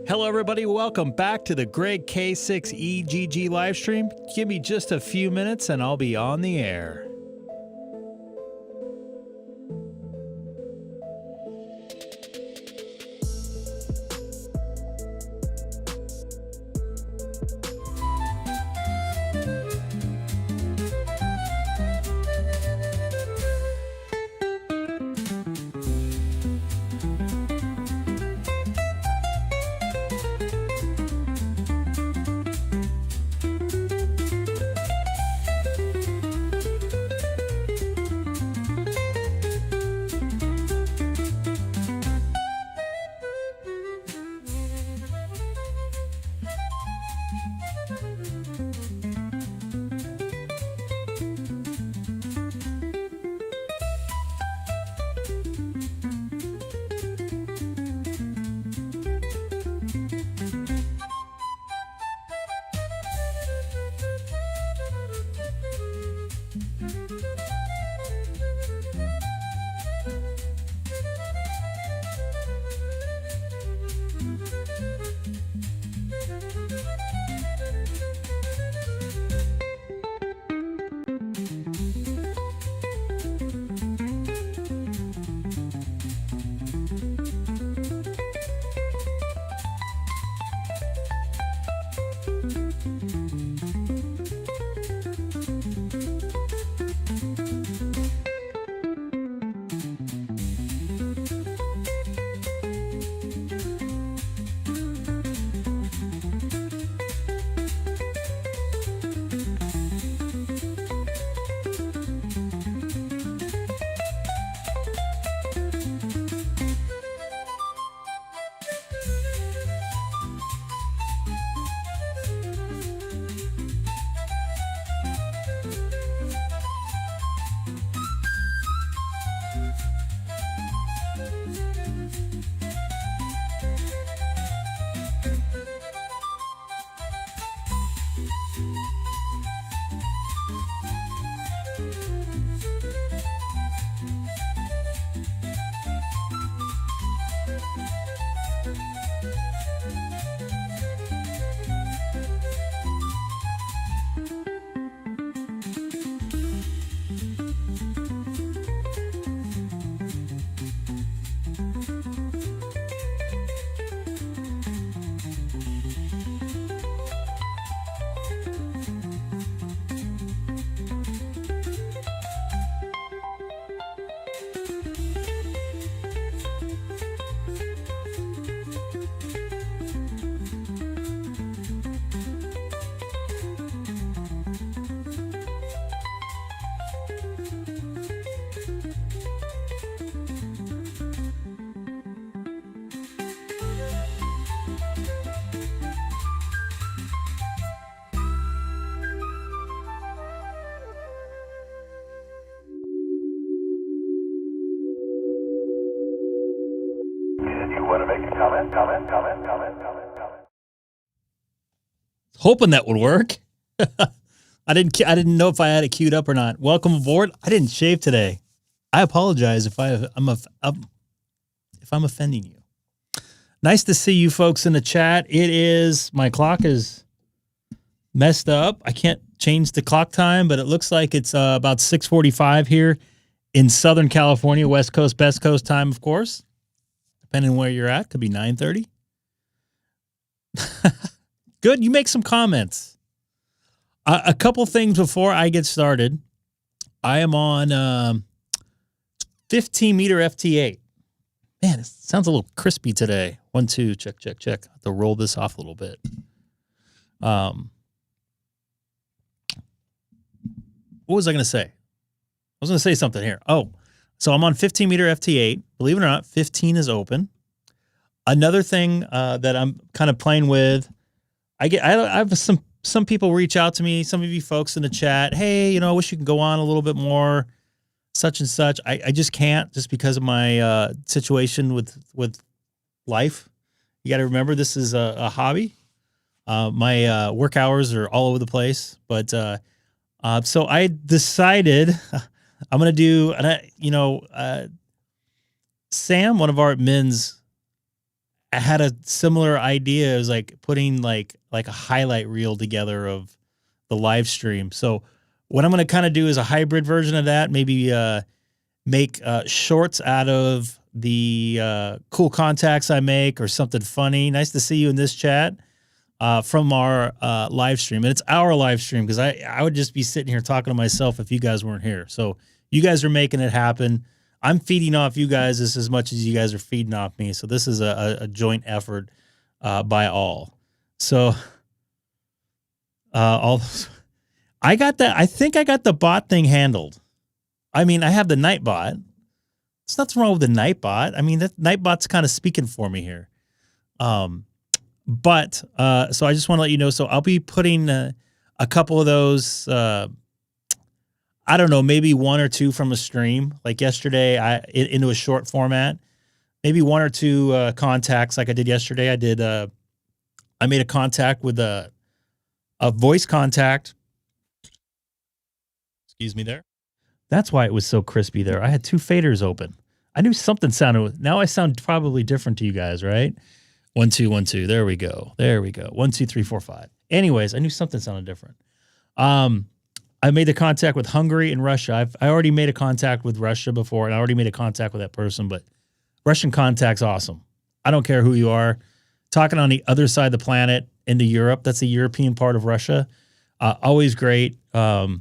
Hello everybody, welcome back to the Greg K6EGG live stream. Give me just a few minutes and I'll be on the air. Comment. Hoping that would work. I didn't know if I had it queued up or not. Welcome aboard. I didn't shave today. I apologize if I'm offending you. Nice to see you folks in the chat. My clock is messed up. I can't change the clock time, but it looks like it's about 6:45 here in Southern California, West Coast, Best Coast time, of course. Depending on where you're at, could be 9:30. Good. You make some comments. A couple things before I get started. I am on 15-meter FT8. Man, it sounds a little crispy today. 1, 2, check. I have to roll this off a little bit. What was I going to say? I was going to say something here. Oh, so I'm on 15-meter FT8. Believe it or not, 15 is open. Another thing that I'm kind of playing with, I have some people reach out to me, some of you folks in the chat, hey, I wish you could go on a little bit more, such and such. I just can't, just because of my situation with life. You got to remember, this is a hobby. My work hours are all over the place, but so I decided I'm going to do, Sam, one of our admins, I had a similar idea. It was like putting like a highlight reel together of the live stream. So what I'm going to kind of do is a hybrid version of that. Maybe make shorts out of the cool contacts I make or something funny. Nice to see you in this chat from our live stream. And it's our live stream because I would just be sitting here talking to myself if you guys weren't here. So you guys are making it happen. I'm feeding off you guys as much as you guys are feeding off me. So this is a joint effort by all. So I got that. I think I got the bot thing handled. I mean, I have the Nightbot. There's nothing wrong with the Nightbot. I mean, that Nightbot's kind of speaking for me here. So I just want to let you know. So I'll be putting a couple of those. I don't know, maybe one or two from a stream. Like yesterday, into a short format. Maybe one or two contacts like I did yesterday. I made a contact with a voice contact. Excuse me there. That's why it was so crispy there. I had two faders open. I knew something sounded. Now I sound probably different to you guys, right? 1 2 1 2. There we go. There we go. 1 2 3 4 5. Anyways, I knew something sounded different. I made the contact with Hungary and Russia. I already made a contact with Russia before, and I already made a contact with that person. But Russian contact's awesome. I don't care who you are. Talking on the other side of the planet into Europe. That's the European part of Russia. Always great. I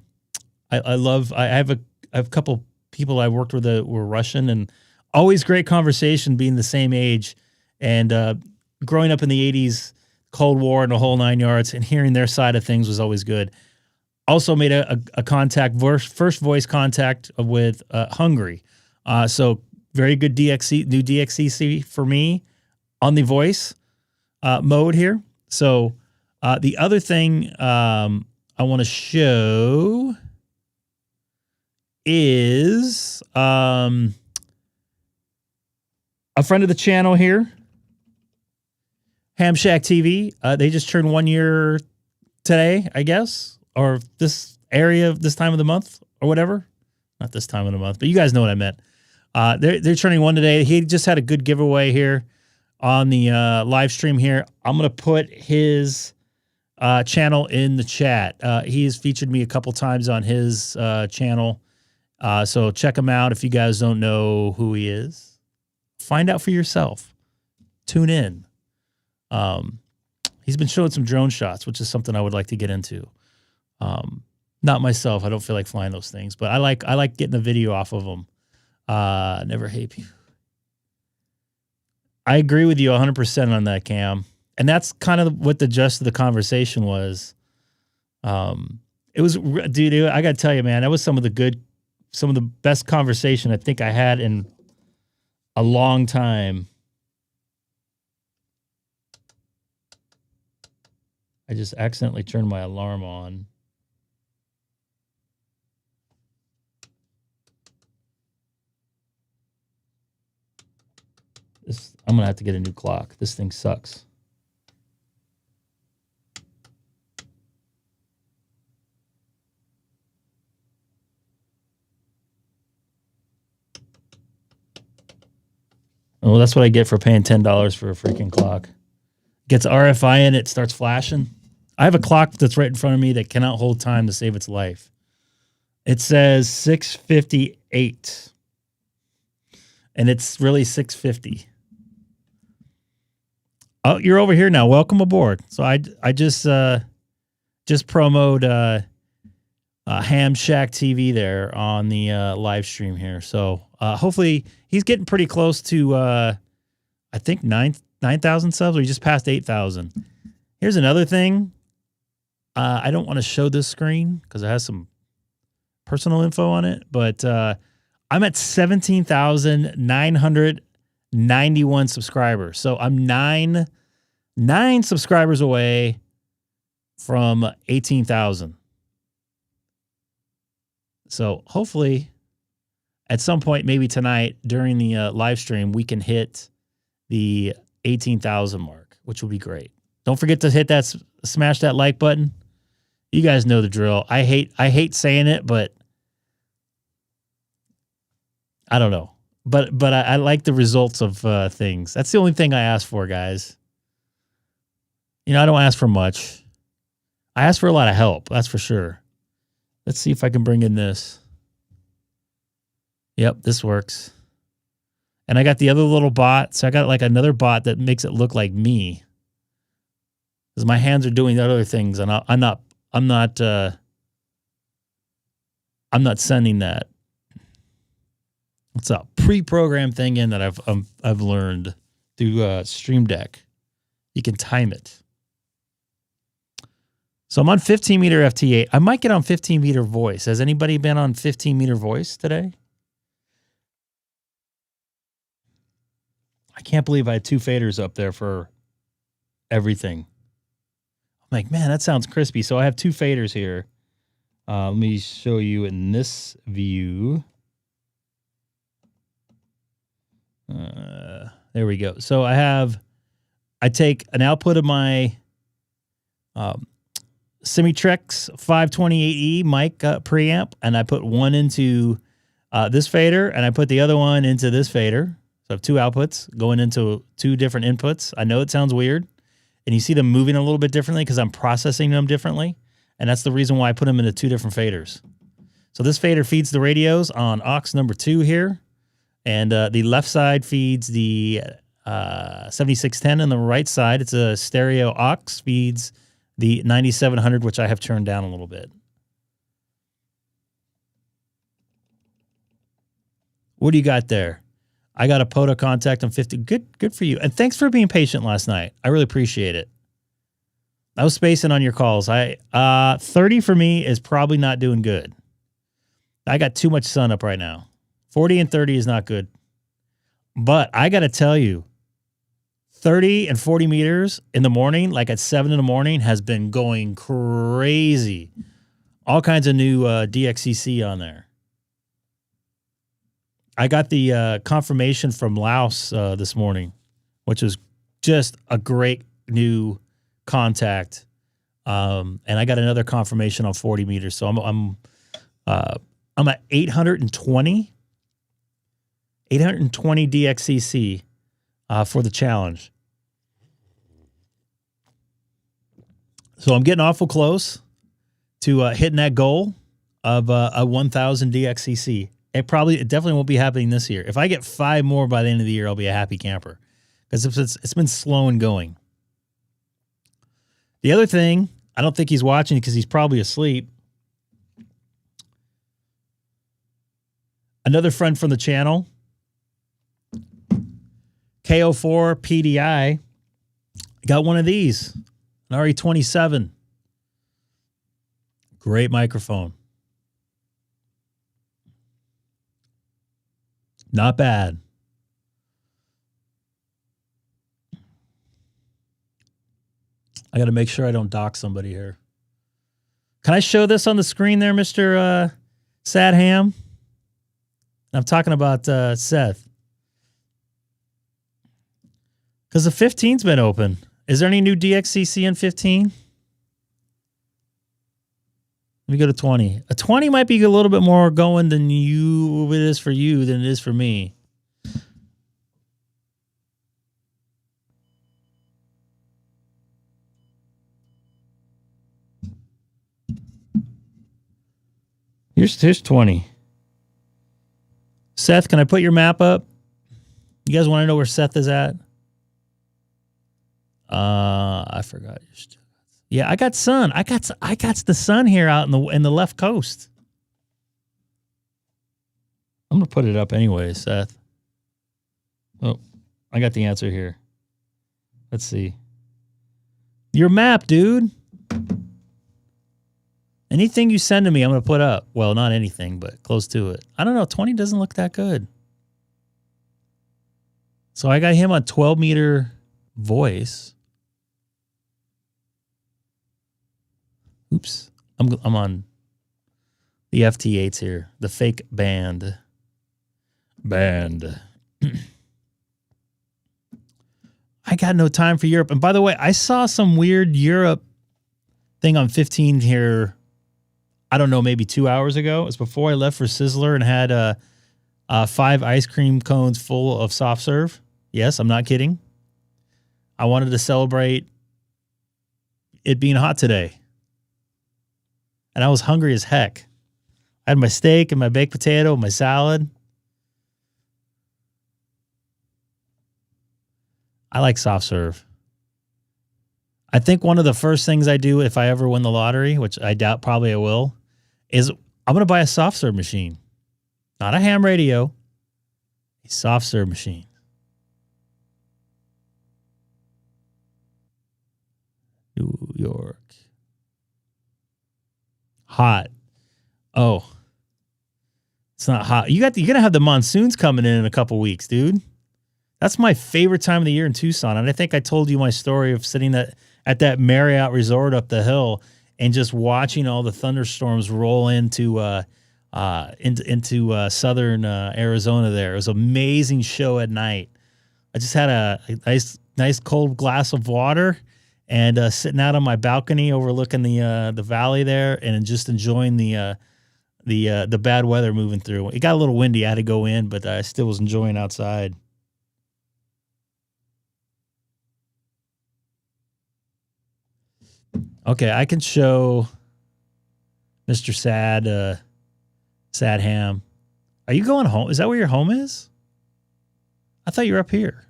have a couple people I worked with that were Russian, and always great conversation being the same age and growing up in the 80s, Cold War and the whole 9 yards, and hearing their side of things was always good. Also made a contact, first voice contact with Hungary. So very good DXE, new DXEC for me on the voice mode here. So the other thing I want to show is a friend of the channel here, Hamshack TV. They just turned 1 year today, I guess, or this area, this time of the month or whatever. Not this time of the month, but you guys know what I meant. They're turning one today. He just had a good giveaway here on the live stream here. I'm going to put his channel in the chat. He's featured me a couple times on his channel. So check him out if you guys don't know who he is. Find out for yourself. Tune in. He's been showing some drone shots, which is something I would like to get into. Not myself. I don't feel like flying those things, but I like getting a video off of them. Never hate you. I agree with you 100% on that, Cam. And that's kind of what the gist of the conversation was. It was, dude, I got to tell you, man, that was some of the best conversation I think I had in a long time. I just accidentally turned my alarm on. I'm going to have to get a new clock. This thing sucks. Well, that's what I get for paying $10 for a freaking clock. Gets RFI in it, starts flashing. I have a clock that's right in front of me that cannot hold time to save its life. It says 6:58. And it's really 6:50. Oh, you're over here now. Welcome aboard. So I just promoted Hamshack TV there on the live stream here. So hopefully he's getting pretty close to I think 9,000 subs, or he just passed 8,000. Here's another thing. I don't want to show this screen because it has some personal info on it, but I'm at 17,991 subscribers. So I'm nine subscribers away from 18,000. So hopefully at some point, maybe tonight during the live stream, we can hit the 18,000 mark, which will be great. Don't forget to hit that, smash that like button. You guys know the drill. I hate saying it, but I don't know. but I like the results of things. That's the only thing I ask for, guys. You know, I don't ask for much. I ask for a lot of help, that's for sure. Let's see if I can bring in this. Yep, this works. And I got the other little bot. So I got like another bot that makes it look like me. Because my hands are doing other things, and I'm not sending that. It's a pre-programmed thing in that I've learned through Stream Deck. You can time it. So I'm on 15 meter FT8. I might get on 15 meter voice. Has anybody been on 15 meter voice today? I can't believe I had 2 faders up there for everything. I'm like, man, that sounds crispy. So I have 2 faders here. Let me show you in this view. There we go. So I take an output of my Simitrex 528E mic preamp, and I put one into this fader, and I put the other one into this fader. So I have 2 outputs going into 2 different inputs. I know it sounds weird, and you see them moving a little bit differently because I'm processing them differently, and that's the reason why I put them into 2 different faders. So this fader feeds the radios on aux number 2 here, and the left side feeds the 7610, and the right side, it's a stereo aux, feeds the 9700, which I have turned down a little bit. What do you got there? I got a POTA contact on 50. Good for you. And thanks for being patient last night. I really appreciate it. I was spacing on your calls. 30 for me is probably not doing good. I got too much sun up right now. 40 and 30 is not good. But I got to tell you, 30 and 40 meters in the morning, like at 7 in the morning, has been going crazy. All kinds of new DXing on there. I got the confirmation from Laos this morning, which is just a great new contact. And I got another confirmation on 40 meters. So I'm at 820 DXCC for the challenge. So I'm getting awful close to hitting that goal of a 1,000 DXCC. It definitely won't be happening this year. If I get 5 more by the end of the year, I'll be a happy camper, because it's been slow and going. The other thing, I don't think he's watching because he's probably asleep. Another friend from the channel, K04 PDI, got one of these, an RE27. Great microphone. Not bad. I got to make sure I don't dock somebody here. Can I show this on the screen there, Mr. Sad Ham? I'm talking about Seth. Because the 15's been open. Is there any new DXCC in 15? Let me go to 20. A 20 might be a little bit more going than it is for you than it is for me. Here's 20. Seth, can I put your map up? You guys want to know where Seth is at? I forgot. Yeah, I got sun. I got the sun here out in the left coast. I'm gonna put it up anyway, Seth. Oh, I got the answer here. Let's see. Your map, dude. Anything you send to me, I'm gonna put up. Well, not anything, but close to it. I don't know. 20 doesn't look that good. So I got him on 12 meter voice. Oops. I'm on the FT8s here. The fake band. I got no time for Europe. And by the way, I saw some weird Europe thing on 15 here. I don't know, maybe 2 hours ago. It was before I left for Sizzler and had 5 ice cream cones full of soft serve. Yes, I'm not kidding. I wanted to celebrate it being hot today. And I was hungry as heck. I had my steak and my baked potato, my salad. I like soft serve. I think one of the first things I do if I ever win the lottery, which I doubt probably I will, is I'm going to buy a soft serve machine. Not a ham radio, a soft serve machine. New York. Hot. Oh. It's not hot. You're going to have the monsoons coming in a couple weeks, dude. That's my favorite time of the year in Tucson. And I think I told you my story of sitting at that Marriott resort up the hill and just watching all the thunderstorms roll into southern Arizona there. It was an amazing show at night. I just had a nice cold glass of water and sitting out on my balcony overlooking the valley there and just enjoying the bad weather moving through. It got a little windy. I had to go in, but I still was enjoying outside. Okay, I can show Mr. Sad Ham. Are you going home? Is that where your home is? I thought you were up here.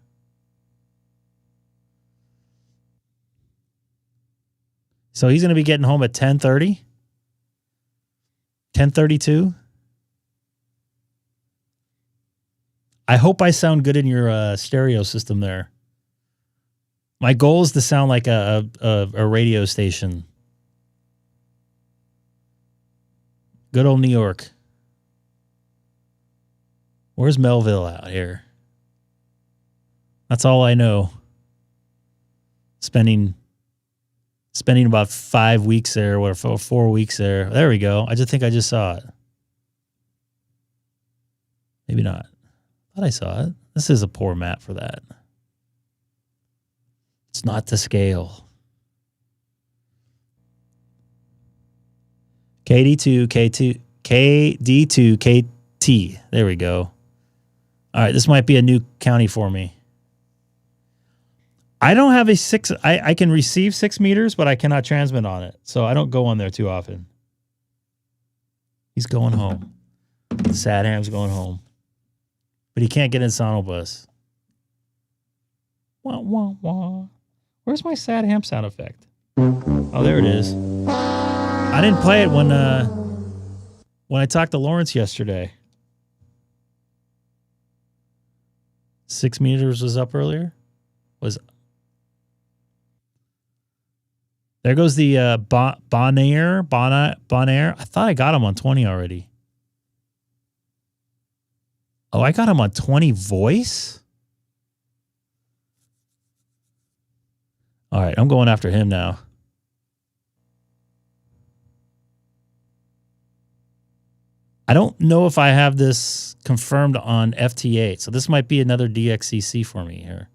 So he's going to be getting home at 10:30? 10:32? I hope I sound good in your stereo system there. My goal is to sound like a radio station. Good old New York. Where's Melville out here? That's all I know. Spending about 5 weeks there, or 4 weeks there. There we go. I just think I just saw it. Maybe not. I thought I saw it. This is a poor map for that. It's not to scale. KD2, KT. There we go. All right, this might be a new county for me. I don't have a 6. I can receive 6 meters, but I cannot transmit on it. So I don't go on there too often. He's going home. Sad Ham's going home. But he can't get in Sonobus. Wah, wah, wah. Where's my Sad Ham sound effect? Oh, there it is. I didn't play it when I talked to Lawrence yesterday. 6 meters was up earlier. There goes the Bonaire. I thought I got him on 20 already. Oh, I got him on 20 voice? All right, I'm going after him now. I don't know if I have this confirmed on FT8, so this might be another DXCC for me here.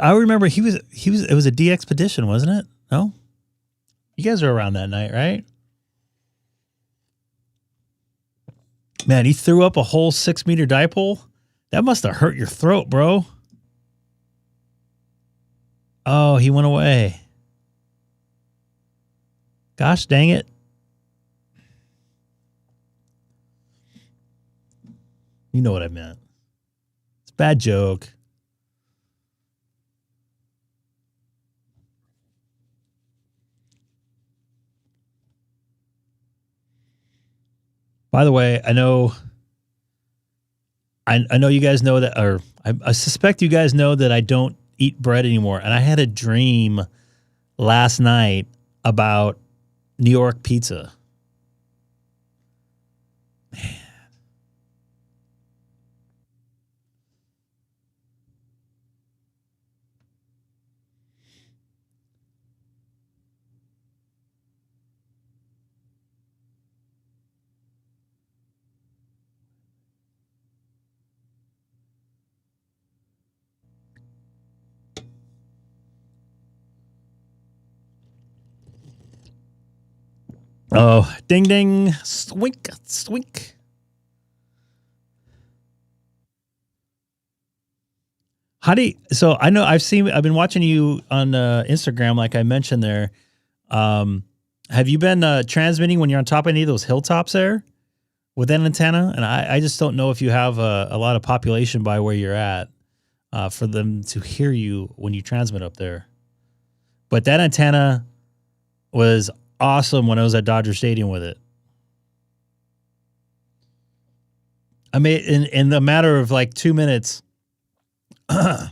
I remember it was a DXpedition, wasn't it? No? You guys were around that night, right? Man, he threw up a whole 6 meter dipole. That must have hurt your throat, bro. Oh, he went away. Gosh dang it. You know what I meant. It's a bad joke. By the way, I know you guys know that, or I suspect you guys know that I don't eat bread anymore. And I had a dream last night about New York pizza. Man. Oh, ding, ding, swink, swink. How do you, so I know I've been watching you on Instagram, like I mentioned there. Have you been transmitting when you're on top of any of those hilltops there with that antenna? And I just don't know if you have a lot of population by where you're at for them to hear you when you transmit up there. But that antenna was awesome when I was at Dodger Stadium with it. I made in the matter of like 2 minutes, I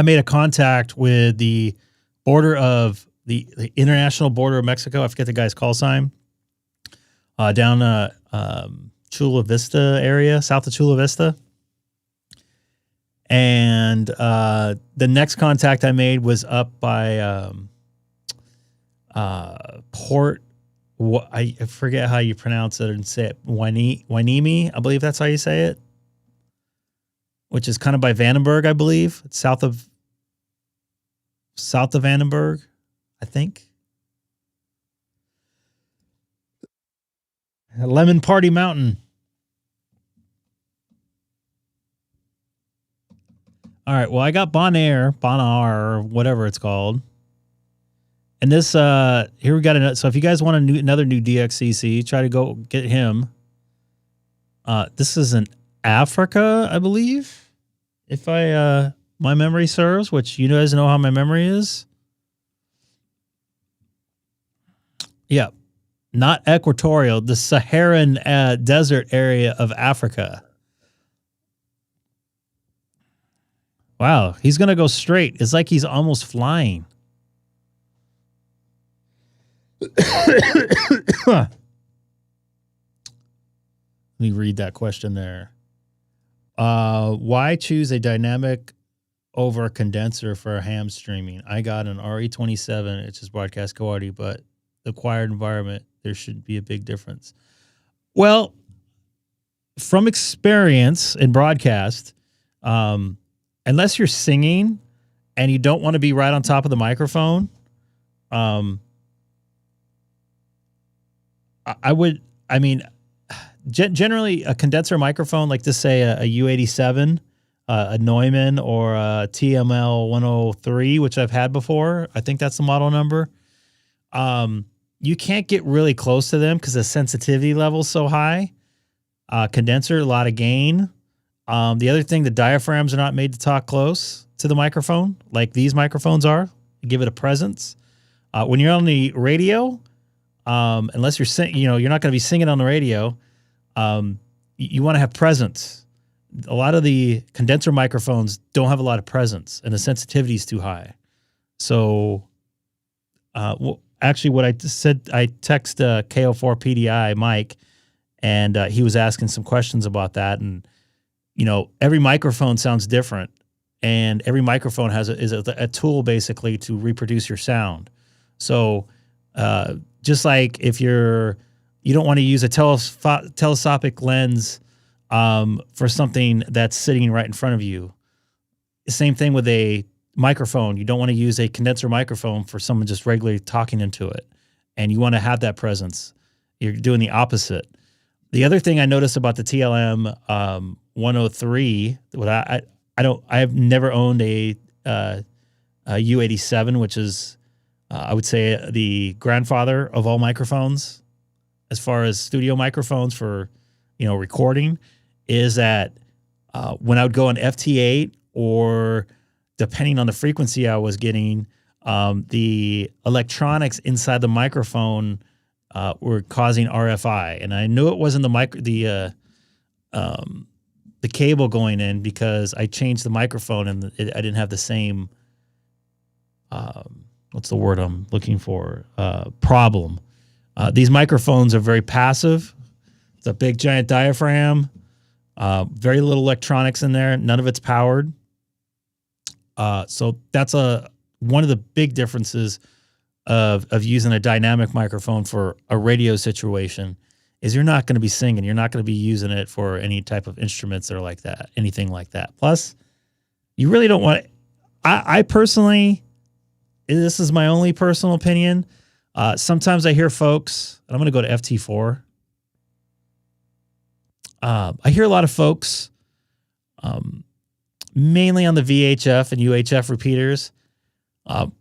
made a contact with the border of the international border of Mexico. I forget the guy's call sign. Down Chula Vista area, south of Chula Vista. And the next contact I made was up by Port. I forget how you pronounce it and say it. Wainimi, I believe that's how you say it. Which is kind of by Vandenberg, I believe. It's south of Vandenberg, I think. Lemon Party Mountain. All right, well, I got Bonaire, or whatever it's called. And this, here we got another. So if you guys want another new DXCC, try to go get him. This is in Africa, I believe. If my memory serves, which you guys know how my memory is. Yeah. Not equatorial, the Saharan desert area of Africa. Wow, he's going to go straight. It's like he's almost flying. Let me read that question there. Why choose a dynamic over a condenser for a ham streaming? I got an RE27, it's just broadcast quality, but the acquired environment, there should be a big difference. Well, from experience in broadcast, unless you're singing and you don't want to be right on top of the microphone, generally a condenser microphone, like to say a U87, a Neumann, or a TML 103, which I've had before. I think that's the model number. You can't get really close to them because the sensitivity level is so high. Condenser, a lot of gain. The other thing, the diaphragms are not made to talk close to the microphone like these microphones are. Give it a presence. When you're on the radio, unless you're you're not going to be singing on the radio. You want to have presence. A lot of the condenser microphones don't have a lot of presence, and the sensitivity is too high. So, actually, what I said, I text KO4 PDI Mike, and he was asking some questions about that. And every microphone sounds different, and every microphone is a tool basically to reproduce your sound. So, just like if you don't want to use a telescopic lens for something that's sitting right in front of you. Same thing with a microphone. You don't want to use a condenser microphone for someone just regularly talking into it. And you want to have that presence. You're doing the opposite. The other thing I noticed about the TLM 103, I've never owned a U87, which is I would say the grandfather of all microphones as far as studio microphones for, recording, is that when I would go on FT8 or depending on the frequency I was getting, the electronics inside the microphone were causing RFI. And I knew it wasn't the cable going in because I changed the microphone and I didn't have the same, what's the word I'm looking for? Problem. These microphones are very passive. It's a big giant diaphragm, very little electronics in there. None of it's powered. So that's one of the big differences of using a dynamic microphone for a radio situation is you're not going to be singing. You're not going to be using it for any type of instruments or like that, anything like that. Plus, you really don't want I personally, this is my only personal opinion, Sometimes I hear folks, and I'm going to go to FT4. I hear a lot of folks, mainly on the VHF and UHF repeaters,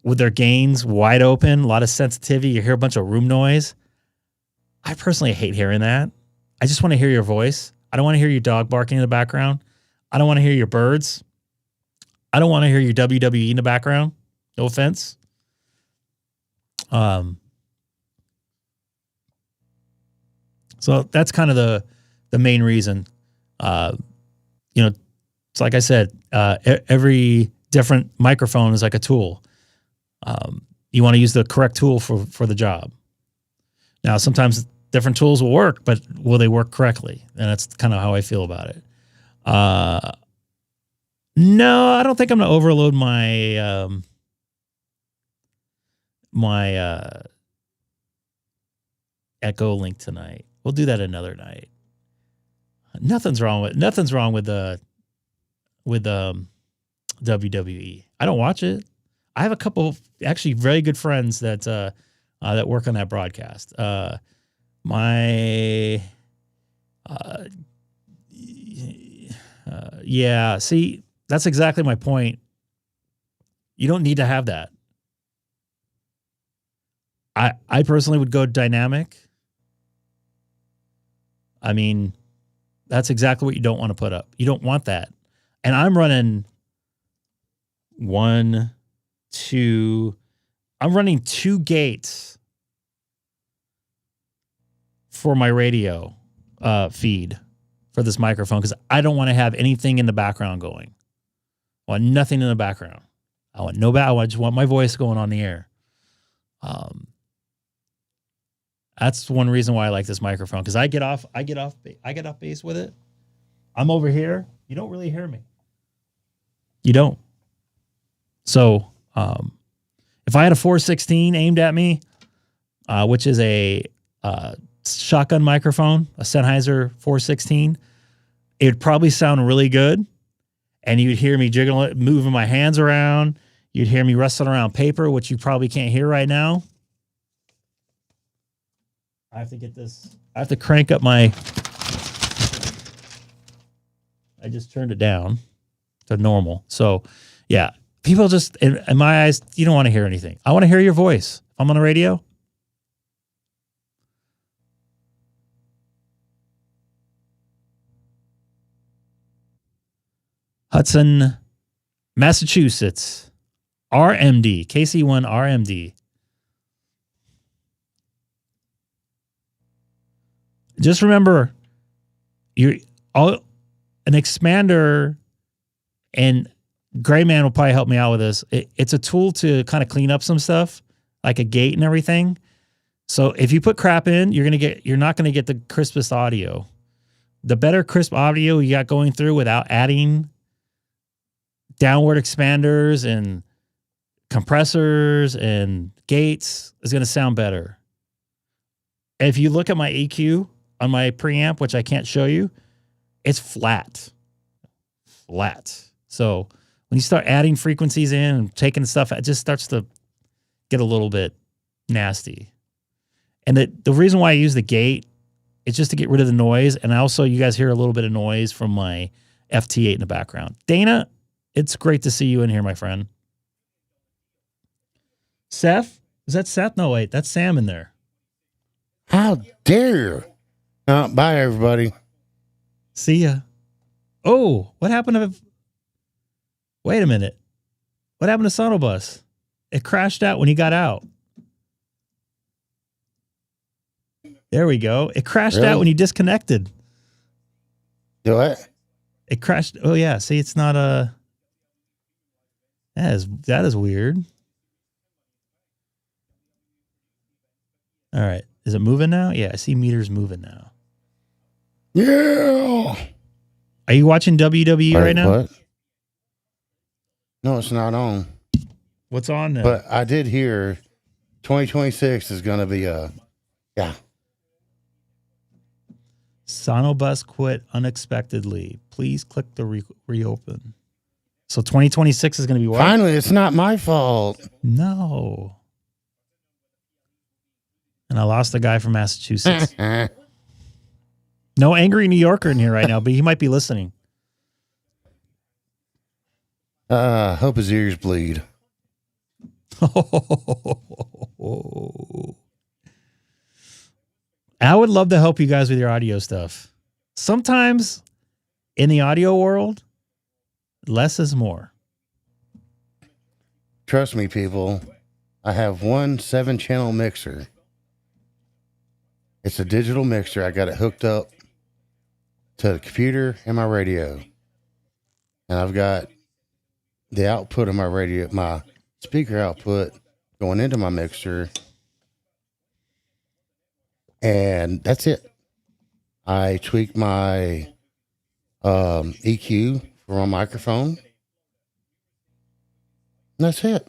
with their gains wide open, a lot of sensitivity. You hear a bunch of room noise. I personally hate hearing that. I just want to hear your voice. I don't want to hear your dog barking in the background. I don't want to hear your birds. I don't want to hear your WWE in the background. No offense. So that's kind of the main reason. It's like I said, every different microphone is like a tool. You want to use the correct tool for the job. Now, sometimes different tools will work, but will they work correctly? And that's kind of how I feel about it. No, I don't think I'm going to overload my Echo link tonight. We'll do that another night. Nothing's wrong with WWE. I don't watch it. I have a couple of actually very good friends that work on that broadcast. Yeah, see, that's exactly my point. You don't need to have that. I personally would go dynamic. I mean, that's exactly what you don't want to put up. You don't want that. And I'm running I'm running 2 gates for my radio feed for this microphone because I don't want to have anything in the background going. I want nothing in the background. I want no I just want my voice going on the air. That's one reason why I like this microphone because I get off base with it. I'm over here. You don't really hear me. You don't. So if I had a 416 aimed at me, which is a shotgun microphone, a Sennheiser 416, it would probably sound really good. And you'd hear me jiggling, moving my hands around. You'd hear me rustling around paper, which you probably can't hear right now. I have to get this. I have to crank up my. I just turned it down to normal. So, yeah, people just, in my eyes, you don't want to hear anything. I want to hear your voice. If I'm on the radio. Hudson, Massachusetts, RMD, KC1 RMD. Just remember, an expander, and Gray Man will probably help me out with this. It's a tool to kind of clean up some stuff, like a gate and everything. So if you put crap in, you're not going to get the crispest audio. The better crisp audio you got going through without adding downward expanders and compressors and gates is going to sound better. If you look at my EQ on my preamp, which I can't show you, it's flat. So when you start adding frequencies in and taking stuff, it just starts to get a little bit nasty. And the reason why I use the gate is just to get rid of the noise. And also you guys hear a little bit of noise from my FT8 in the background. Dana, it's great to see you in here, my friend. Seth? Is that Seth? No, wait, that's Sam in there. How dare you? Bye, everybody. See ya. Oh, what happened to... Wait a minute. What happened to Sonobus? It crashed out when he got out. There we go. It crashed out when he disconnected. Do what? It crashed. Oh, yeah. See, it's not a... That is weird. All right. Is it moving now? Yeah, I see meters moving now. Yeah. Are you watching WWE right now? What? No, it's not on. What's on now? But I did hear 2026 is going to be yeah. Sonobus quit unexpectedly. Please click the reopen. So 2026 is going to be what? Finally, it's not my fault. No. And I lost a guy from Massachusetts. No angry New Yorker in here right now, but he might be listening. Hope his ears bleed. I would love to help you guys with your audio stuff. Sometimes in the audio world, less is more. Trust me, people. I have one 7-channel mixer. It's a digital mixer. I got it hooked up to the computer and my radio. And I've got the output of my radio, my speaker output going into my mixer. And that's it. I tweak my EQ for my microphone. And that's it.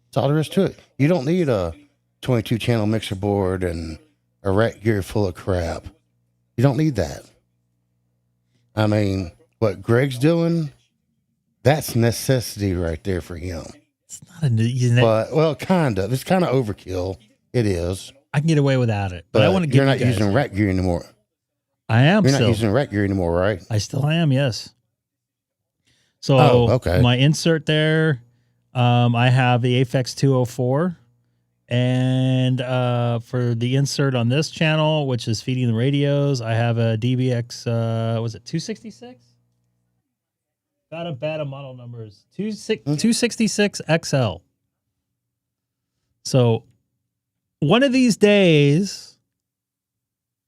That's all there is to it. You don't need a 22-channel mixer board and a rack gear full of crap. You don't need that. I mean, what Greg's doing, that's necessity right there for him. It's not a but well, kind of. It's kind of overkill. It is. I can get away without it, but I want to get. You're not using rack gear anymore. I am. You're not using rack gear anymore, right? I still am. Yes. So okay. My insert there, I have the Aphex 204, and for the insert on this channel, which is feeding the radios, I have a DBX. Was it 266? Got a bad of model numbers. 266 XL. So one of these days,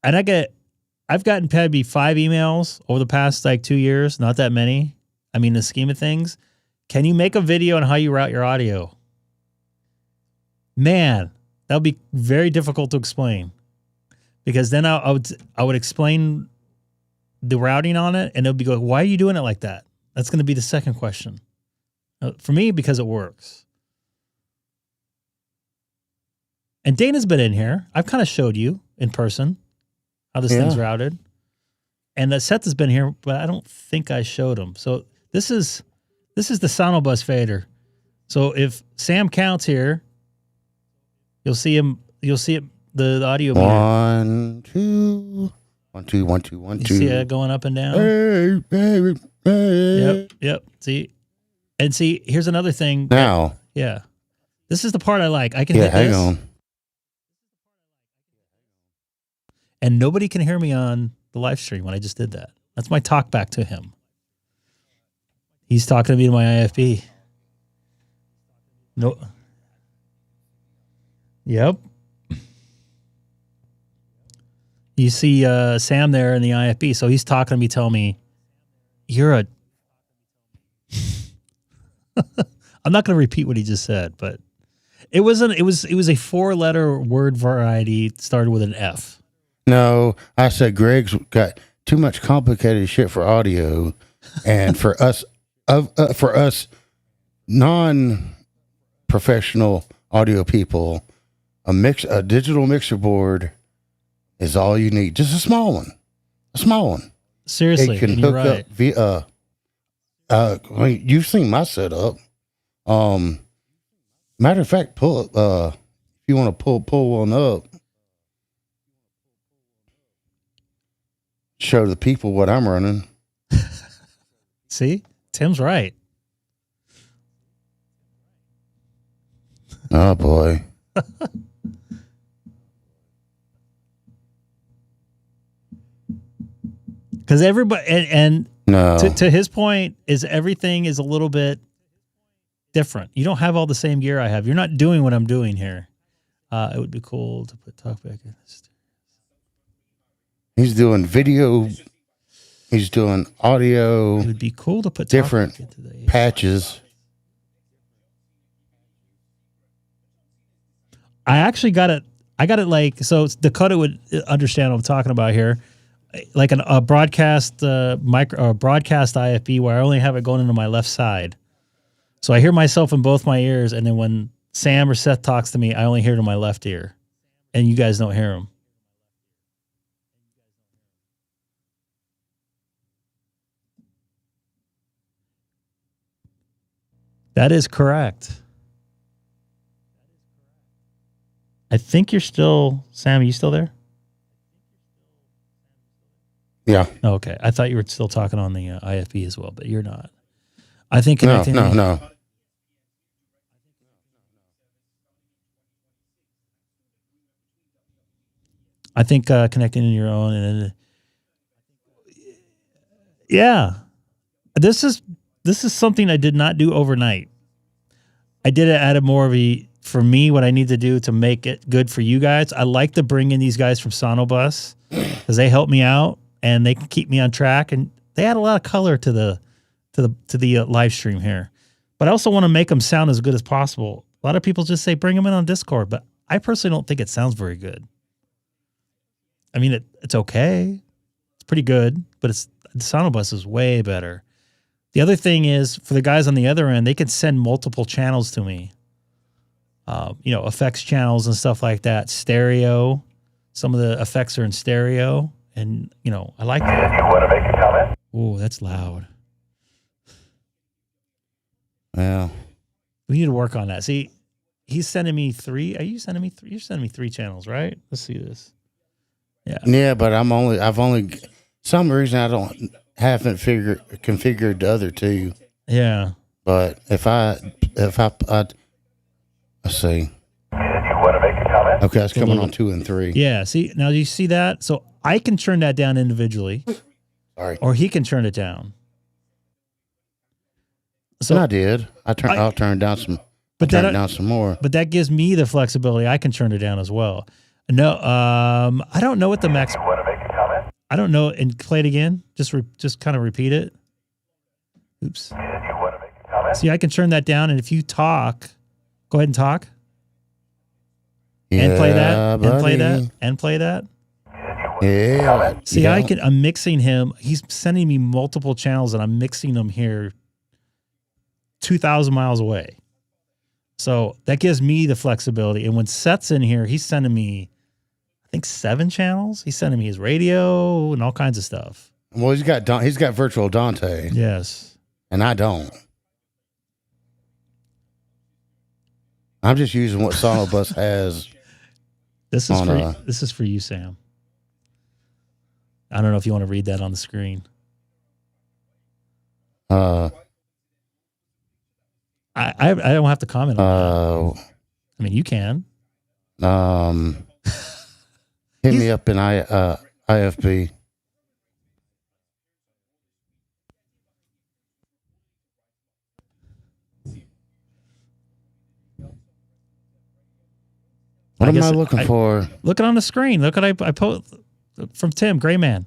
and I've gotten probably 5 emails over the past like 2 years, not that many. I mean, the scheme of things. Can you make a video on how you route your audio? Man, that would be very difficult to explain, because then I would explain the routing on it, and it'll be going, why are you doing it like that? That's going to be the second question. For me, because it works. And Dana's been in here. I've kind of showed you in person how this thing's routed. And Seth has been here, but I don't think I showed him. So this is the Sonobus fader. So if Sam counts here, you'll see him. You'll see it. The audio meter. 1, 2, 1, 2, 1, 2, 1, 2. You see it going up and down. Hey, baby, hey. Yep. See, and see. Here's another thing. Now, yeah, this is the part I like. I can hit hang this, on. and nobody can hear me on the live stream when I just did that. That's my talk back to him. He's talking to me to my IFB. No. Yep. You see Sam there in the IFB, so he's talking to me, telling me, "You're a." I'm not going to repeat what he just said, but it wasn't. It was a 4-letter word variety. Started with an F. No, I said Greg's got too much complicated shit for audio, and for us non-professional audio people, a digital mixer board is all you need. Just a small one. Seriously, it can and hook you're right. up via. I mean, you've seen my setup. Matter of fact, pull up. If you want to pull one up, show the people what I'm running. See, Tim's right. Oh boy. Because everybody, and No. to his point, is everything is a little bit different. You don't have all the same gear I have. You're not doing what I'm doing here. It would be cool to put talkback in this. He's doing video. He's doing audio. It would be cool to put different into the patches. I actually got it. I got it like, so Dakota would understand what I'm talking about here. Like a broadcast broadcast IFB where I only have it going into my left side. So I hear myself in both my ears, and then when Sam or Seth talks to me, I only hear it in my left ear. And you guys don't hear him. That is correct. I think you're still, Sam, are you still there? Yeah. Oh, okay. I thought you were still talking on the IFB as well, but you're not. I think No, connecting. no. I think connecting in your own and yeah, this is something I did not do overnight. I did it out of more of a, for me, what I need to do to make it good for you guys. I like to bring in these guys from Sonobus because they help me out and they can keep me on track, and they add a lot of color to the live stream here. But I also want to make them sound as good as possible. A lot of people just say bring them in on Discord, but I personally don't think it sounds very good. I mean, it's okay. It's pretty good, but the Sonobus is way better. The other thing is, for the guys on the other end, they can send multiple channels to me. Effects channels and stuff like that. Stereo. Some of the effects are in stereo. And, I like that. You want to make a comment? Oh, that's loud. Yeah. We need to work on that. See, he's sending me 3. Are you sending me 3? You're sending me 3 channels, right? Let's see this. Yeah. Yeah, but I've only, some reason I haven't configured the other 2. Yeah. But if I let's see. You want to make a comment? Okay, it's coming on 2 and 3. Yeah. See, now do you see that? So I can turn that down individually. Sorry. Or he can turn it down. So And I did. I'll turn down some. But Turn it down some more. But that gives me the flexibility. I can turn it down as well. No, I don't know what the max. You want to make a comment? I don't know. And play it again. Just kind of repeat it. Oops. You want to make a comment? See, I can turn that down, and if you talk, go ahead and talk. Yeah, And play that. buddy. And play that. And play that. Yeah. See, yeah. I'm mixing him. He's sending me multiple channels, and I'm mixing them here 2,000 miles away. So that gives me the flexibility. And when Seth's in here, he's sending me, I think, 7 channels. He's sending me his radio and all kinds of stuff. Well, he's got virtual Dante, Yes. and I don't. I'm just using what Sonobus has. This is for you, Sam. I don't know if you want to read that on the screen. I don't have to comment on that. I mean, you can. Hit me up in IFB. What am I looking for? Look it on the screen. Look what I post from Tim Grayman.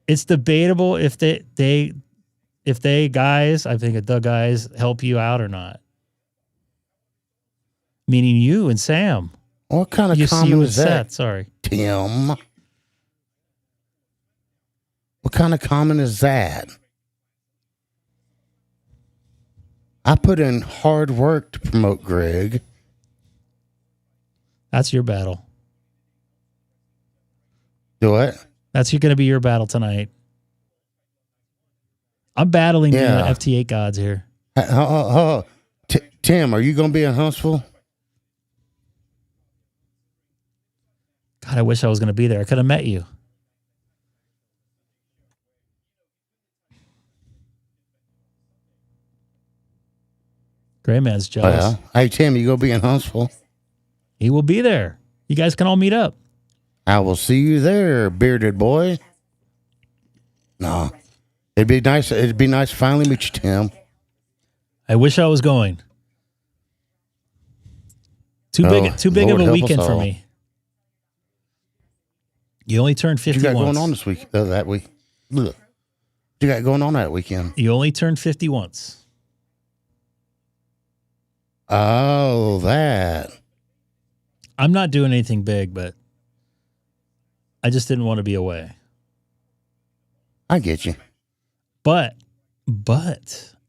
It's debatable if they guys, I think the guys help you out or not. Meaning you and Sam. What kind of You comment and is that, Seth, sorry. Tim? What kind of comment is that? I put in hard work to promote Greg. That's your battle. Do what? That's going to be your battle tonight. I'm battling the FT8 gods here. Tim, are you going to be in Huntsville? God, I wish I was going to be there. I could have met you. Gray Man's jealous. Oh, yeah. Hey, Tim, you going to be in Huntsville? He will be there. You guys can all meet up. I will see you there, bearded boy. No. It'd be nice to finally meet you, Tim. I wish I was going. Too big Lord of a help weekend us for all. me. You only turned 50 What you got once. going on this week? That week? Look. What you got going on that weekend? You only turned 50 once. Oh, that. I'm not doing anything big, but I just didn't want to be away. I get you. But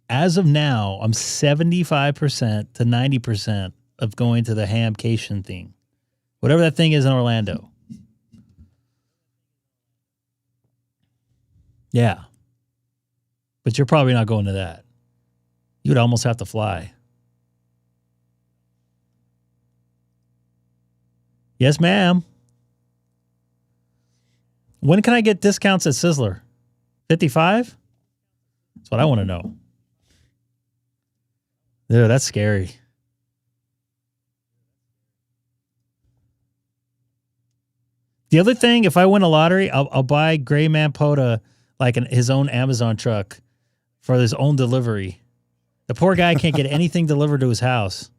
as of now, I'm 75% to 90% of going to the Hamcation thing. Whatever that thing is in Orlando. Yeah. But you're probably not going to that. You would almost have to fly. Yes, ma'am. When can I get discounts at Sizzler? 55? That's what I want to know. Dude, that's scary. The other thing, if I win a lottery, I'll buy Gray Man Poda like his own Amazon truck for his own delivery. The poor guy can't get anything delivered to his house.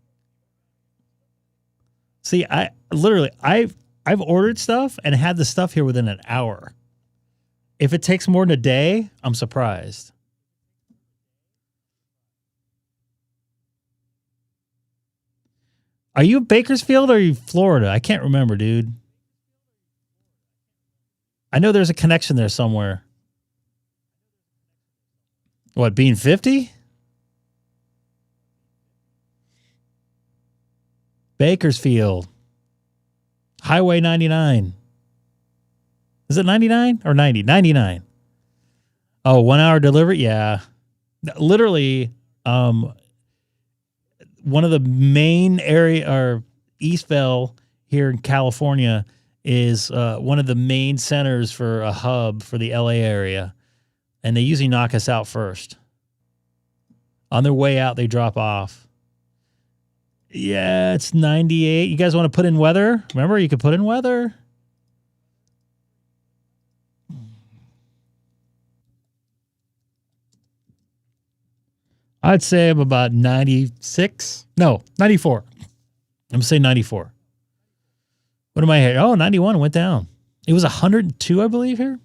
See, I've ordered stuff and had the stuff here within an hour. If it takes more than a day, I'm surprised. Are you Bakersfield or are you Florida? I can't remember, dude. I know there's a connection there somewhere. What, Bean 50? Bakersfield. Highway 99. Is it 99 or 90? 99. Oh, 1 hour delivery? Yeah. Literally, one of the main area, or Eastvale here in California, is one of the main centers for a hub for the LA area. And they usually knock us out first. On their way out, they drop off. Yeah, it's 98. You guys want to put in weather? Remember, you could put in weather. I'd say I'm about 96. No, 94. I'm going to say 94. What am I here? Oh, 91 went down. It was 102, I believe, here.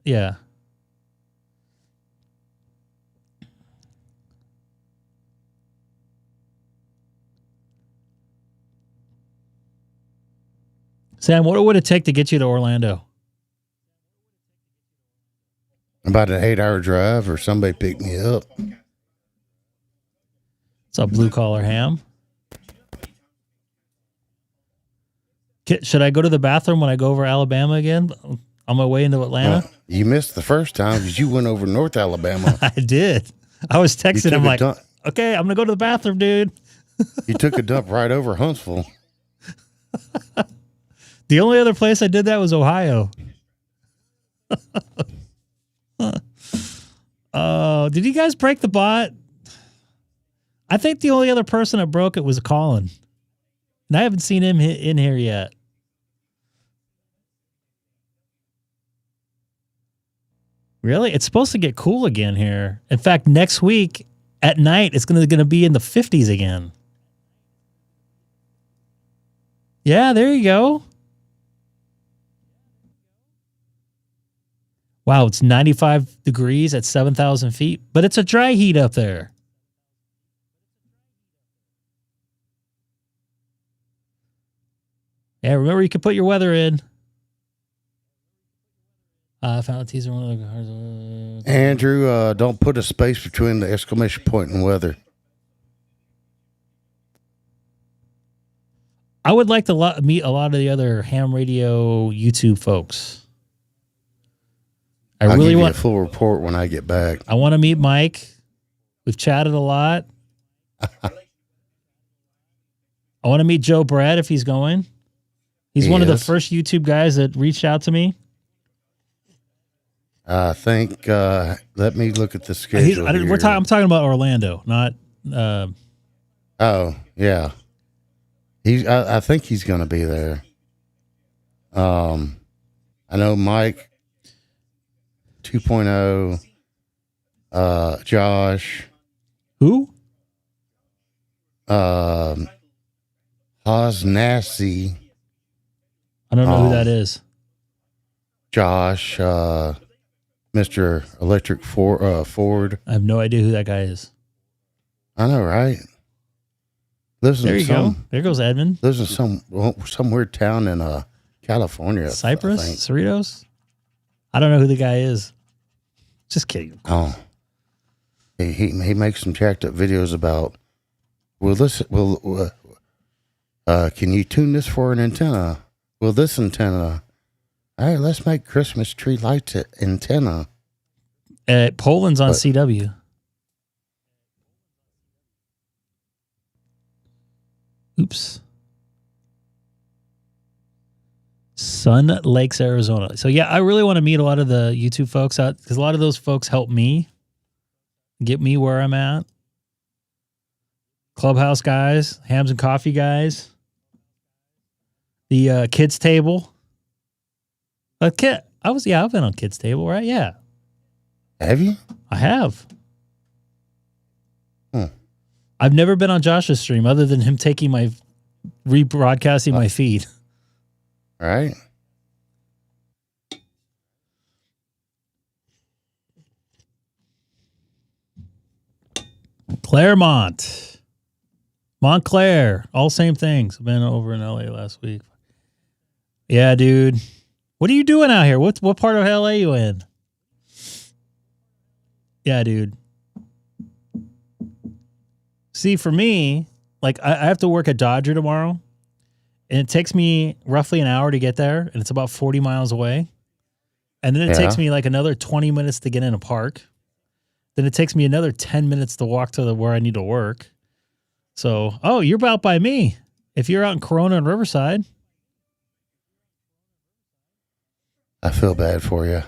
Yeah. Sam, what would it take to get you to Orlando? About an 8-hour drive, or somebody pick me up. What's up, blue collar ham? Should I go to the bathroom when I go over Alabama again on my way into Atlanta? Well, you missed the first time because you went over North Alabama. I did. I was texting him like, okay, I'm going to go to the bathroom, dude. You took a dump right over Huntsville. The only other place I did that was Ohio. Did you guys break the bot? I think the only other person that broke it was Colin. And I haven't seen him in here yet. Really? It's supposed to get cool again here. In fact, next week at night, it's going to be in the 50s again. Yeah, there you go. Wow, it's 95 degrees at 7,000 feet, but it's a dry heat up there. Yeah, remember you can put your weather in. I found a teaser. One of the cars. Andrew, don't put a space between the exclamation point and weather. I would like to meet a lot of the other ham radio YouTube folks. I'll really want a full report when I get back. I want to meet Mike. We've chatted a lot. I want to meet Joe Brad if he's going. He's one of the first YouTube guys that reached out to me. I think. Let me look at the schedule. I'm talking about Orlando, not. Oh yeah, I think he's going to be there. I know Mike 2.0. Josh. Who? Hosnassi. I don't know who that is. Josh, Mr. Electric Ford. I have no idea who that guy is. I know, right? Lives there you go. There goes Edmund. Lives in some weird town in California. Cypress? Cerritos? I don't know who the guy is. Just kidding. Oh. He makes some jacked up videos about, can you tune this for an antenna? Well, this antenna. All right, let's make Christmas tree lights antenna. Poland's on CW. Oops. Sun Lakes, Arizona. So yeah, I really want to meet a lot of the YouTube folks out because a lot of those folks help me get me where I'm at. Clubhouse guys, Hams and Coffee guys, the kids table. I've been on kids table, right? Yeah, Have you? I have. Hmm. I've never been on Josh's stream other than him taking my rebroadcasting my feed. All right. Claremont, Montclair, all same things. I've been over in LA last week. Yeah, dude. What are you doing out here? What part of LA you in? Yeah, dude. See, for me, like I have to work at Dodger tomorrow, and it takes me roughly an hour to get there, and it's about 40 miles away. And then it takes me like another 20 minutes to get in a park. Then it takes me another 10 minutes to walk to where I need to work. So, you're about by me. If you're out in Corona and Riverside. I feel bad for you.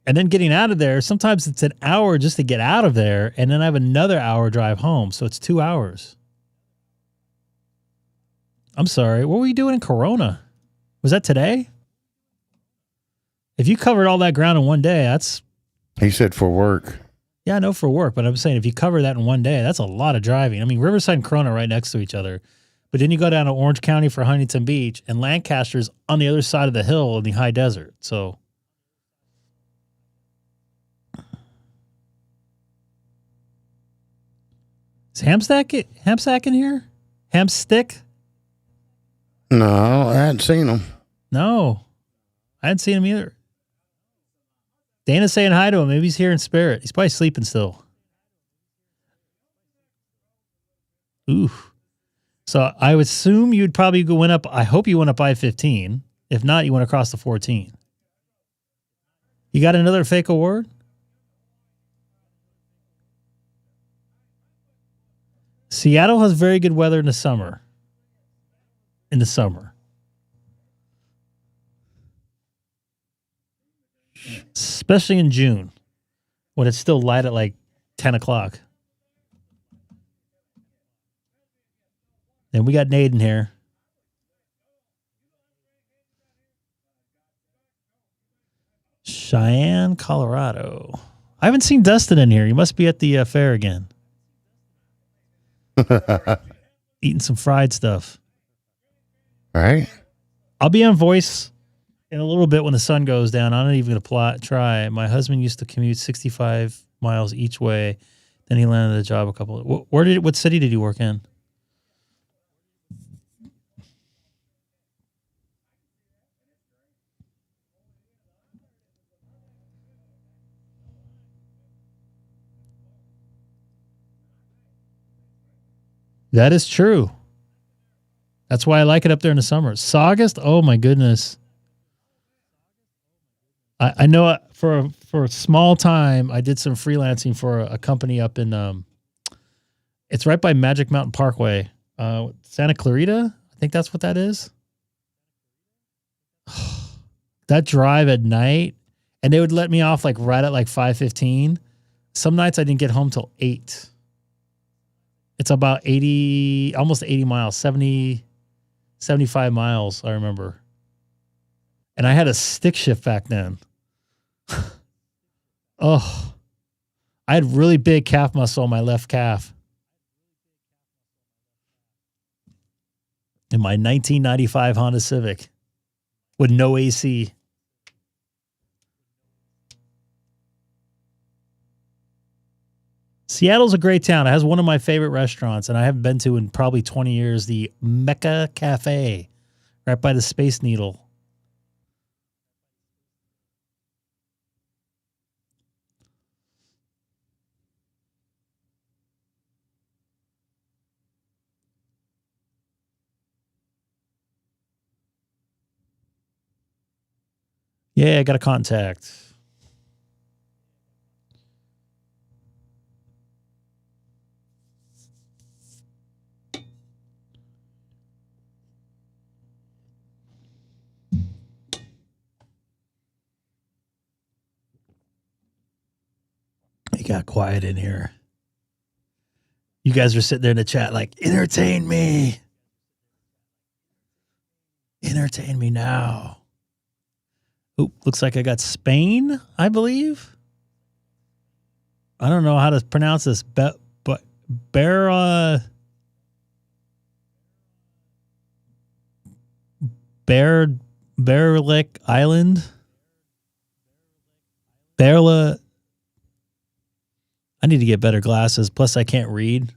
And then getting out of there, sometimes it's an hour just to get out of there, and then I have another hour drive home, so it's 2 hours. I'm sorry, what were you doing in Corona? Was that today? If you covered all that ground in one day, that's... He said for work. Yeah, I know for work, but I'm saying if you cover that in one day, that's a lot of driving. I mean, Riverside and Corona are right next to each other, but then you go down to Orange County for Huntington Beach, and Lancaster's on the other side of the hill in the high desert, so... Is Hamsack in here? Hamstick? No, I hadn't seen him. No, I hadn't seen him either. Dana's saying hi to him. Maybe he's here in spirit. He's probably sleeping still. Ooh. So I would assume you'd probably went up. I hope you went up I-15. If not, you went across the 14. You got another fake award? Seattle has very good weather in the summer. Especially in June, when it's still light at like 10 o'clock. And we got Naden here. Cheyenne, Colorado. I haven't seen Dustin in here. He must be at the fair again. Eating some fried stuff. All right. I'll be on voice in a little bit when the sun goes down. I'm not even going to try. My husband used to commute 65 miles each way. Then he landed a job what city did he work in? That is true. That's why I like it up there in the summer. Saugus? Oh my goodness. I know for a small time I did some freelancing for a company up in it's right by Magic Mountain Parkway. Santa Clarita? I think that's what that is. That drive at night, and they would let me off like right at like 5:15. Some nights I didn't get home till 8. It's about 80, almost 80 miles, 70, 75 miles, I remember. And I had a stick shift back then. Oh, I had really big calf muscle on my left calf. In my 1995 Honda Civic with no AC. Seattle's a great town. It has one of my favorite restaurants, and I haven't been to in probably 20 years, the Mecca Cafe, right by the Space Needle. Yeah, I got a contact. got quiet in here. You guys are sitting there in the chat like, entertain me. Entertain me now. Oh, looks like I got Spain, I believe. I don't know how to pronounce this. Berlick Island. I need to get better glasses. Plus, I can't read.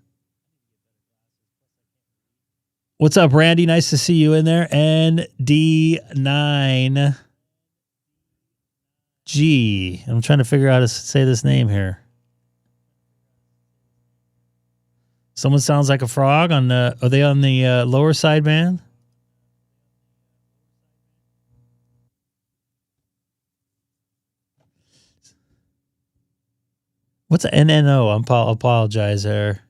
What's up, Randy? Nice to see you in there. ND9G. I'm trying to figure out how to say this name here. Someone sounds like a frog on the. Are they on the lower sideband? What's an NNO? I apologize there.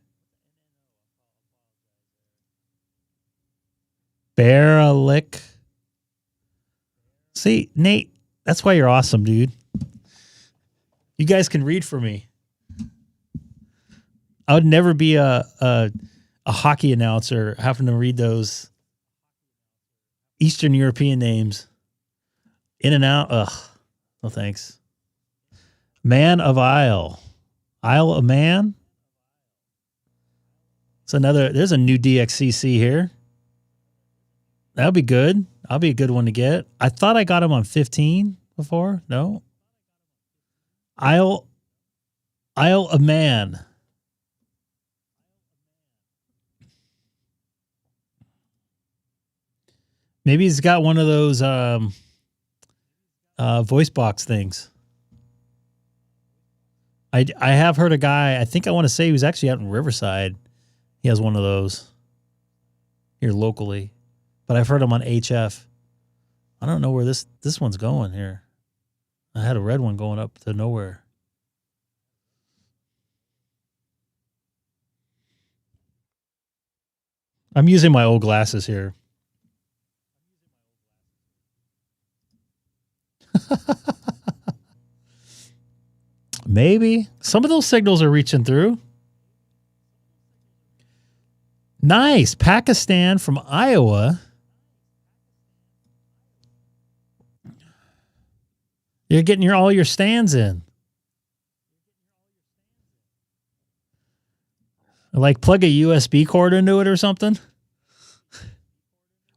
Berlick. See, Nate, that's why you're awesome, dude. You guys can read for me. I would never be a hockey announcer having to read those Eastern European names. In and out. Ugh. No thanks. Man of Isle. Isle of Man. It's another. There's a new DXCC here. That'll be good. I'll be a good one to get. I thought I got him on 15 before. No. Isle of Man. Maybe he's got one of those voice box things. I have heard a guy, I think I want to say he was actually out in Riverside. He has one of those here locally. But I've heard him on HF. I don't know where this one's going here. I had a red one going up to nowhere. I'm using my old glasses here. Maybe. Some of those signals are reaching through. Nice. Pakistan from Iowa. You're getting all your stands in. Like plug a USB cord into it or something.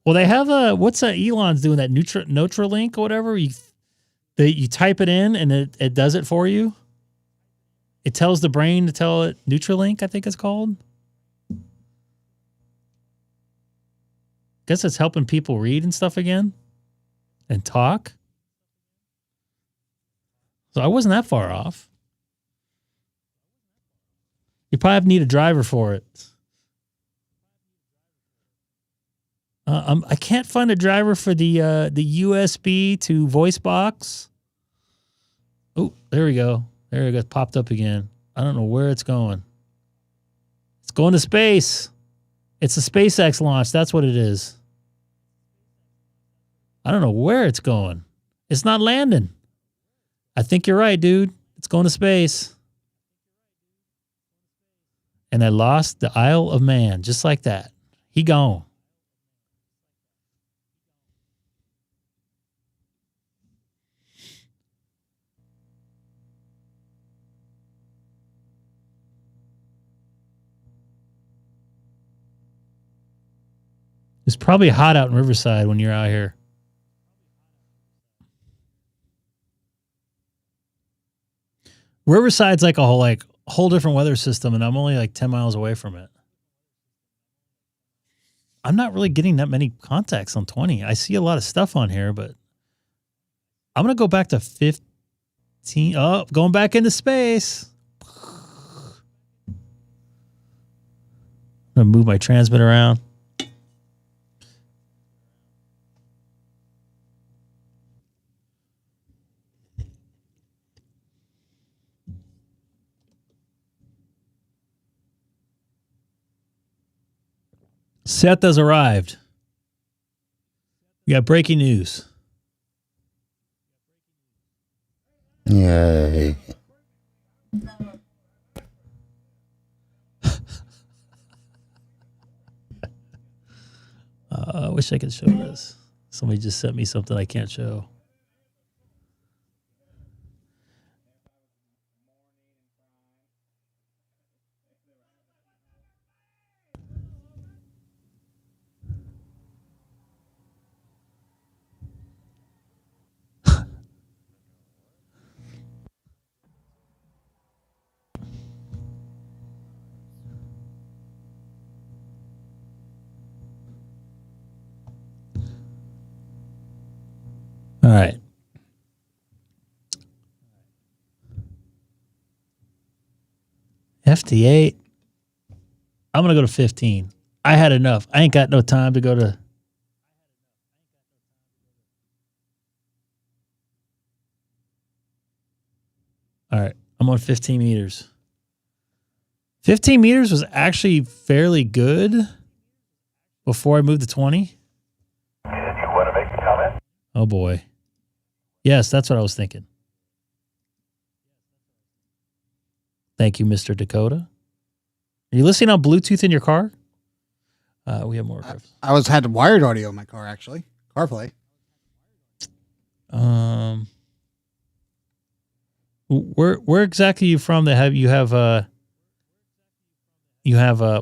Well, they have what's that Elon's doing, that Nutralink or whatever. You type it in and it does it for you. It tells the brain to tell it Nutralink, I think it's called. Guess it's helping people read and stuff again and talk. So I wasn't that far off. You probably need a driver for it. I can't find a driver for the USB to voice box. Oh, there we go. There it goes. Popped up again. I don't know where it's going. It's going to space. It's a SpaceX launch. That's what it is. I don't know where it's going. It's not landing. I think you're right, dude. It's going to space. And I lost the Isle of Man just like that. He gone. It's probably hot out in Riverside when you're out here. Riverside's like a whole different weather system, and I'm only like 10 miles away from it. I'm not really getting that many contacts on 20. I see a lot of stuff on here, but I'm going to go back to 15. Oh, going back into space. I'm going to move my transmit around. Seth has arrived. We got breaking news. Yay. I wish I could show this. Somebody just sent me something I can't show. All right. FT8. I'm going to go to 15. I had enough. I ain't got no time to go to. All right. I'm on 15 meters. 15 meters was actually fairly good before I moved to 20. Did you want to make a comment? Oh, boy. Yes, that's what I was thinking. Thank you, Mr. Dakota. Are you listening on Bluetooth in your car? We have more. I had wired audio in my car, actually. CarPlay. Where exactly are you from that you have a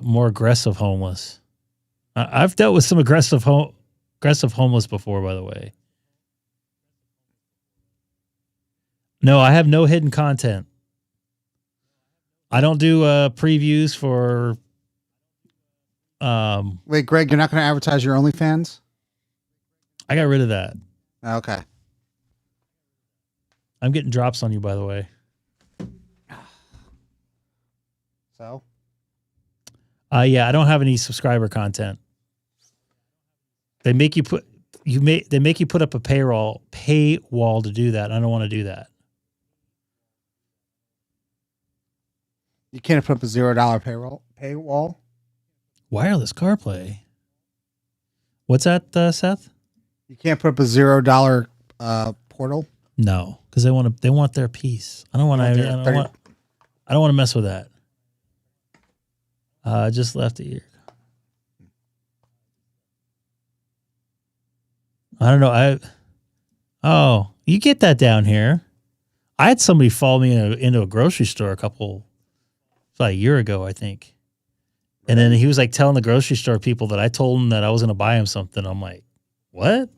more aggressive homeless? I've dealt with some aggressive homeless before, by the way. No, I have no hidden content. I don't do previews for. Wait, Greg, you're not going to advertise your OnlyFans? I got rid of that. Okay. I'm getting drops on you, by the way. So? Yeah, I don't have any subscriber content. They make you put up a paywall to do that. I don't want to do that. You can't put up a $0 paywall? Wireless CarPlay. What's that, Seth? You can't put up a $0 portal? No, because they want their piece. I don't want to mess with that. Just left it here. I don't know. You get that down here. I had somebody follow me into a grocery store about a year ago, I think. And then he was like telling the grocery store people that I told him that I was going to buy him something. I'm like, what?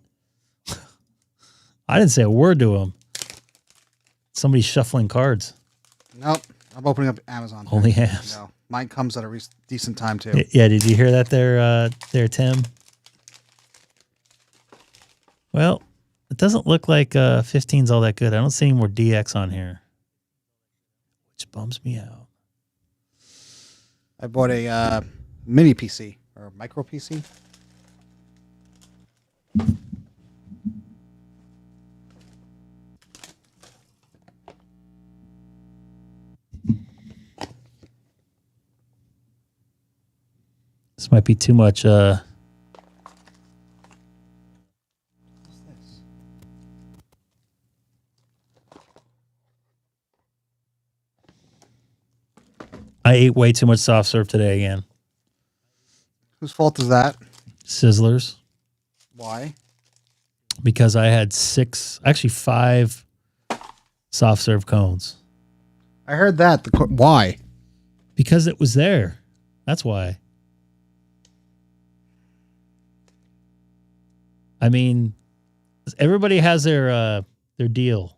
I didn't say a word to him. Somebody's shuffling cards. Nope. I'm opening up Amazon. Only hams. No, mine comes at a decent time too. Yeah. Did you hear that there, Tim? Well, it doesn't look like 15's all that good. I don't see any more DX on here, which bums me out. I bought a mini PC or micro PC. This might be too much. I ate way too much soft serve today again. Whose fault is that? Sizzlers. Why? Because I had 5 soft serve cones. I heard that. Why? Because it was there. That's why. I mean, everybody has their deal.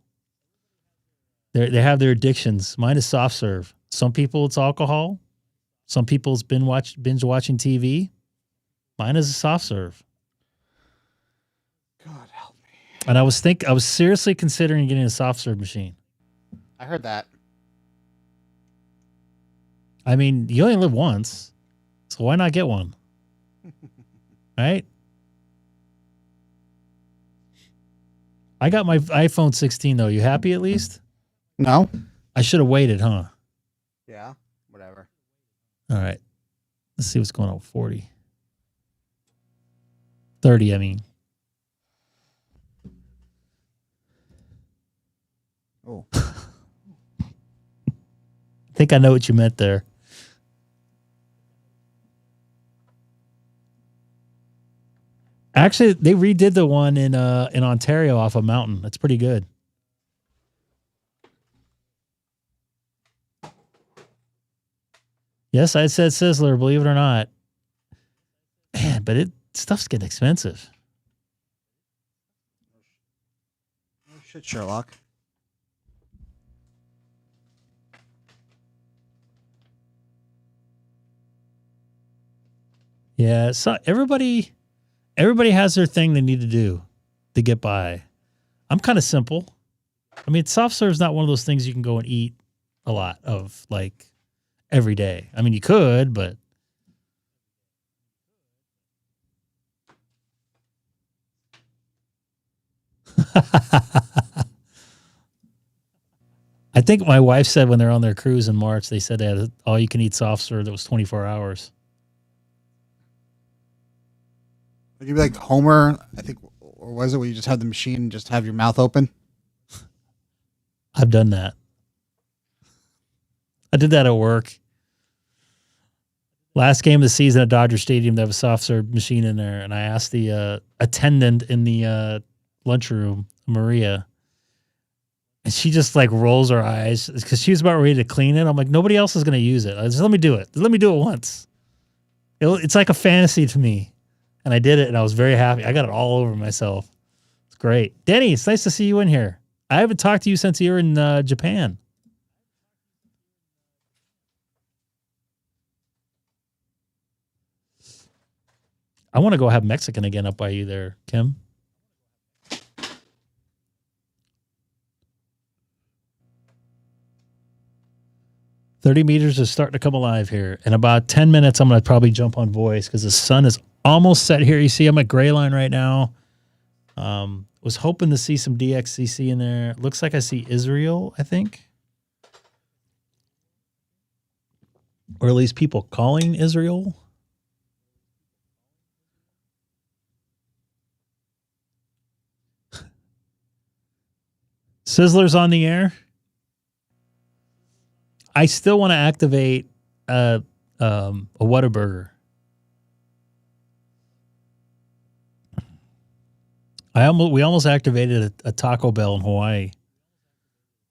They have their addictions. Mine is soft serve. Some people it's alcohol. Some people it's binge watching TV. Mine is a soft serve. God help me. And I was seriously considering getting a soft serve machine. I heard that. I mean, you only live once, so why not get one? Right? I got my iPhone 16 though. You happy at least? No. I should have waited, huh? Yeah. Whatever. All right. Let's see what's going on with 40. 30, I mean. Oh. I think I know what you meant there. Actually, they redid the one in Ontario off a mountain. That's pretty good. Yes, I said Sizzler, believe it or not. Man, but stuff's getting expensive. Oh, shit, Sherlock. Yeah, so everybody has their thing they need to do to get by. I'm kind of simple. I mean, soft serve is not one of those things you can go and eat a lot of, like, every day. I mean, you could, but I think my wife said when they're on their cruise in March, they said they had all you can eat soft serve that was 24 hours. Would you be like Homer, I think, or was it where you just have the machine and just have your mouth open? I've done that. I did that at work. Last game of the season at Dodger Stadium, they have a soft serve machine in there, and I asked the attendant in the lunchroom, Maria, and she just like rolls her eyes because she was about ready to clean it. I'm like, nobody else is going to use it. Just let me do it. Let me do it once. It's like a fantasy to me. And I did it, and I was very happy. I got it all over myself. It's great. Denny, it's nice to see you in here. I haven't talked to you since you were in Japan. I want to go have Mexican again up by you there, Kim. "30 meters is starting to come alive here. In about 10 minutes, I'm going to probably jump on voice because the sun is almost set here. You see, I'm at Gray Line right now. Was hoping to see some DXCC in there. Looks like I see Israel, I think. Or at least people calling Israel. Sizzler's on the air. I still want to activate a Whataburger. We almost activated a Taco Bell in Hawaii.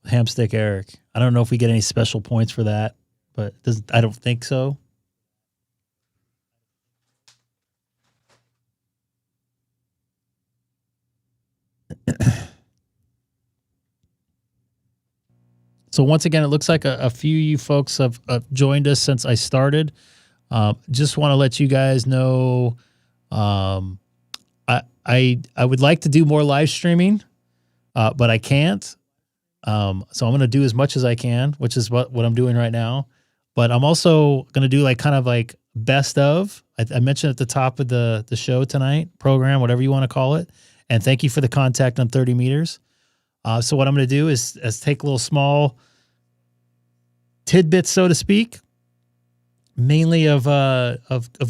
Hamstick Eric. I don't know if we get any special points for that, but I don't think so. So once again, it looks like a few of you folks have joined us since I started. Just want to let you guys know, I would like to do more live streaming, but I can't. So I'm going to do as much as I can, which is what I'm doing right now. But I'm also going to do like kind of like best of. I mentioned at the top of the show tonight, program, whatever you want to call it. And thank you for the contact on 30 meters. So what I'm going to do is take little small tidbits, so to speak, mainly of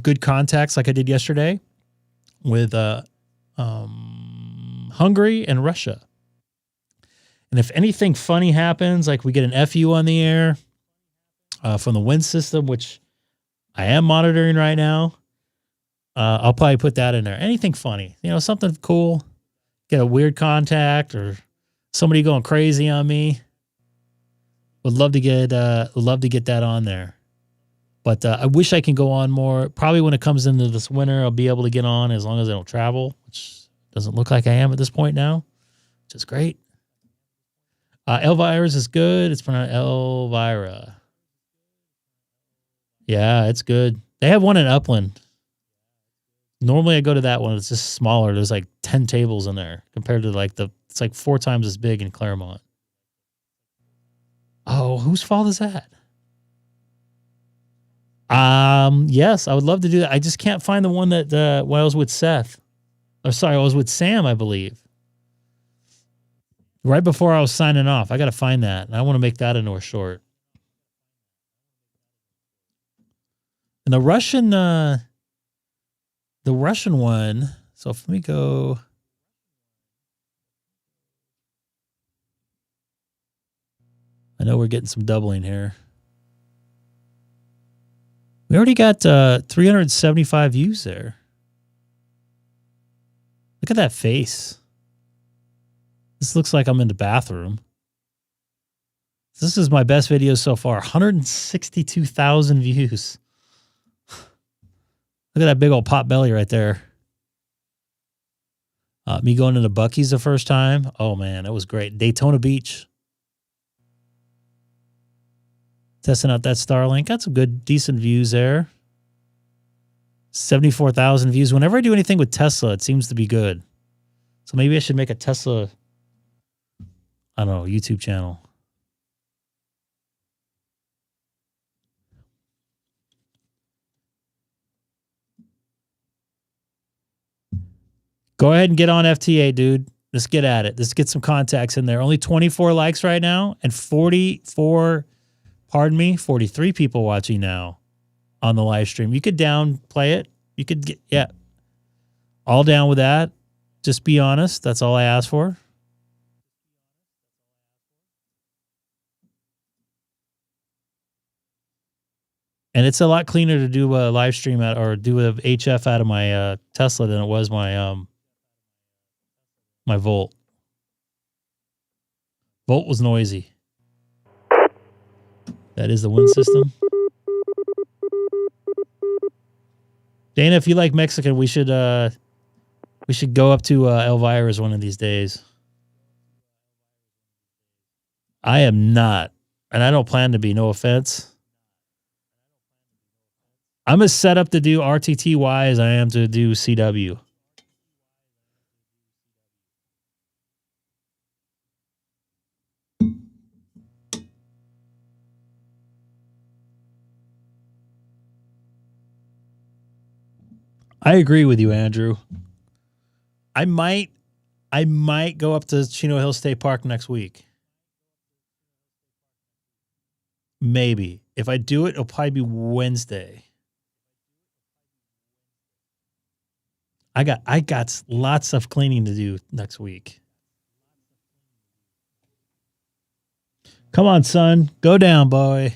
good contacts like I did yesterday with Hungary and Russia. And if anything funny happens, like we get an FU on the air from the wind system, which I am monitoring right now, I'll probably put that in there. Anything funny, something cool, get a weird contact or somebody going crazy on me. Would love to get that on there. But I wish I can go on more. Probably when it comes into this winter, I'll be able to get on as long as I don't travel, which doesn't look like I am at this point now, which is great. Elvira's is good. It's pronounced Elvira. Yeah, it's good. They have one in Upland. Normally I go to that one. It's just smaller. There's like 10 tables in there compared to it's like 4 times as big in Claremont. Oh, whose fault is that? Yes, I would love to do that. I just can't find the one that when I was with Seth. Or sorry, I was with Sam, I believe. Right before I was signing off. I got to find that. And I want to make that into a short. And the Russian one, so let me go. I know we're getting some doubling here. We already got 375 views there. Look at that face. This looks like I'm in the bathroom. This is my best video so far. 162,000 views. Look at that big old pot belly right there. Me going into Buc-ee's the first time. Oh, man, that was great. Daytona Beach. Testing out that Starlink. Got some good, decent views there. 74,000 views. Whenever I do anything with Tesla, it seems to be good. So maybe I should make a Tesla, I don't know, YouTube channel. Go ahead and get on FT8, dude. Let's get at it. Let's get some contacts in there. Only 24 likes right now and 43 people watching now on the live stream. You could downplay it. You could get, yeah, all down with that. Just be honest. That's all I ask for. And it's a lot cleaner to do a live stream at, or do a HF out of my Tesla than it was my my Volt. Volt was noisy. That is the wind system. Dana, if you like Mexican, we should go up to Elvira's one of these days. I am not, and I don't plan to be, no offense. I'm as set up to do RTTY as I am to do CW. I agree with you, Andrew. I might go up to Chino Hill State Park next week. Maybe. If I do it, it'll probably be Wednesday. I got lots of cleaning to do next week. Come on, son. Go down, boy.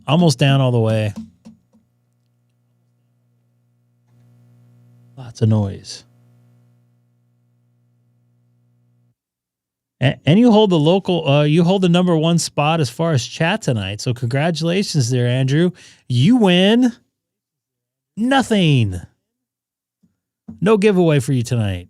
Almost down all the way. Lots of noise. And you hold the local, you hold the #1 spot as far as chat tonight. So congratulations there, Andrew. You win nothing. No giveaway for you tonight.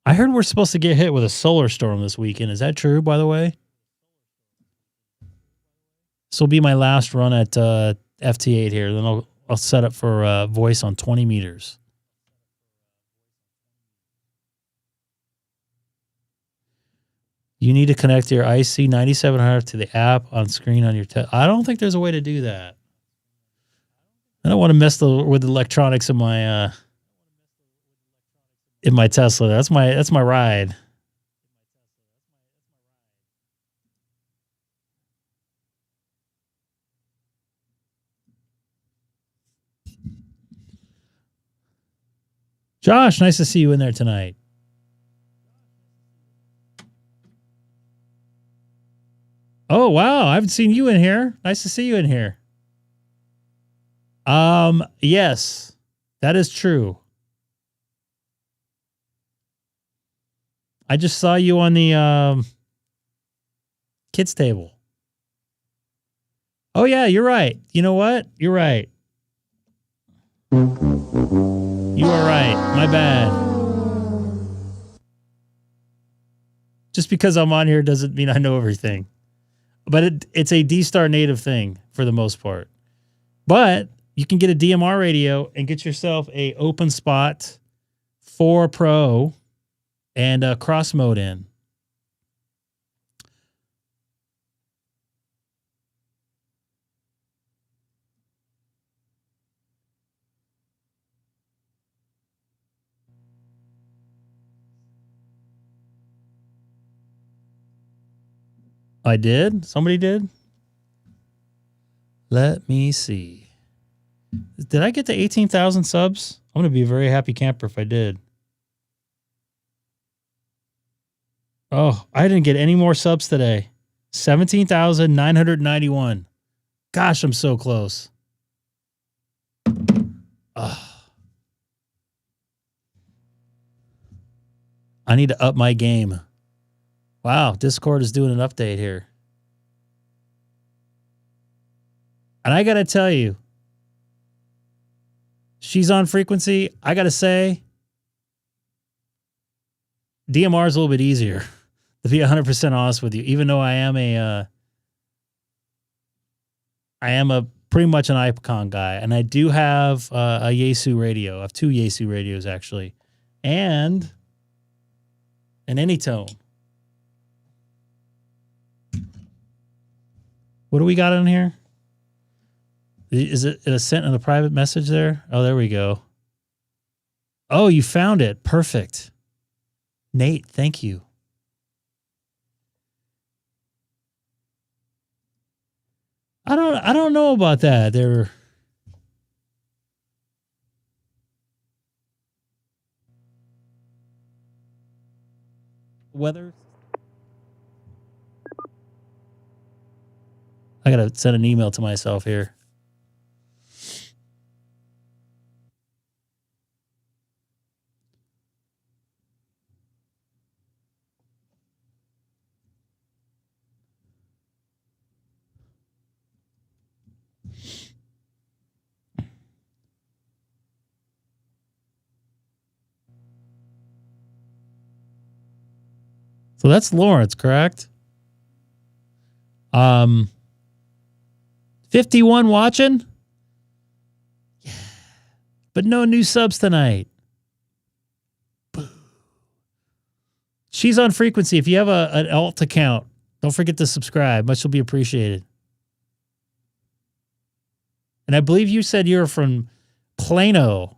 I heard we're supposed to get hit with a solar storm this weekend. Is that true, by the way? This will be my last run at FT8 here. Then I'll set up for voice on 20 meters. You need to connect your IC-9700 to the app on screen on your I don't think there's a way to do that. I don't want to mess with the electronics in my Tesla. That's my ride. Josh, nice to see you in there tonight. Oh, wow. I haven't seen you in here. Nice to see you in here. Yes, that is true. I just saw you on the kids table. Oh, yeah, you're right. You know what? You're right. You are right. My bad. Just because I'm on here doesn't mean I know everything. But it's a DStar native thing for the most part. But you can get a DMR radio and get yourself a Openspot 4 Pro and a cross mode in. I did? Somebody did? Let me see. Did I get to 18,000 subs? I'm going to be a very happy camper if I did. Oh, I didn't get any more subs today. 17,991. Gosh, I'm so close. Ugh. I need to up my game. Wow, Discord is doing an update here. And I got to tell you, she's on frequency. I got to say, DMR is a little bit easier, to be 100% honest with you, even though I am a pretty much an Icom guy. And I do have a Yaesu radio. I have 2 Yaesu radios, actually. And an Anytone. What do we got on here? Is it sent in a private message there? Oh, there we go. Oh, you found it. Perfect. Nate, thank you. I don't know about that. They're weather. I gotta send an email to myself here. So that's Lawrence, correct? 51 watching? Yeah. But no new subs tonight. Boo. She's on frequency. If you have an alt account, don't forget to subscribe. Much will be appreciated. And I believe you said you're from Plano.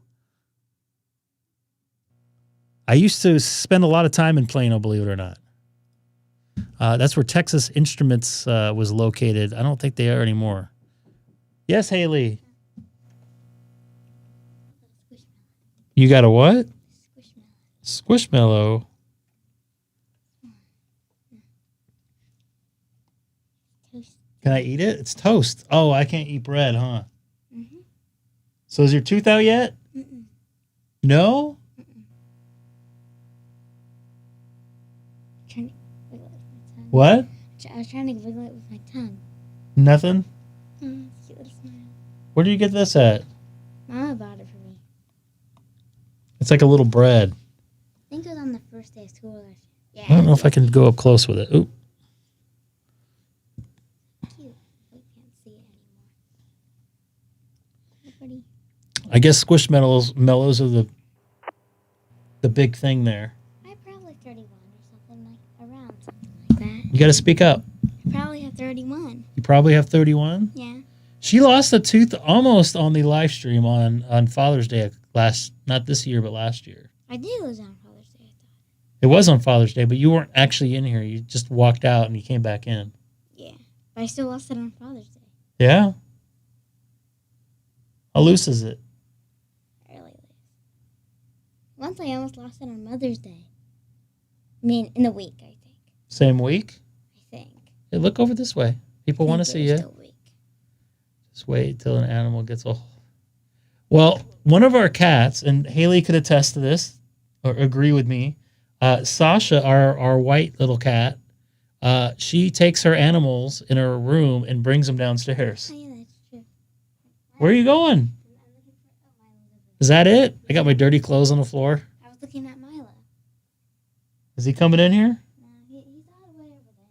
I used to spend a lot of time in Plano, believe it or not. That's where Texas Instruments was located. I don't think they are anymore. Yes, Haley. You got a what? Squishmallow. Can I eat it? It's toast. Oh, I can't eat bread, huh? Mm-hmm. So is your tooth out yet? Mm-mm. No? Mm-mm. What? I was trying to wiggle it with my tongue. Nothing? Cute little smile. Where did you get this at? Mama bought it for me. It's like a little bread. I think it was on the first day of school last year. Yeah. I don't know if I can go up close with it. Oop. Cute. We can't see it anymore. Pretty. I guess Squishmallows are the big thing there. I probably 31 or something like that. You got to speak up. I probably have 31. You probably have 31? Yeah. She lost a tooth almost on the live stream on Father's Day not this year, but last year. I did lose on Father's Day, I thought. It was on Father's Day, but you weren't actually in here. You just walked out and you came back in. Yeah. But I still lost it on Father's Day. Yeah? How loose is it? Really loose. Once I almost lost it on Mother's Day. I mean, in the week, I think. Same week? I think. Hey, look over this way. People want to see you. Still weak. Just wait till an animal gets a... Well, one of our cats, and Haley could attest to this, or agree with me, Sasha, our white little cat, she takes her animals in her room and brings them downstairs. Oh, yeah, that's true. Where are you going? Is that it? I got my dirty clothes on the floor. I was looking at Milo. Is he coming in here? No, he's all the way over there.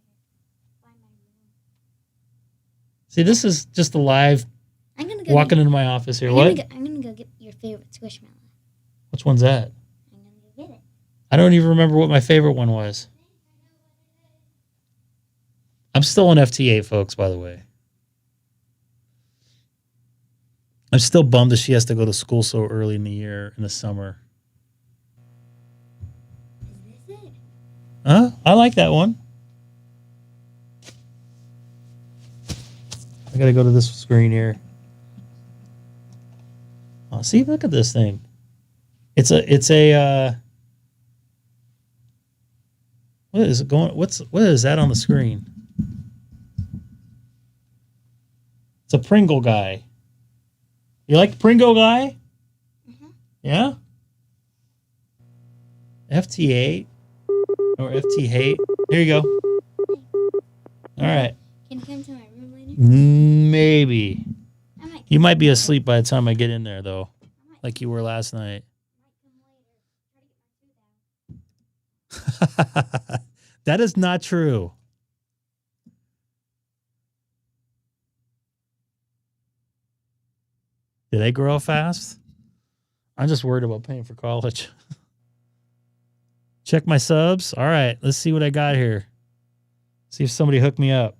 By my room. See, this is just a live I'm gonna go walking into my office here. I'm What? gonna go get your favorite Squishmallow. Which one's that? I'm gonna go get it. I don't even remember what my favorite one was. I'm still on FT8, folks, by the way. I'm still bummed that she has to go to school so early in the year, in the summer. Is this it? Huh? I like that one. I gotta go to this screen here. Oh, see, look at this thing. It's a what is it going? What is that on the screen? It's a Pringle guy. You like the Pringle guy? Mm-hmm. Yeah. FT8 or FT8. Here you go. All right. Can you come to my room later? Maybe. I might. You might be asleep by the time I get in there, though, like you were last night. That is not true. Did they grow fast? I'm just worried about paying for college. Check my subs. All right, let's see what I got here. See if somebody hooked me up.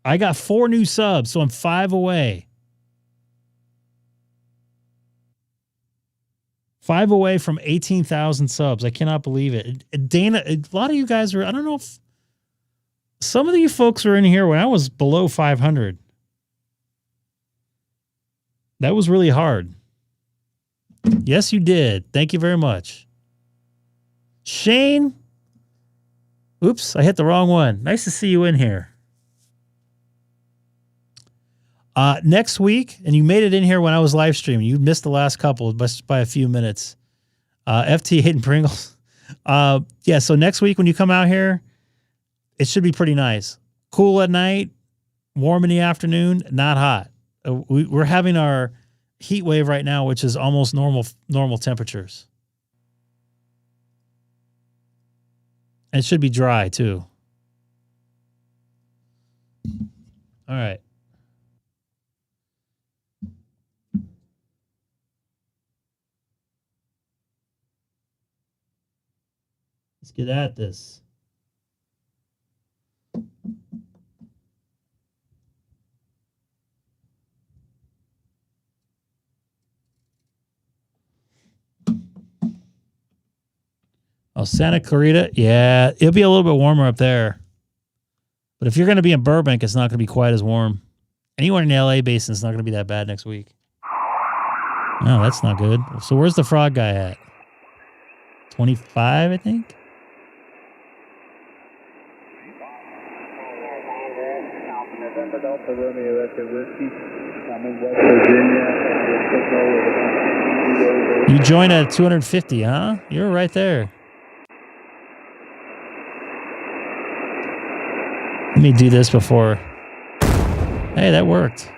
I got 4 new subs, so I'm 5 away. 5 away from 18,000 subs. I cannot believe it. Dana, a lot of you guys are, I don't know if some of you folks were in here when I was below 500. That was really hard. Yes, you did. Thank you very much. Shane. Oops, I hit the wrong one. Nice to see you in here. Next week, and you made it in here when I was live streaming. You missed the last couple just by a few minutes. FT8 and Pringles. Yeah, so next week when you come out here, it should be pretty nice. Cool at night, warm in the afternoon, not hot. We're having our heat wave right now, which is almost normal temperatures. And it should be dry too. All right. Let's get at this. Oh, Santa Clarita. Yeah, it'll be a little bit warmer up there. But if you're going to be in Burbank, it's not going to be quite as warm. Anywhere in the LA basin, it's not going to be that bad next week. No, that's not good. So where's the frog guy at? 25, I think? You joined at 250, huh? You're right there. Let me do this before. Hey, that worked.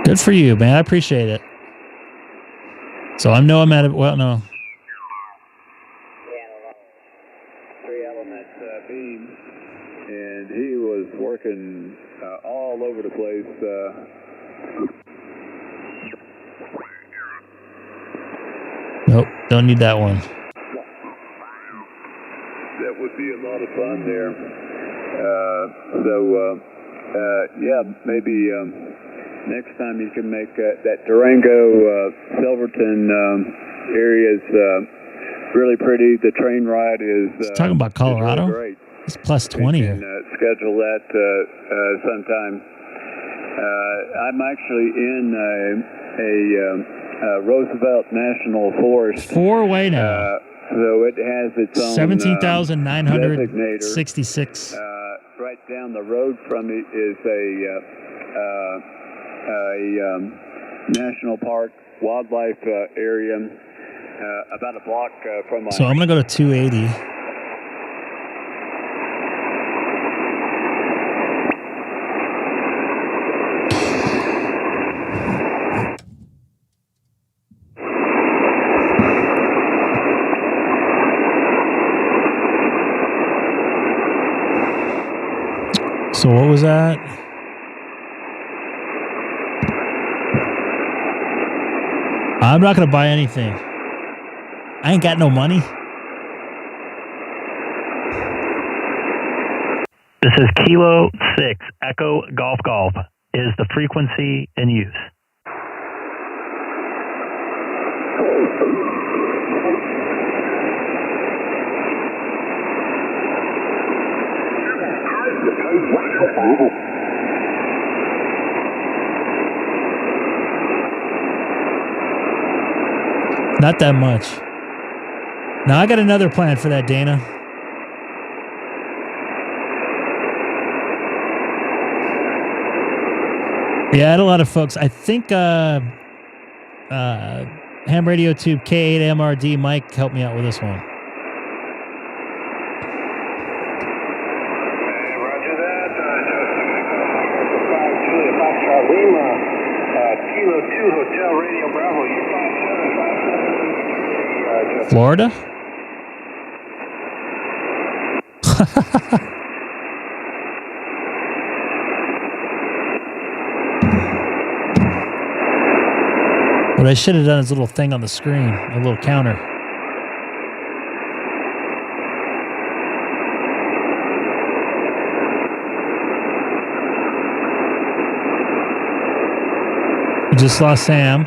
Good for you, man. I appreciate it. So I know I'm at it. Well, no. Beam, and he was working all over the place. Nope, don't need that one. That would be a lot of fun there. Yeah, maybe next time you can make that Durango Silverton area is really pretty. The train ride is talking about Colorado. Really great. It's plus 20 We here. can schedule that sometime. I'm actually in a Roosevelt National Forest. 4 away now. So it has its own 17,966. Right down the road from it is a national park wildlife area. About a block from my... So I'm going to go to 280. So what was that? I'm not going to buy anything. I ain't got no money. This is Kilo 6 Echo Golf Golf is the frequency in use. Not that much. Now I got another plan for that, Dana. Yeah, I had a lot of folks. I think Ham Radio Tube K8 MRD Mike helped me out with this one. Roger that. Foxtrot Lima, Kilo 2 Hotel Radio Bravo, U5757. Florida? What I should have done is a little thing on the screen, a little counter. We just lost Sam.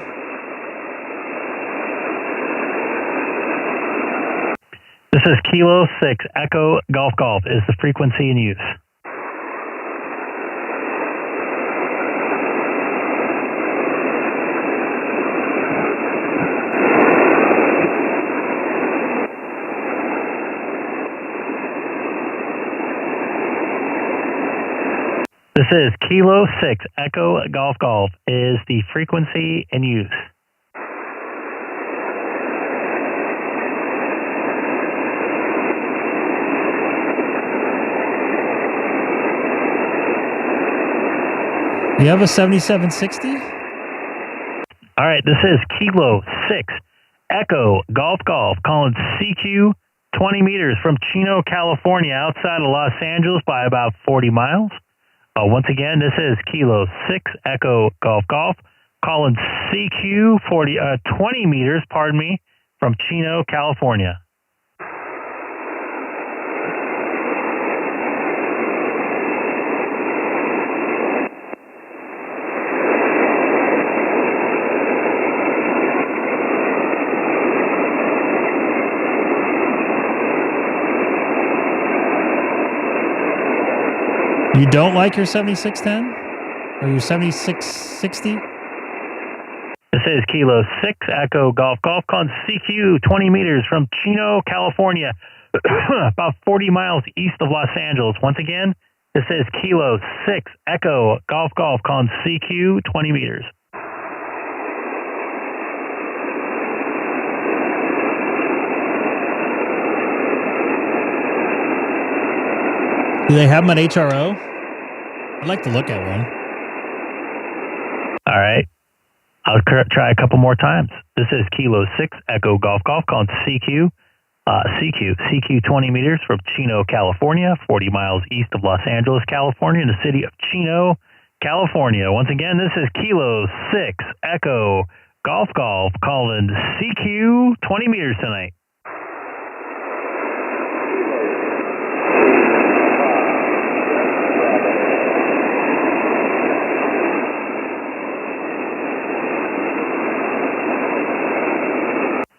This is Kilo 6 Echo Golf Golf is the frequency in use. This is Kilo 6 Echo Golf Golf is the frequency in use. You have a 7760? All right, this is Kilo 6 Echo Golf Golf calling CQ 20 meters from Chino, California, outside of Los Angeles by about 40 miles. Once again, this is Kilo 6 Echo Golf Golf calling CQ 20 meters, pardon me, from Chino, California. You don't like your 7610? Or your 7660? This is Kilo 6 Echo Golf Golf calling CQ 20 meters from Chino, California, about 40 miles east of Los Angeles. Once again, this is Kilo 6 Echo Golf Golf calling CQ 20 meters. Do they have them at HRO? I'd like to look at one. All right. I'll try a couple more times. This is Kilo 6 Echo Golf Golf calling CQ 20 meters from Chino, California, 40 miles east of Los Angeles, California, in the city of Chino, California. Once again, this is Kilo 6 Echo Golf Golf calling CQ 20 meters tonight.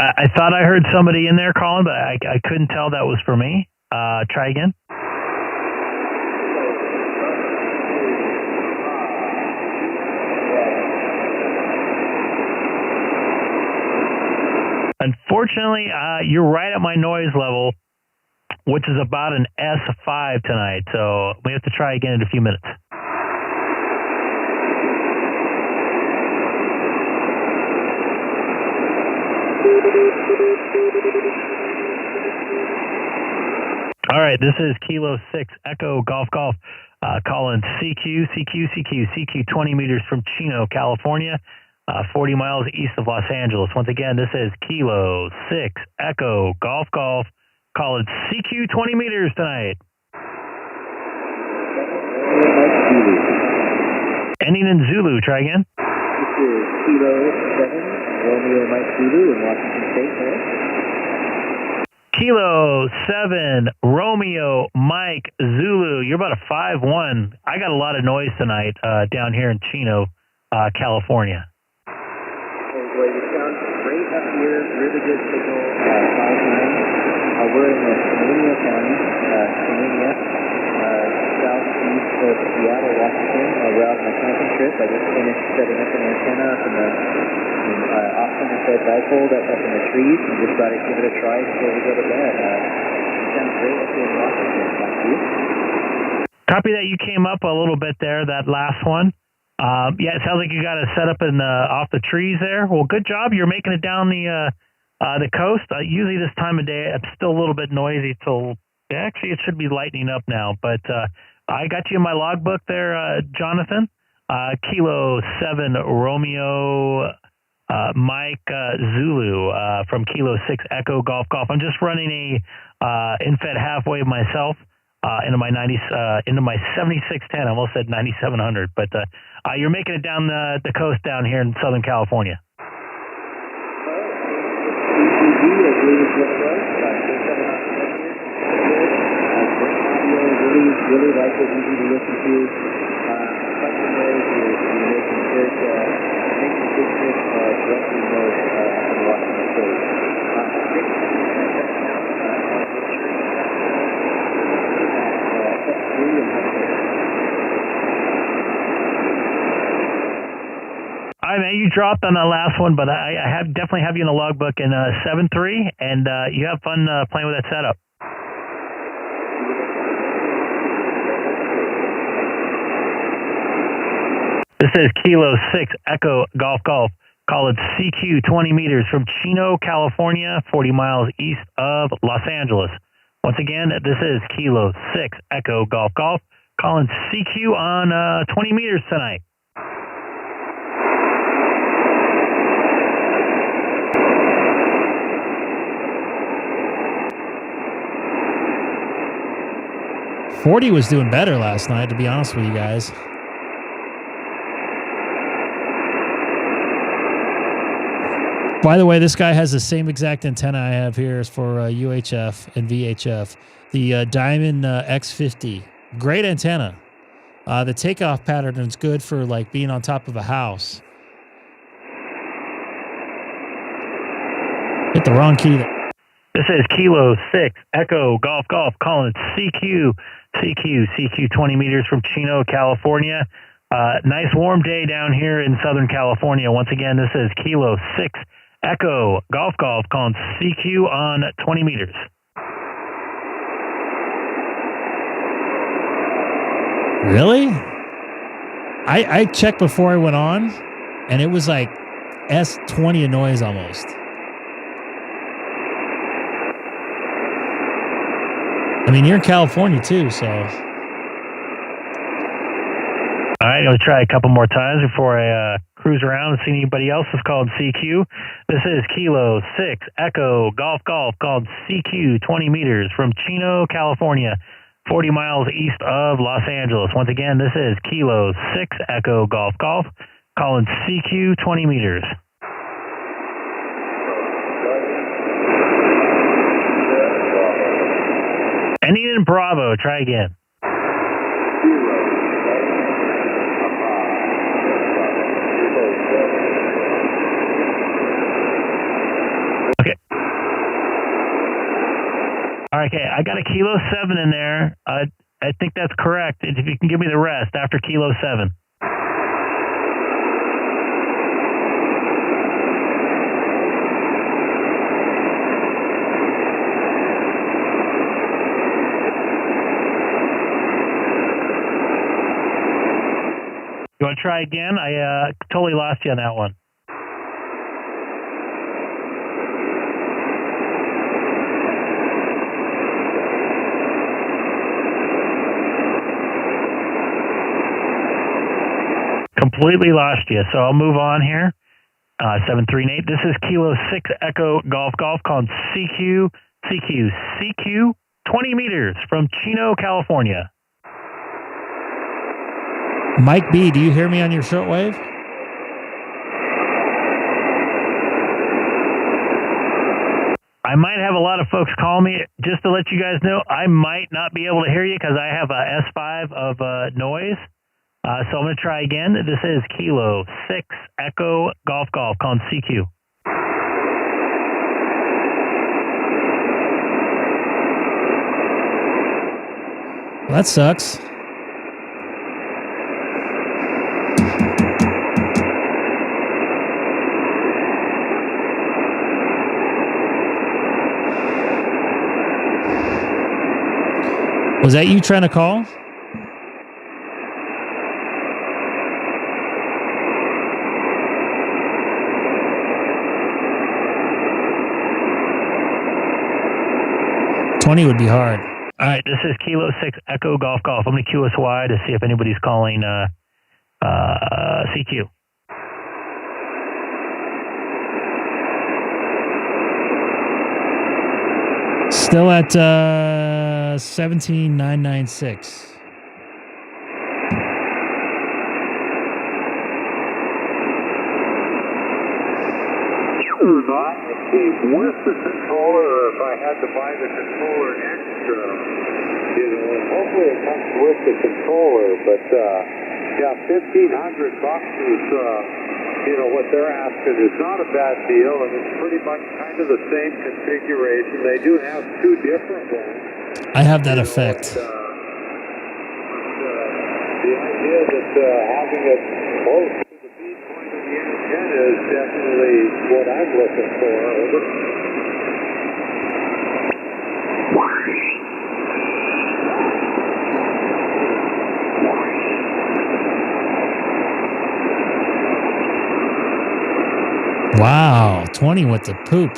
I thought I heard somebody in there calling, but I couldn't tell that was for me. Try again. Unfortunately, you're right at my noise level, which is about an S5 tonight. So we have to try again in a few minutes. All right, this is Kilo 6 Echo Golf Golf calling CQ 20 meters from Chino, California, 40 miles east of Los Angeles. Once again, this is Kilo 6 Echo Golf Golf calling CQ 20 meters tonight. Ending in Zulu. Try again. This is Kilo 7 Romeo Mike Zulu in Washington State, Kilo 7 Romeo Mike Zulu. You're about a 5-1. I got a lot of noise tonight down here in Chino, California. Hey, boy, you sound great up here. Really good signal. 5-9. We're in Skamania County, Skamania, southeast of Seattle, Washington. We're out on a camping trip. I just finished setting up an antenna up in the off-center-fed dipole that's up in the trees, and just thought I'd give it a try before we go to bed. You sound great up here in Washington. Thank you. Copy that. You came up a little bit there, that last one. Yeah, it sounds like you got it set up in off the trees there. Well, good job. You're making it down the coast. Usually this time of day, it's still a little bit noisy till, actually, it should be lightening up now. But I got you in my logbook there, Jonathan. Kilo 7 Romeo Mike Zulu from Kilo 6 Echo Golf Golf. I'm just running a infed halfwave myself into my 7610. I almost said 9700, but you're making it down the coast down here in Southern California. EGG, I believe is what it was. Really like it, easy to listen to. Question is you're making good business directly north in Washington State. Great to have you check it out. I'll make sure you got at FT8 in Huntsville. All right, man, you dropped on the last one, but I definitely have you in the logbook in 7-3, and you have fun playing with that setup. This is Kilo 6 Echo Golf Golf. Call it CQ 20 meters from Chino, California, 40 miles east of Los Angeles. Once again, this is Kilo 6 Echo Golf Golf. Calling CQ on 20 meters tonight. .40 was doing better last night, to be honest with you guys. By the way, this guy has the same exact antenna I have here as for UHF and VHF. The Diamond X50. Great antenna. The takeoff pattern is good for like being on top of a house. Hit the wrong key there. This is Kilo 6 Echo Golf Golf calling CQ 20 meters from Chino, California. Nice warm day down here in Southern California. Once again, this is Kilo 6 Echo Golf Golf calling CQ on 20 meters. Really? I checked before I went on, and it was like S20 a noise almost. I mean, you're in California too, so. All right, I'm going to try a couple more times before I cruise around and see anybody else is called CQ. This is Kilo 6 Echo Golf Golf called CQ 20 meters from Chino, California, 40 miles east of Los Angeles. Once again, this is Kilo 6 Echo Golf Golf calling CQ 20 meters. Ending in Bravo. Try again. Okay. All right, okay. I got a Kilo 7 in there. I think that's correct. If you can give me the rest after Kilo 7. You want to try again? I totally lost you on that one. Completely lost you. So I'll move on here. 738. This is Kilo 6 Echo Golf Golf called CQ 20 meters from Chino, California. Mike B, do you hear me on your shortwave? I might have a lot of folks call me. Just to let you guys know, I might not be able to hear you because I have a S5 of noise. So I'm going to try again. This is Kilo 6 Echo Golf calling CQ. Well, that sucks. Was that you trying to call? $20 would be hard. All right, this is Kilo 6 Echo Golf. I'm going to QSY to see if anybody's calling CQ. Still at 17996. With the controller, if I had to buy the controller extra, hopefully it comes with the controller, but yeah, $1,500 is, what they're asking is not a bad deal, and it's pretty much kind of the same configuration. They do have two different ones. I have that effect. The idea that having it close to the B point of the antenna is definitely what I'm looking for. Wow, 20 with the poop.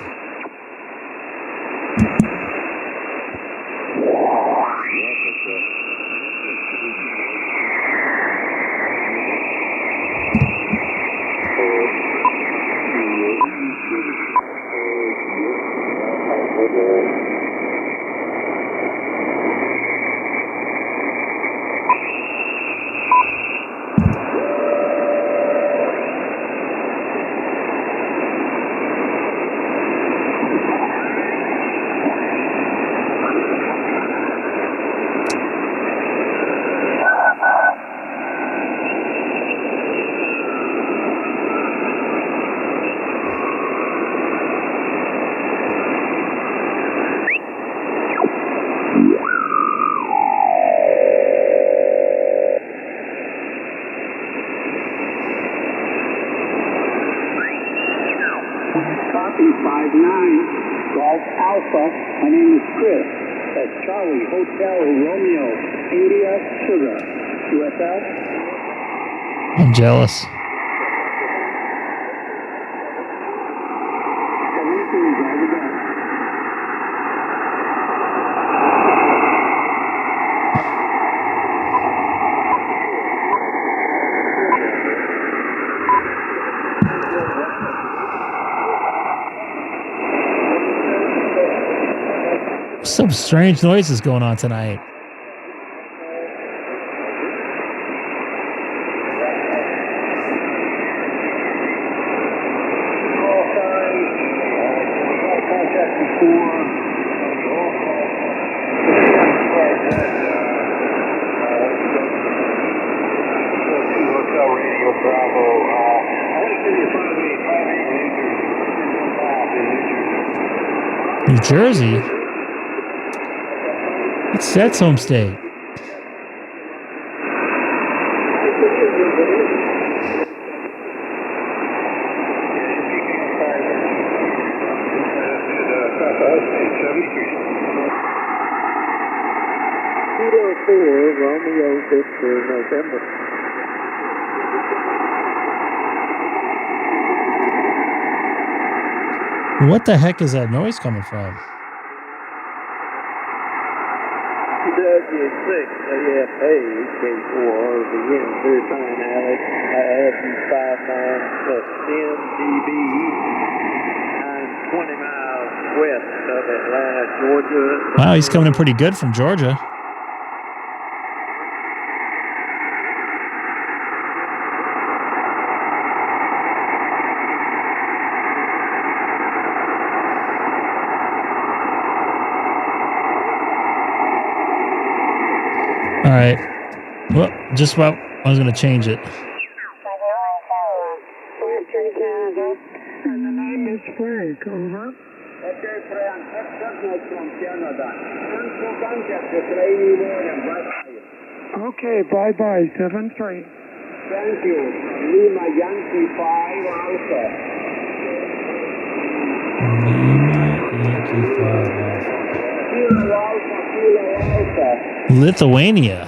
Copy 59, Golf Alpha. My name is Chris. That's Charlie Hotel Romeo, India Sugar, USL. I'm jealous. Some strange noises going on tonight. New Jersey? What's that's home state? Romeo Victor November. What the heck is that noise coming from? W6 AFA K4RVN, verifying Alex, Avenue 59 plus 10 dB. I'm 20 miles west of Atlanta, Georgia. Wow, he's coming in pretty good from Georgia. All right. Well, just about I was going to change it. And the name is Frank, over. Okay, Frank, that's signal from Canada. Cancel contact with Lady William, bye-bye. Okay, bye-bye, 7-3. Thank you. Lima Yankee 5 Alpha. Lima Yankee 5 Alpha. Kilo Alpha, Kilo Alpha. Lithuania.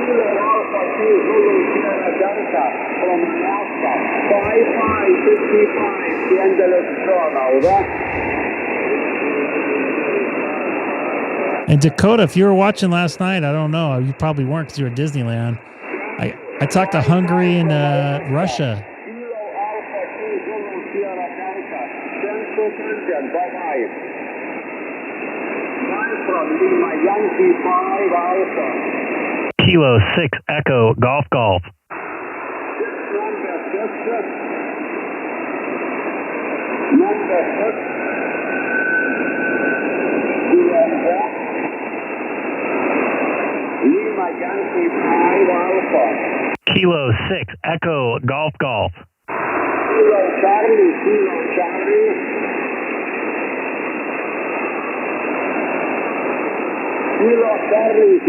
Kilo Alpha, Kilo Sierra Delta from Alaska. 5555, the Angeles Shore, over. And Dakota, if you were watching last night, I don't know. You probably weren't because you were at Disneyland. I talked to Hungary and Russia. Kilo 6 Echo Golf Golf. Lima Yankee 5 Alpha. Kilo 6 Echo Golf Golf. Kilo Charlie, Kilo Charlie. Kilo Charlie 0.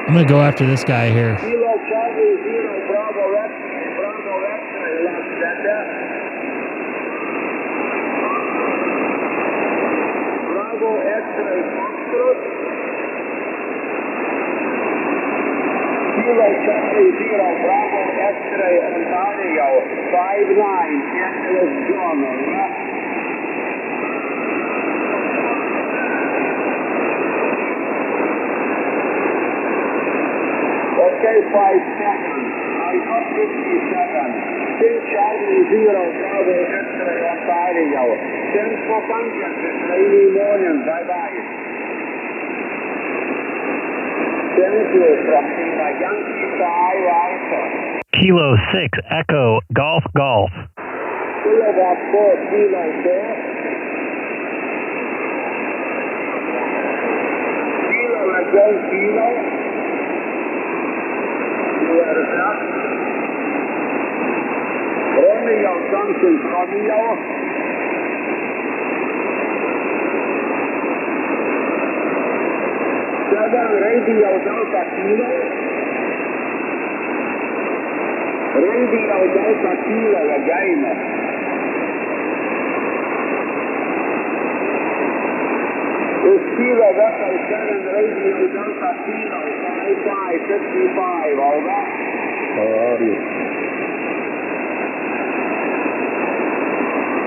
I'm going to go after this guy here. Kilo Charlie 0, Bravo X-ray, left center. Bravo X-ray, Foxtrot. Kilo Charlie 0, Bravo X-ray, Ontario, 5-9, Angeles Journal. Okay, 5 seconds. I got 57. King Charlie 0, Bravo X-ray, Ontario. 10 for contact this rainy morning. Bye-bye. Thank you from Lima Yankee 5 Alpha. Kilo 6 Echo Golf Golf. Kilo 4, Kilo 4. Kilo again, Kilo. Romeo Johnson, Romeo. Seven Radio Delta Kilo. Radio Delta Kilo again. It's Kilo Vessel 7 Radio Delta Kilo 5555, over.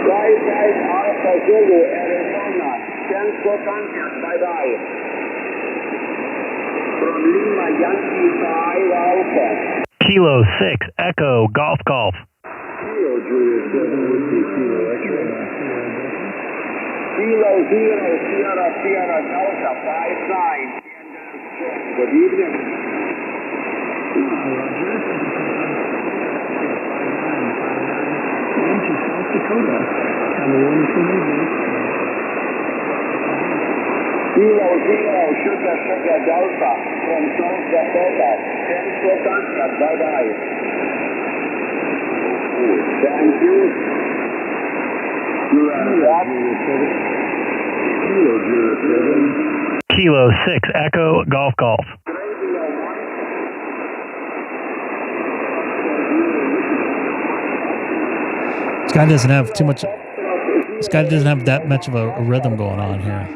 Right, Alpha Zulu, Arizona. Thanks for contact, bye-bye. From Lima Yankee 5 Alpha. Kilo 6 Echo Golf Golf. Kilo Julius 7 would be Kilo X-ray. Kilo 0 Sierra Delta 5-9. Good evening. South Dakota. Kilo 0 Sugar Delta from South Dakota. 10 for contact. Bye-bye. Thank you. You are that. Kilo 6 Echo Golf Golf. This guy doesn't have too much. This guy doesn't have that much of a rhythm going on here.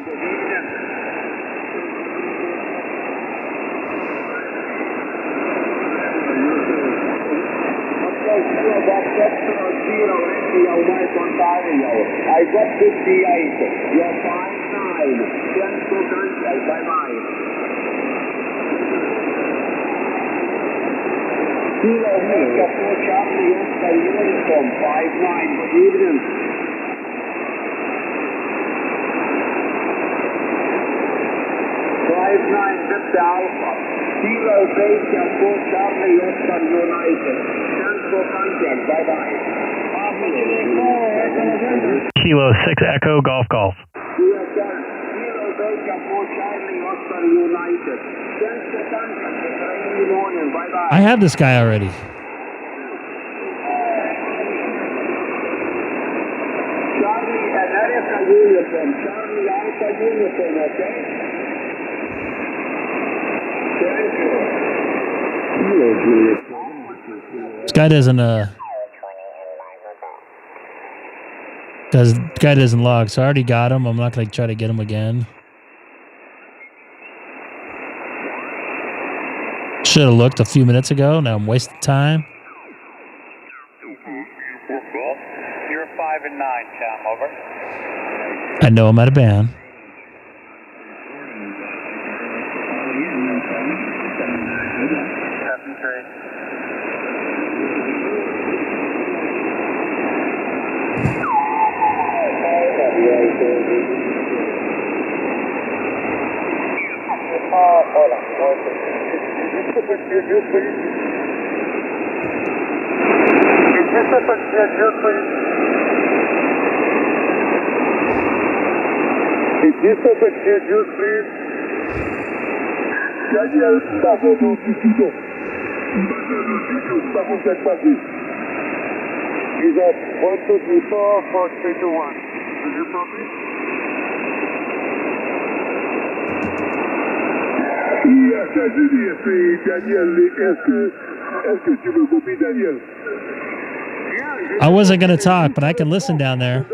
I got 58. You're 5-9. 10 for contact. Bye-bye. Kilo Mega 4 Charlie Oscar Uniform 5-9. Good evening. Victor Alpha. Kilo Baker 4 Charlie Oscar United. Thanks for contact. Bye-bye. Kilo 6 Echo Golf Golf. I have this guy already. This guy doesn't guy doesn't log, so I already got him. I'm not gonna try to get him again. Should have looked a few minutes ago. Now I'm wasting time. You're 5 and 9, Tom, over. I know I'm at a band. He's at 1, 2, 3, 4, 4, 3, 2, 1. Is you copy? Daniel. I wasn't gonna talk, but I can listen down there.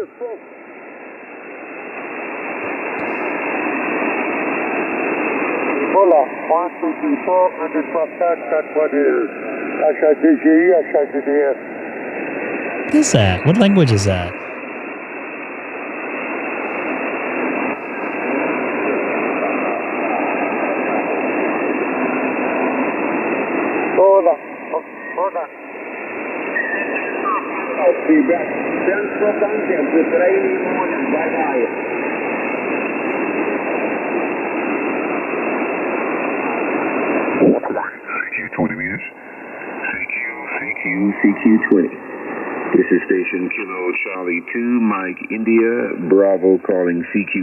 Voilà, 1, 2, 3, 4, 1, 2, 3, 4, 4, 3, DXing, DX. What is that? What language is that? Hold on. I'll be back. Central content, it's raining morning. Bye-bye. CQ 20 meters. CQ 20. This is station Kilo Charlie 2, Mike India, Bravo calling CQ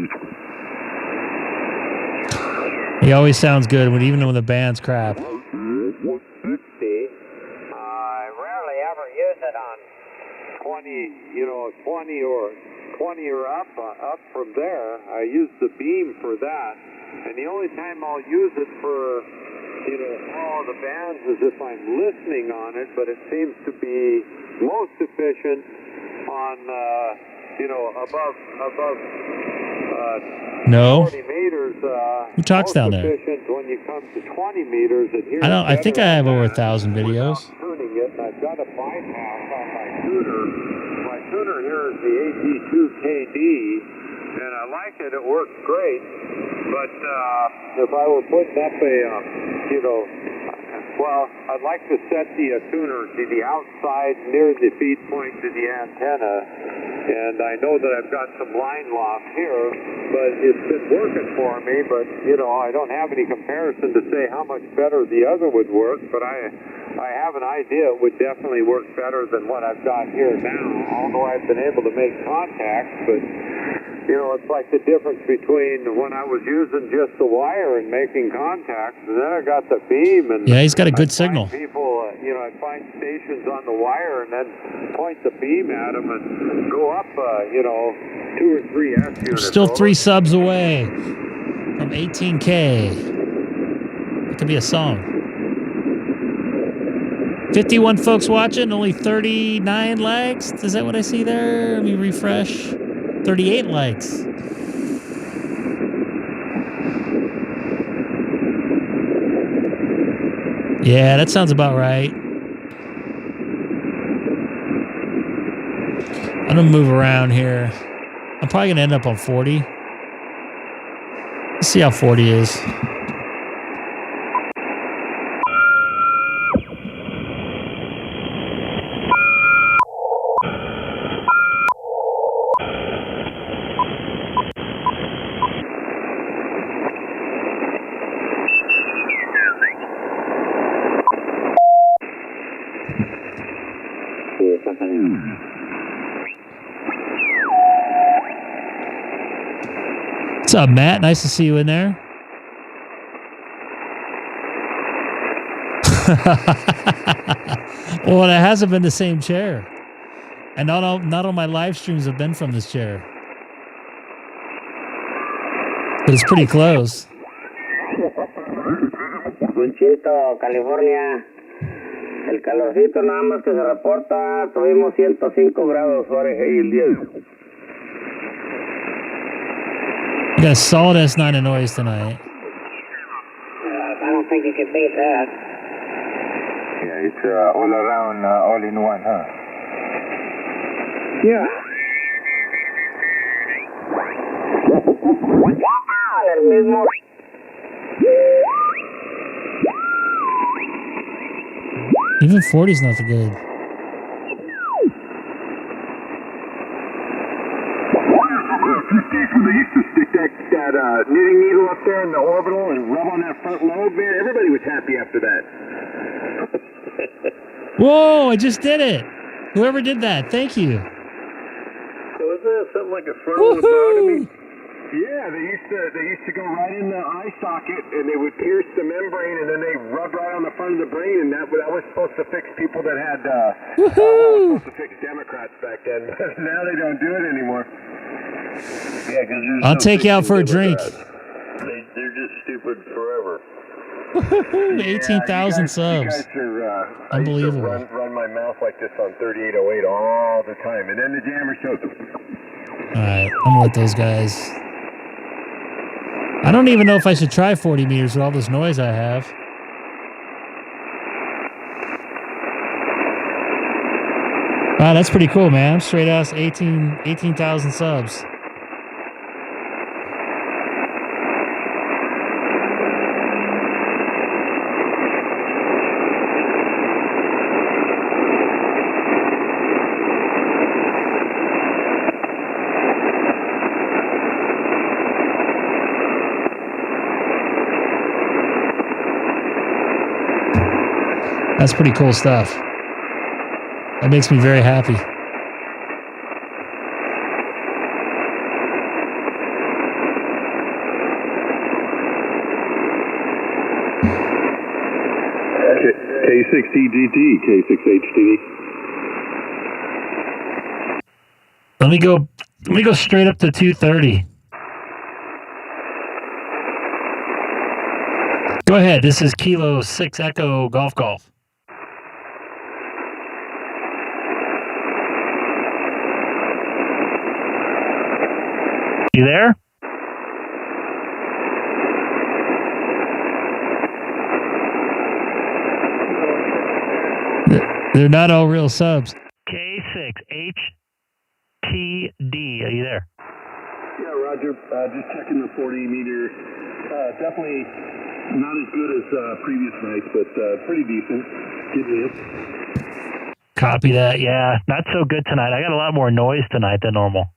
20. He always sounds good, even when the band's crap. I rarely ever use it on 20 or up from there. I use the beam for that, and the only time I'll use it for all the bands is if I'm listening on it, but it seems to be most efficient on above No. 40 meters. Who talks down there? Efficient when you come to 20 meters. And I don't. I think I have over 1,000 videos. Tuning it, and I've got a bypass on my tuner. My tuner here is the AG2KD, and I like it. It works great. But if I were putting up I'd like to set the tuner to the outside near the feed point to the antenna, and I know that I've got some line loss here, but it's been working for me, but I don't have any comparison to say how much better the other would work, but I have an idea it would definitely work better than what I've got here now, although I've been able to make contacts, but it's like the difference between when I was using just the wire and making contacts, and then I got the beam. And yeah, he's got a good signal. People, I'd find stations on the wire and then point the beam at them and go up, 2 or 3 S units. Still 3 subs away from 18K. It could be a song. 51 folks watching, only 39 likes. Is that what I see there? Let me refresh. 38 likes. Yeah, that sounds about right. I'm gonna move around here. I'm probably gonna end up on 40. Let's see how 40 is. What's up, Matt? Nice to see you in there. Well, it hasn't been the same chair. And not all my live streams have been from this chair. But it's pretty close. Conchito, California. El calorcito nada más que se reporta. Tuvimos 105 grados Fahrenheit el día. You got a solid S9 of noise tonight. I don't think you can beat that. Yeah, it's all around, all in one, huh? Yeah. El mismo. Even 40's not that good. They used to stick that knitting needle up there in the orbital and rub on that front lobe, man. Everybody was happy after that. Whoa, I just did it. Whoever did that, thank you. So is that something like a frontal lobotomy? Yeah, they used to go right in the eye socket and they would pierce the membrane and then they rub right on the front of the brain, and that was supposed to fix people that had supposed to fix Democrats back then. But now they don't do it anymore. Yeah, because I'll take you out for a drink. They're just stupid forever. 18,000 subs. You guys are, unbelievable. I used to run my mouth like this on 3808 all the time, and then the jammer shows up. All right, I'm gonna let those guys. I don't even know if I should try 40 meters with all this noise I have. Wow, that's pretty cool, man. Straight ass 18,000 subs. That's pretty cool stuff. That makes me very happy. K6EGG, K6HTD. Let me go straight up to 230. Go ahead. This is Kilo 6 Echo Golf Golf. You there? They're not all real subs. K6HTD. Are you there? Yeah, Roger. Just checking the 40 meter. Definitely not as good as previous nights, but pretty decent. Good news. Copy that. Yeah, not so good tonight. I got a lot more noise tonight than normal.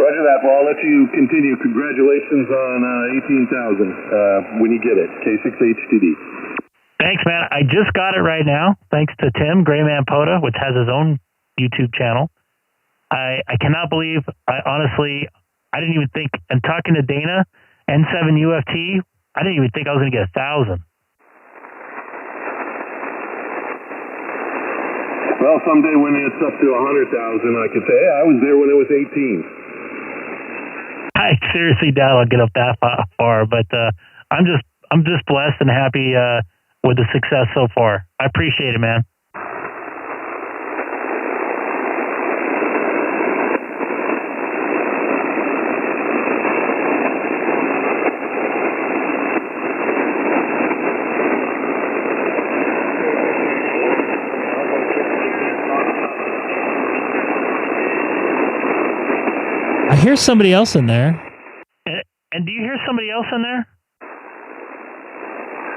Roger that. Well, I'll let you continue. Congratulations on 18,000 when you get it. K6HTD. Thanks, man. I just got it right now. Thanks to Tim, Grayman Poda, which has his own YouTube channel. I cannot believe, honestly, I didn't even think, and talking to Dana, N7 UFT, I didn't even think I was going to get 1,000. Well, someday when it's up to 100,000, I could say, hey, I was there when it was 18. I seriously doubt I'll get up that far, but I'm just blessed and happy with the success so far. I appreciate it, man. I hear somebody else in there. And do you hear somebody else in there?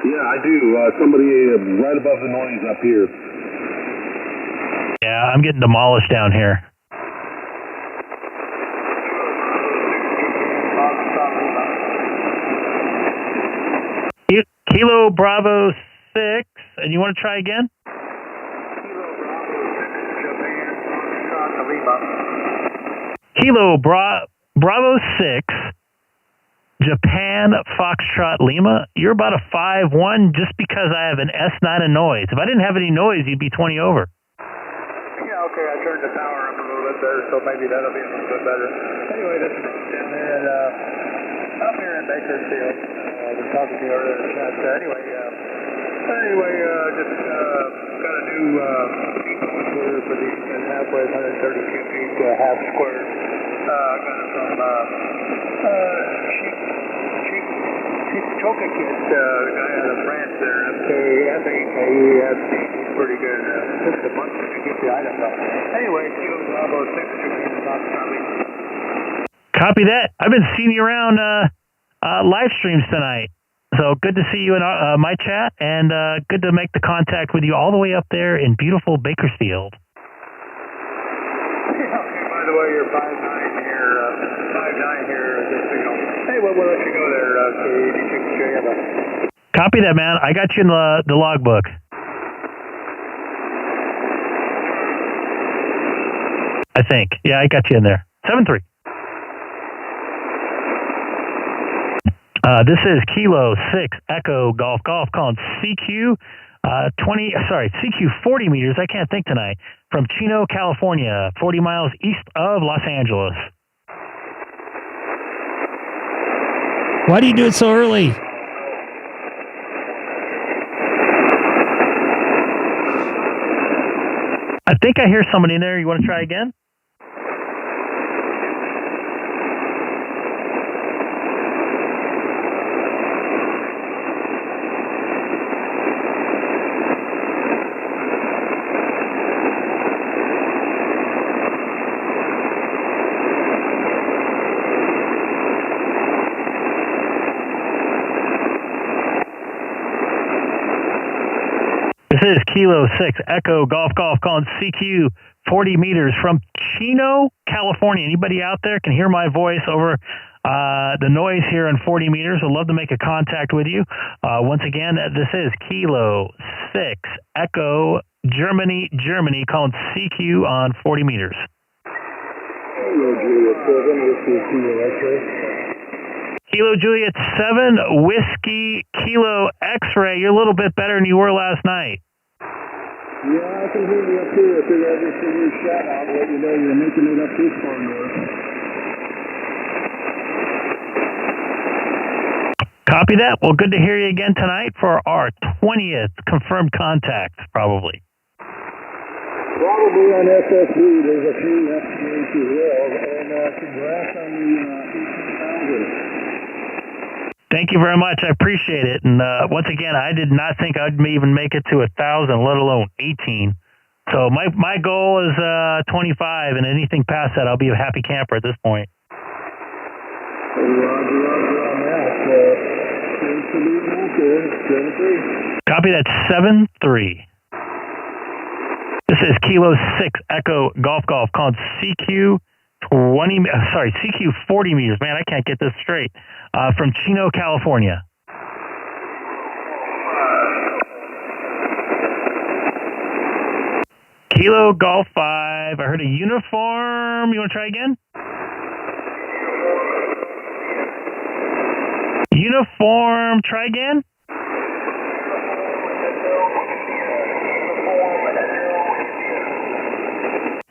Yeah, I do. Somebody right above the noise up here. Yeah, I'm getting demolished down here. Kilo Bravo 6, and you want to try again? Kilo Bravo Bravo 6, Japan Foxtrot Lima. You're about a 5-1 just because I have an S9 of noise. If I didn't have any noise, you'd be 20 over. Yeah, okay, I turned the power up a little bit better, so maybe that'll be a little bit better. Anyway, this is down here at, up here in Bakersfield. I've been talking to you earlier in the chat. Just got a new square for the halfway 132 feet half square. Got it from Cheap Choka Kit, the guy out of France there, FT8 DStar. He's pretty good. Took the month to get the item up. Anyway, Kilo Bravo 6 should be in the top copy. Copy that. I've been seeing you around live streams tonight. So good to see you in my chat, and good to make the contact with you all the way up there in beautiful Bakersfield. Okay, by the way, you're 5'9" here, just so you know. Hey, we'll let you go there, K6EGG. Copy that, man. I got you in the logbook. I think. Yeah, I got you in there. 7-3. This is Kilo 6 Echo Golf calling CQ 40 meters. I can't think tonight. From Chino, California, 40 miles east of Los Angeles. Why do you do it so early? I think I hear somebody in there. You want to try again? This is Kilo 6 Echo Golf calling CQ 40 meters from Chino, California. Anybody out there can hear my voice over the noise here in 40 meters. I'd love to make a contact with you. Once again, this is Kilo 6 Echo Germany calling CQ on 40 meters. Kilo Juliet 7 Whiskey Kilo X-Ray. You're a little bit better than you were last night. Yeah, I can hear you up here. I figured I'd just give you a shout out and let you know you're making it up this far north. Copy that. Well, good to hear you again tonight for our 20th confirmed contact, probably. Probably on SSB. There's a few FT8 as well. And congrats on the 18,000. Thank you very much. I appreciate it. And once again, I did not think I'd even make it to 1,000, let alone 18. So my goal is 25, and anything past that, I'll be a happy camper at this point. Roger on that. Copy that. 7-3. This is Kilo 6 Echo Golf calling CQ 40 meters. Man, I can't get this straight. From Chino, California. Kilo Golf 5. I heard a uniform. You want to try again? Uniform. Try again.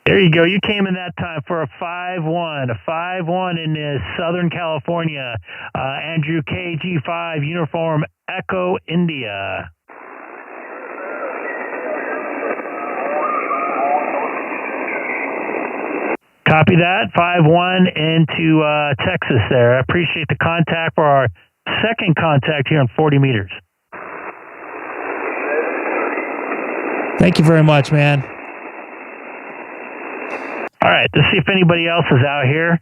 There you go. You came in that time for a 5-1. A 5-1 in Southern California. Andrew KG5 uniform Echo India. Copy that. 5-1 into Texas there. I appreciate the contact for our second contact here on 40 meters. Thank you very much, man. All right, let's see if anybody else is out here.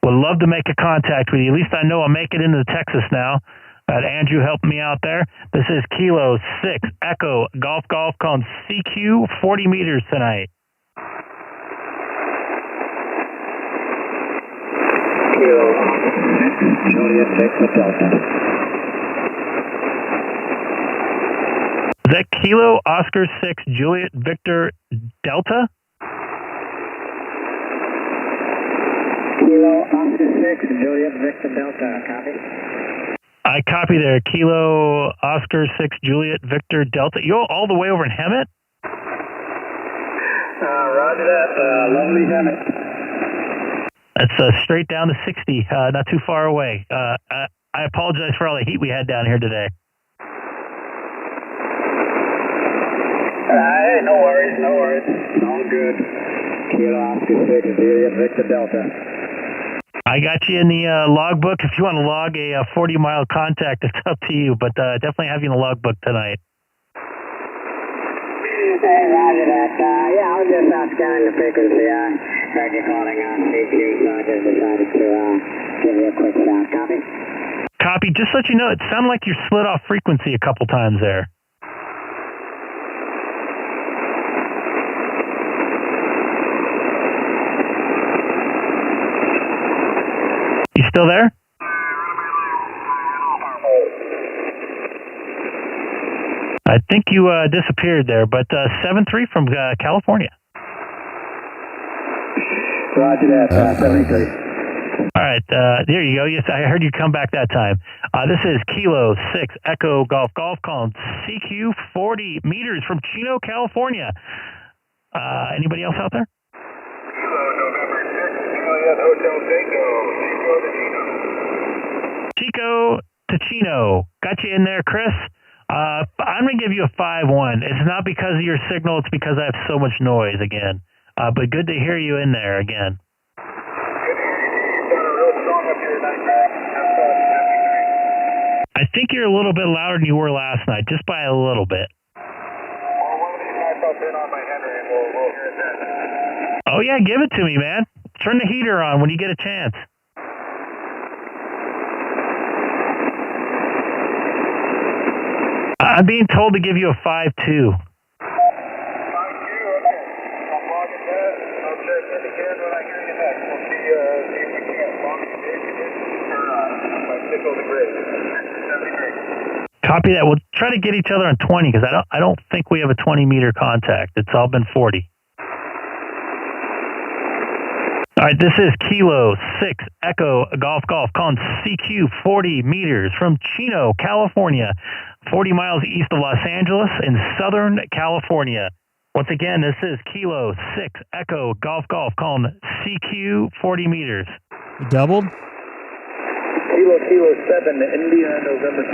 Would love to make a contact with you. At least I know I'll make it into Texas now. Andrew helped me out there. This is Kilo 6 Echo Golf calling CQ 40 meters tonight. Kilo Juliet 6 Delta. Is that Kilo Oscar 6 Juliet Victor Delta? Kilo Oscar 6, Juliet Victor Delta, copy. I copy there. Kilo Oscar 6, Juliet Victor Delta. You all the way over in Hemet? Roger that. Lovely Hemet. That's straight down to 60, not too far away. I apologize for all the heat we had down here today. Hey, no worries, no worries. All good. Kilo Oscar 6, Juliet Victor Delta. I got you in the logbook. If you want to log a 40-mile contact, it's up to you, but definitely have you in the logbook tonight. Hey, roger that. Yeah, I was just scanning the frequency. I heard you calling on CQ, so I just decided to give you a quick shout. Copy? Copy. Just let you know, it sounded like you slid off frequency a couple times there. You still there? I think you disappeared there, but 7-3 from California. Roger that, 73. All right, there you go. Yes, I heard you come back that time. This is Kilo 6 Echo Golf calling CQ 40 meters from Chino, California. Anybody else out there? Kilo November 6, Juliet Hotel Chico to Chino. Got you in there, Chris. I'm going to give you a 5-1. It's not because of your signal. It's because I have so much noise again. But good to hear you in there again. I think you're a little bit louder than you were last night, just by a little bit. Oh, yeah, give it to me, man. Turn the heater on when you get a chance. I'm being told to give you a 5-2. 5-2, okay. I'm logging that. I'll check in again when I hear you next. We'll see if we can't log it or my signal to grid. That'd be great. Copy that. We'll try to get each other on 20 because I don't think we have a 20-meter contact. It's all been 40. All right, this is Kilo 6 Echo Golf calling CQ 40 meters from Chino, California, 40 miles east of Los Angeles in Southern California. Once again, this is Kilo 6 Echo Golf calling CQ 40 meters. Doubled? Kilo 7, India, November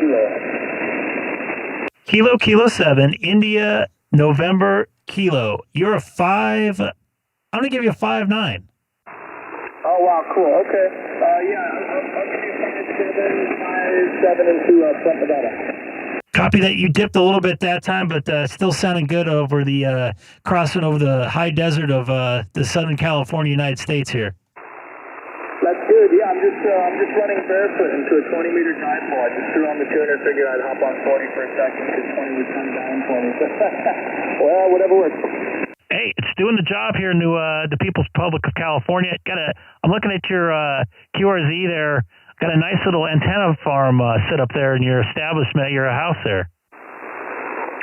Kilo. Kilo 7, India, November Kilo. You're a 5. I'm going to give you a 5-9. Oh, wow, cool. Okay. Yeah, I'll give you 5-7 and 2 front Nevada. Copy that. You dipped a little bit that time, but still sounding good over the crossing over the high desert of the Southern California, United States here. That's good. Yeah, I'm just running barefoot into a 20-meter dipole. I just threw on the tuner, figured I'd hop on 40 for a second because 20 would come down for me. Well, whatever works. Hey, it's doing the job here in the People's Republic of California. I'm looking at your QRZ there. Got a nice little antenna farm set up there in your establishment, your house there.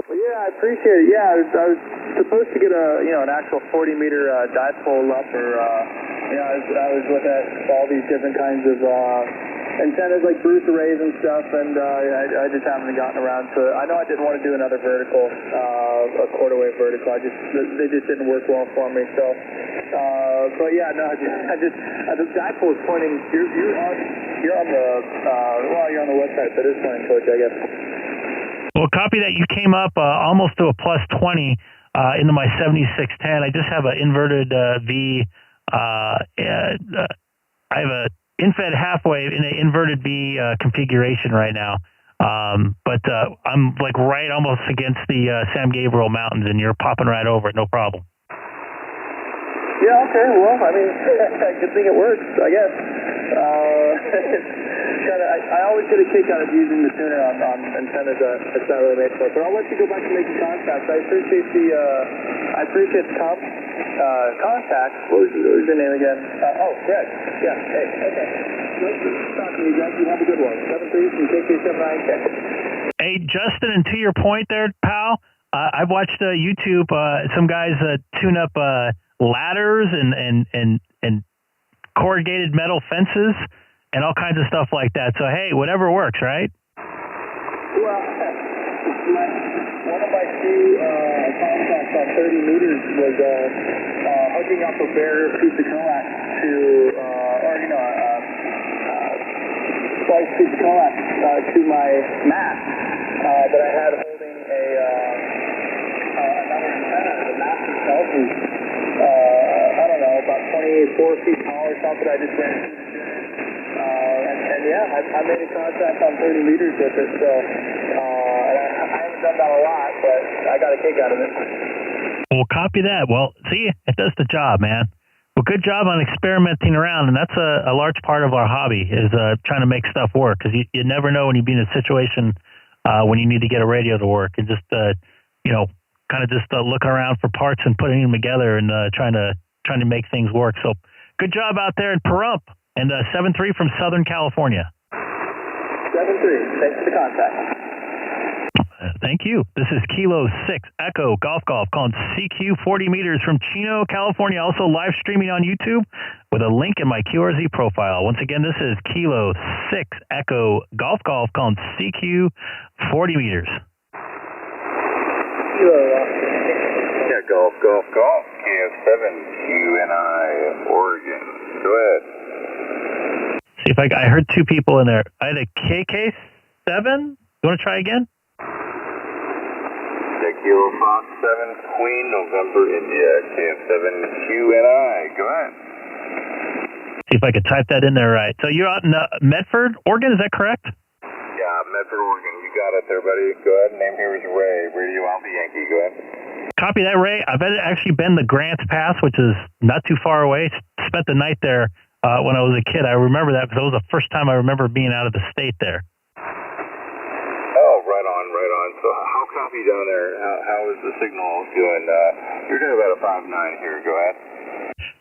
Well, yeah, I appreciate it. Yeah, I was supposed to get an actual 40-meter dipole up, or I was looking at all these different kinds of antennas like Bruce arrays and stuff, and I just haven't gotten around to it. I know I didn't want to do another vertical, a quarter wave vertical. They just didn't work well for me. So, but yeah, no, the dipole is pointing. You're on the west side, but it's pointing towards you, I guess. Well, copy that. You came up almost to a plus 20 into my 7610. I just have an inverted V. I have a infed half wave in an inverted V configuration right now. But I'm like right almost against the San Gabriel Mountains, and you're popping right over it, no problem. Yeah, okay, well, I mean, good thing it works, I guess. I always get a kick out of using the tuner on antennas that's not really made for it. But I'll let you go back to making contacts. I appreciate the contact. What was your name again? Greg. Yeah, hey, okay. Nice talking to you, Greg. You have a good one. 7-3 from K6EGG. Hey, Justin, and to your point there, pal, I've watched YouTube, some guys tune up ladders and corrugated metal fences and all kinds of stuff like that. So, hey, whatever works, right? Well, one of my two contacts on 30 meters was hooking up a bare piece of coax to, slice piece of coax to my mast that I had holding another antenna. The mast itself is, I don't know, about 24 feet tall or something. I just ran through the unit. And yeah, I made a contact on 30 meters with it, so I haven't done that a lot, but I got a kick out of it. Well, copy that. Well, see, it does the job, man. Well, good job on experimenting around, and that's a large part of our hobby is trying to make stuff work, because you never know when you be in a situation when you need to get a radio to work, and just, kind of just looking around for parts and putting them together and trying to make things work. So good job out there in Pahrump, and 7-3 from Southern California. 7-3, thanks for the contact. Thank you. This is Kilo 6 Echo Golf calling CQ 40 meters from Chino, California. Also live streaming on YouTube with a link in my QRZ profile. Once again, this is Kilo 6 Echo Golf calling CQ 40 meters. Yeah, golf. KF7QNI, Oregon. Go ahead. See if I heard two people in there. I had a KK7. You want to try again? Kilo Fox 7 Queen November India KF7QNI. Go ahead. See if I could type that in there right. So you're out in Medford, Oregon, is that correct? Yeah, Medford, Oregon. You got it there, buddy. Go ahead. Name here is Ray. Radio Alpha Yankee. Go ahead. Copy that, Ray. I've actually been to Grants Pass, which is not too far away. Spent the night there when I was a kid. I remember that because it was the first time I remember being out of the state there. Oh, right on. So how copy down there? How is the signal doing? You're doing about a 5.9 here. Go ahead.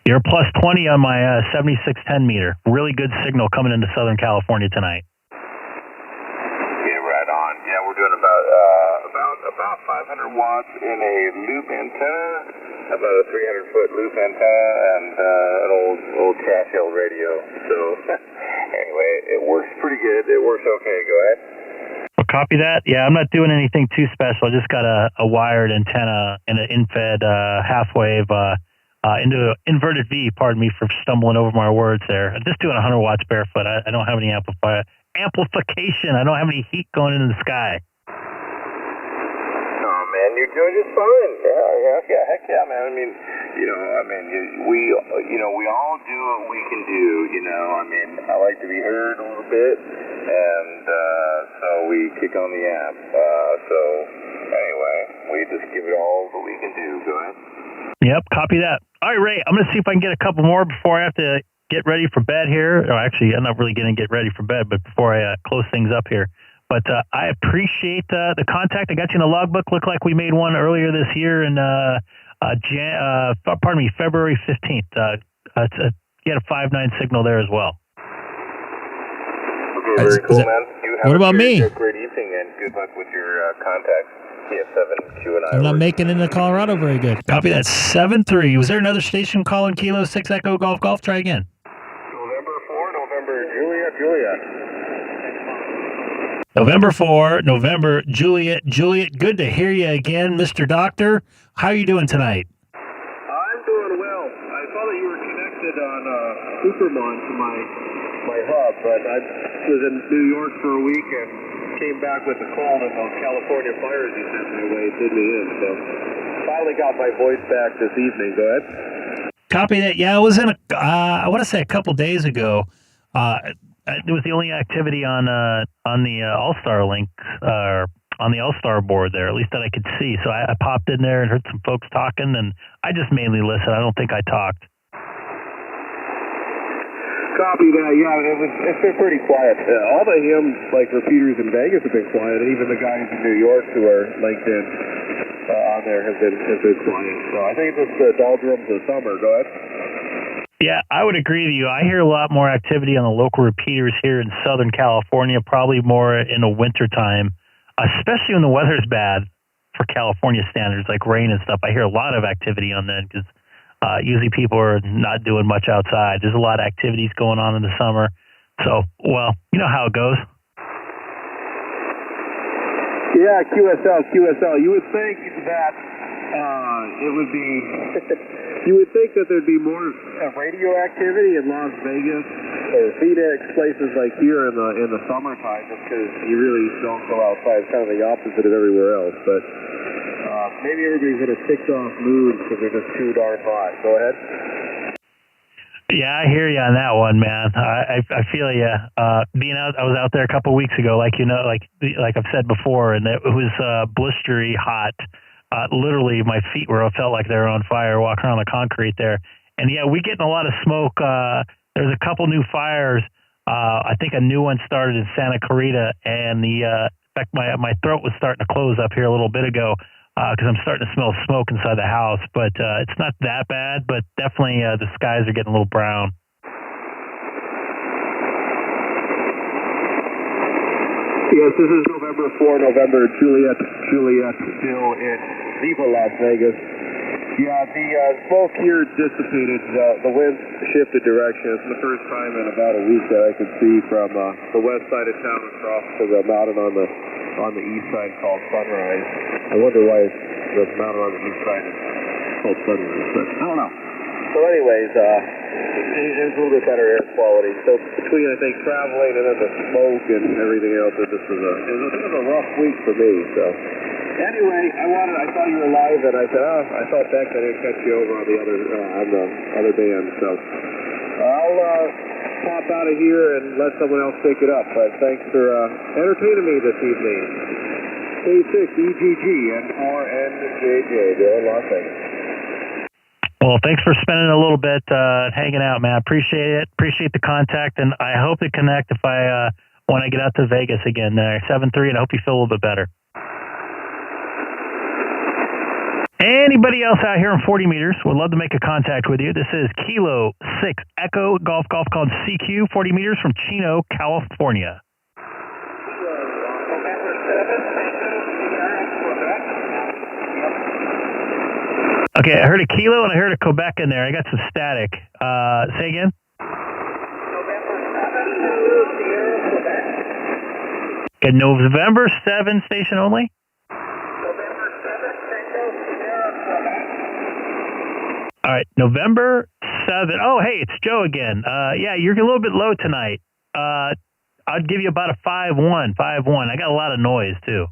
You're plus 20 on my 7610 meter. Really good signal coming into Southern California tonight. Yeah, right on. Yeah, we're doing about 500 watts in a loop antenna, about a 300-foot loop antenna, and an old cash held radio. So anyway, it works pretty good. It works okay. Go ahead. Copy that. Yeah, I'm not doing anything too special. I just got a wired antenna and an infed half wave into inverted V. Pardon me for stumbling over my words there. I'm just doing 100 watts barefoot. I don't have any amplification. I don't have any heat going into the sky. Oh man, you're doing just fine. Yeah, heck yeah, man. I mean, we all do what we can do. I like to be heard a little bit, and so we kick on the app. So anyway, we just give it all that we can do. Go ahead. Yep, copy that. All right, Ray, I'm going to see if I can get a couple more before I have to get ready for bed here. Or actually, I'm not really going to get ready for bed, but before I close things up here. But I appreciate the contact. I got you in the logbook. Looked like we made one earlier this year in February 15th. You had a 5.9 signal there as well. Okay, very cool, man. What about me? Great evening, and good luck with your contacts. KF7QNI. I'm not making it into Colorado very good. Copy that. 7-3. Was there another station calling Kilo 6 Echo Golf? Try again. November 4, November Juliet. November 4, November Juliet. Good to hear you again, Mr. Doctor. How are you doing tonight? I'm doing well. I saw that you were connected on Supermon to my hub, but I was in New York for a week and came back with a cold, and those California fires you sent my way did me in. So finally got my voice back this evening. Go ahead. Copy that. Yeah, I was in I want to say a couple days ago. It was the only activity on the Allstar link, on the Allstar board there, at least that I could see. So I popped in there and heard some folks talking, and I just mainly listened. I don't think I talked. Copy that. Yeah, it's been pretty quiet. All the repeaters in Vegas have been quiet, and even the guys in New York who are linked in on there have been quiet. So I think it's just the doldrums of summer. Go ahead. Yeah, I would agree with you. I hear a lot more activity on the local repeaters here in Southern California, probably more in the wintertime, especially when the weather's bad for California standards, like rain and stuff. I hear a lot of activity on that because Usually people are not doing much outside. There's a lot of activities going on in the summer. So, well, you know how it goes. Yeah, QSL. You would think that it would be. You would think that there'd be more radio activity in Las Vegas or Phoenix, places like here in the summertime, just because you really don't go outside. It's kind of the opposite of everywhere else. But maybe everybody's in a ticked-off mood because they're just too darn hot. Go ahead. Yeah, I hear you on that one, man. I feel you. Being out, I was out there a couple of weeks ago, like I've said before, and it was blistery hot. Literally, my feet felt like they were on fire walking around the concrete there. And yeah, we're getting a lot of smoke. There's a couple new fires. I think a new one started in Santa Clarita, and in fact, my throat was starting to close up here a little bit ago. Because I'm starting to smell smoke inside the house, but it's not that bad, but definitely the skies are getting a little brown. Yes, this is November 4, November, Juliet, still in Viva Las Vegas. Yeah, the smoke here dissipated. The wind shifted direction. It's the first time in about a week that I could see from the west side of town across to the mountain on the east side called Sunrise. I wonder why the mountain on the east side is called Sunrise, but I don't know. So anyways, it's a little bit better air quality. So between, I think, traveling and then the smoke and everything else, it was a bit of a rough week for me, so. Anyway, I saw you were live, and I said, I thought Beck, I didn't catch you over on the other band, so. I'll pop out of here and let someone else pick it up, but thanks for entertaining me this evening. K6EGG and RNJJ, they're in Las Vegas. Well, thanks for spending a little bit hanging out, man. Appreciate it. Appreciate the contact, and I hope to connect when I get out to Vegas again there, 7-3, and I hope you feel a little bit better. Anybody else out here in 40 meters would love to make a contact with you. This is Kilo 6 Echo Golf called CQ, 40 meters from Chino, California. Okay, I heard a kilo and I heard a Quebec in there. I got some static. Say again? Okay, November 7 station only? All right, November 7. Oh, hey, it's Joe again. Yeah, you're a little bit low tonight. I'd give you about a 5-1. I got a lot of noise, too.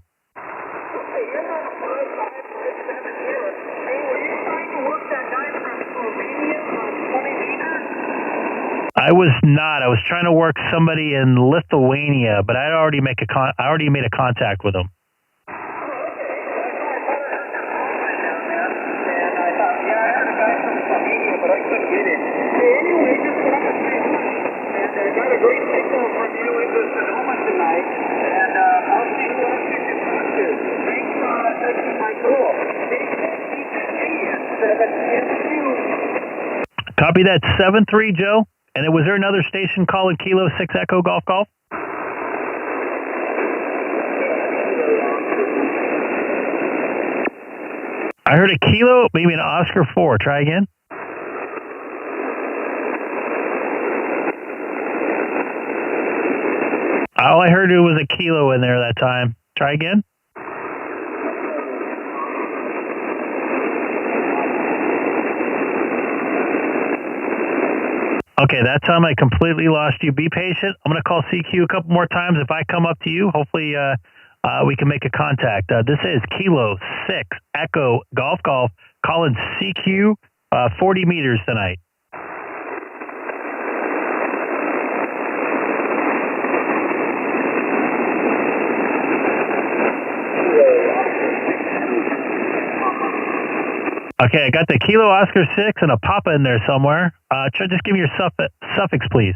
I was not. I was trying to work somebody in Lithuania, but I already made a contact with them. Copy that, 7-3, Joe. And was there another station calling Kilo 6 Echo Golf? I heard a Kilo, maybe an Oscar 4. Try again. All I heard was a Kilo in there that time. Try again. Okay, that time I completely lost you. Be patient. I'm going to call CQ a couple more times. If I come up to you, hopefully we can make a contact. This is Kilo 6 Echo Golf calling CQ 40 meters tonight. Okay, I got the Kilo Oscar 6 and a Papa in there somewhere. Just give me your suffix, please.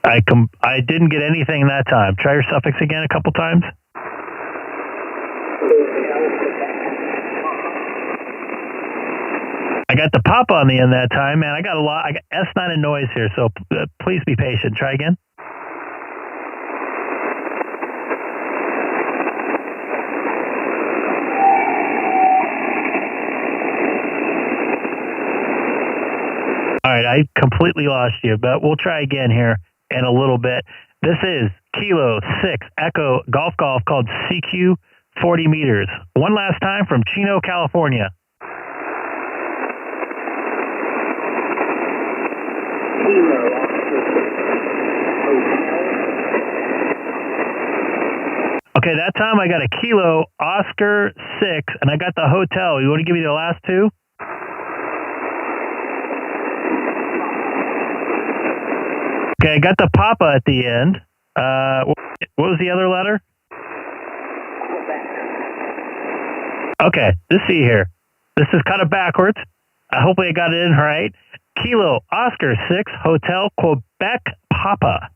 I didn't get anything that time. Try your suffix again a couple times. I got the Papa on the end that time, man. I got S9 and noise here, so please be patient. Try again. right, I completely lost you, but we'll try again here in a little bit. This is Kilo 6 Echo Golf Golf called CQ 40 meters. One last time from Chino, California. Okay, that time I got a Kilo Oscar 6, and I got the hotel. You want to give me the last two? Okay, I got the Papa at the end. What was the other letter? Okay, let's see here. This is kind of backwards. Hopefully I got it in right. Kilo Oscar 6 Hotel Quebec Papa.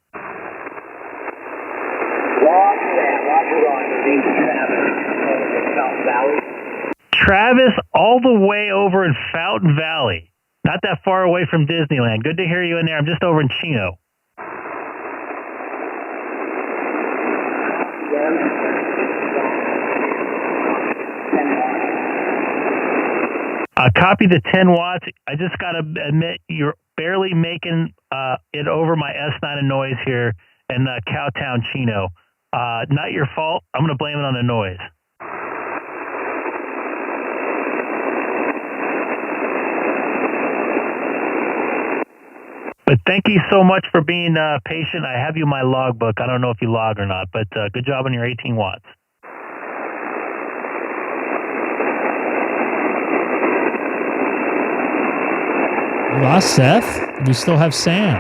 Travis, all the way over in Fountain Valley. Not that far away from Disneyland. Good to hear you in there. I'm just over in Chino. Copy the 10 watts. I just got to admit, you're barely making it over my S9 noise here in Cowtown, Chino. Not your fault. I'm going to blame it on the noise. But thank you so much for being patient. I have you in my logbook. I don't know if you log or not, but good job on your 18 watts. You lost Seth? You still have Sam.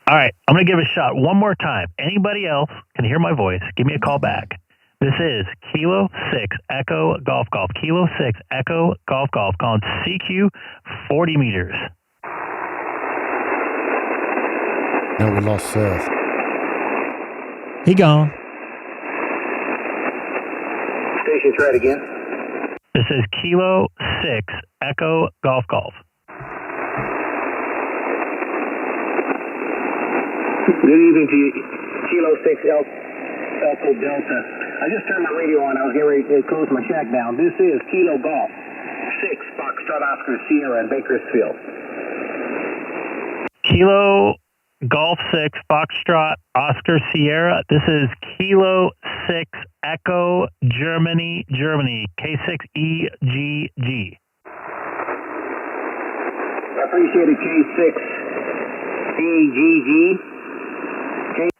All right, I'm going to give it a shot one more time. Anybody else can hear my voice, give me a call back. This is Kilo 6 Echo Golf Golf. Kilo 6 Echo Golf Golf calling CQ 40 meters. No, we lost Seth. He gone. Station, try it again. This is Kilo 6 Echo Golf Golf. Good evening to you, Kilo 6 Echo Delta. I just turned my radio on. I was getting ready to close my shack down. This is Kilo Golf 6 Foxtrot Oscar Sierra in Bakersfield. Kilo Golf 6 Foxtrot Oscar Sierra. This is Kilo 6 Echo Germany, K6EGG. I appreciate it, K6EGG.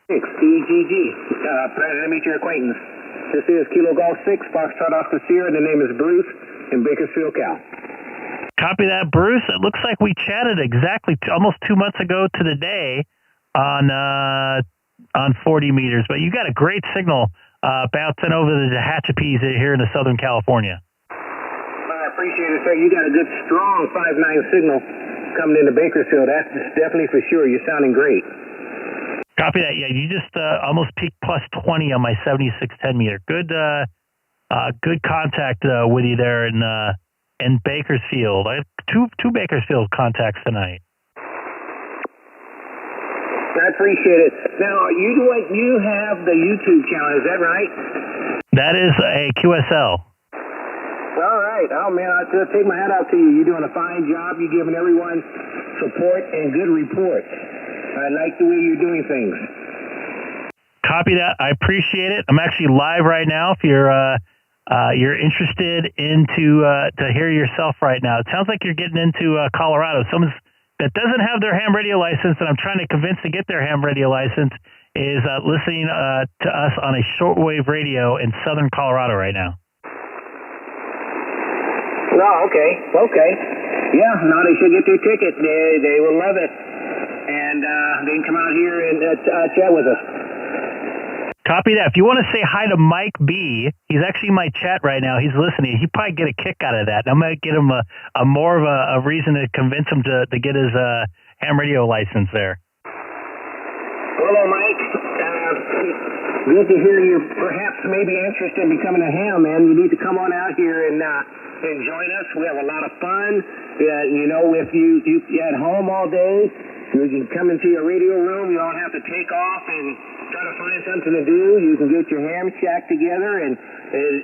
K6EGG. Pleasure to meet your acquaintance. This is Kilo Golf 6 Foxtrot Oscar Sierra. The name is Bruce in Bakersfield, Cal. Copy that, Bruce. It looks like we chatted exactly almost 2 months ago to the day on 40 meters. But you got a great signal bouncing over the Tehachapi's here in the Southern California. I appreciate it, sir. You got a good, strong 5.9 signal coming into Bakersfield. That's definitely for sure. You're sounding great. Copy that. Yeah, you just almost peaked plus 20 on my 7610 meter. Good, good contact with you there in Bakersfield. I have two Bakersfield contacts tonight. I appreciate it. Now, you have the YouTube channel, is that right? That is a QSL. All right. Oh, man, I take my hat out to you. You're doing a fine job. You're giving everyone support and good reports. I like the way you're doing things. Copy that. I appreciate it. I'm actually live right now. If you're interested to hear yourself right now, it sounds like you're getting into Colorado. Someone that doesn't have their ham radio license, and I'm trying to convince to get their ham radio license, is listening to us on a shortwave radio in Southern Colorado right now. Oh, okay. Yeah, no, they should get their ticket. They will love it. And they can come out here and chat with us. Copy that. If you want to say hi to Mike B, he's actually in my chat right now. He's listening. He'd probably get a kick out of that. I'm going to get him a more of a reason to convince him to get his ham radio license there. Hello, Mike. Good to hear you perhaps maybe interested in becoming a ham, man. You need to come on out here and join us. We have a lot of fun. If you at home all day You can come into your radio room. You don't have to take off and try to find something to do. You can get your Hamshack together, and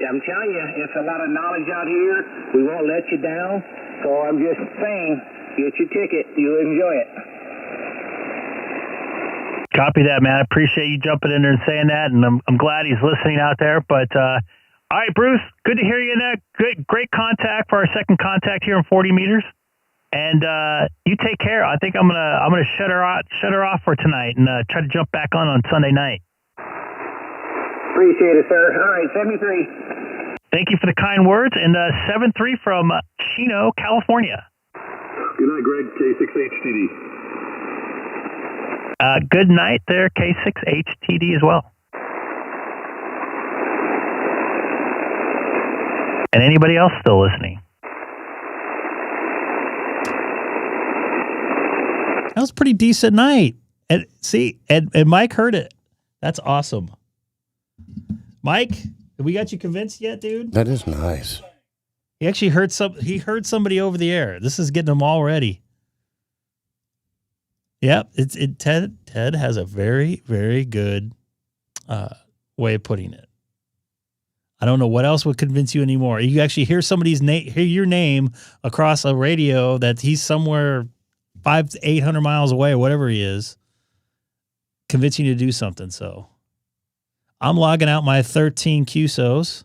I'm telling you, it's a lot of knowledge out here. We won't let you down. So I'm just saying, get your ticket. You'll enjoy it. Copy that, man. I appreciate you jumping in there and saying that, and I'm glad he's listening out there. But all right, Bruce, good to hear you in that. Great contact for our second contact here in 40 meters. And you take care. I think I'm gonna shut her off for tonight and try to jump back on Sunday night. Appreciate it, sir. All right, 73. Thank you for the kind words. And 73 from Chino, California. Good night, Greg. K6HTD. Good night there, K6HTD as well. And anybody else still listening? That was a pretty decent night. And see, and Mike heard it. That's awesome. Mike, have we got you convinced yet, dude? That is nice. He actually heard somebody over the air. This is getting them all ready. Yep, Ted has a very, very good way of putting it. I don't know what else would convince you anymore. You actually hear hear your name across a radio that he's somewhere 500 to 800 miles away or whatever he is, convincing you to do something. So I'm logging out my 13 QSOs,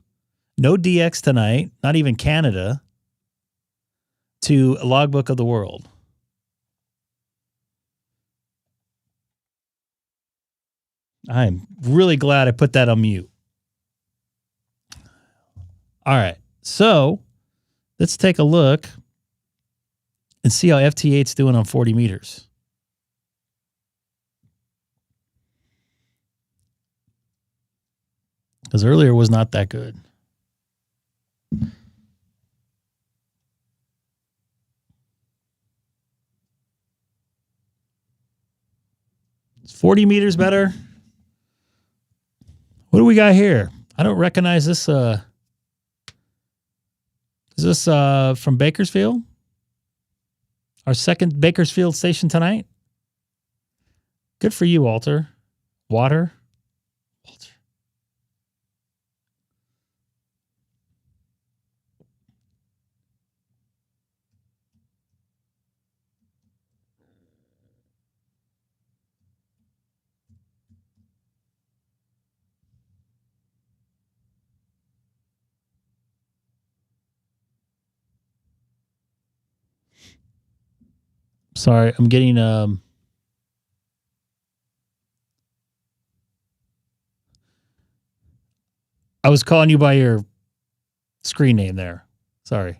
no DX tonight, not even Canada, to Logbook of the World. I'm really glad I put that on mute. All right. So let's take a look and see how FT8's doing on 40 meters. Because earlier was not that good. Is 40 meters better? What do we got here? I don't recognize this. Is this from Bakersfield? Our second Bakersfield station tonight? Good for you, Walter. Walter. Sorry, I'm getting I was calling you by your screen name there. Sorry.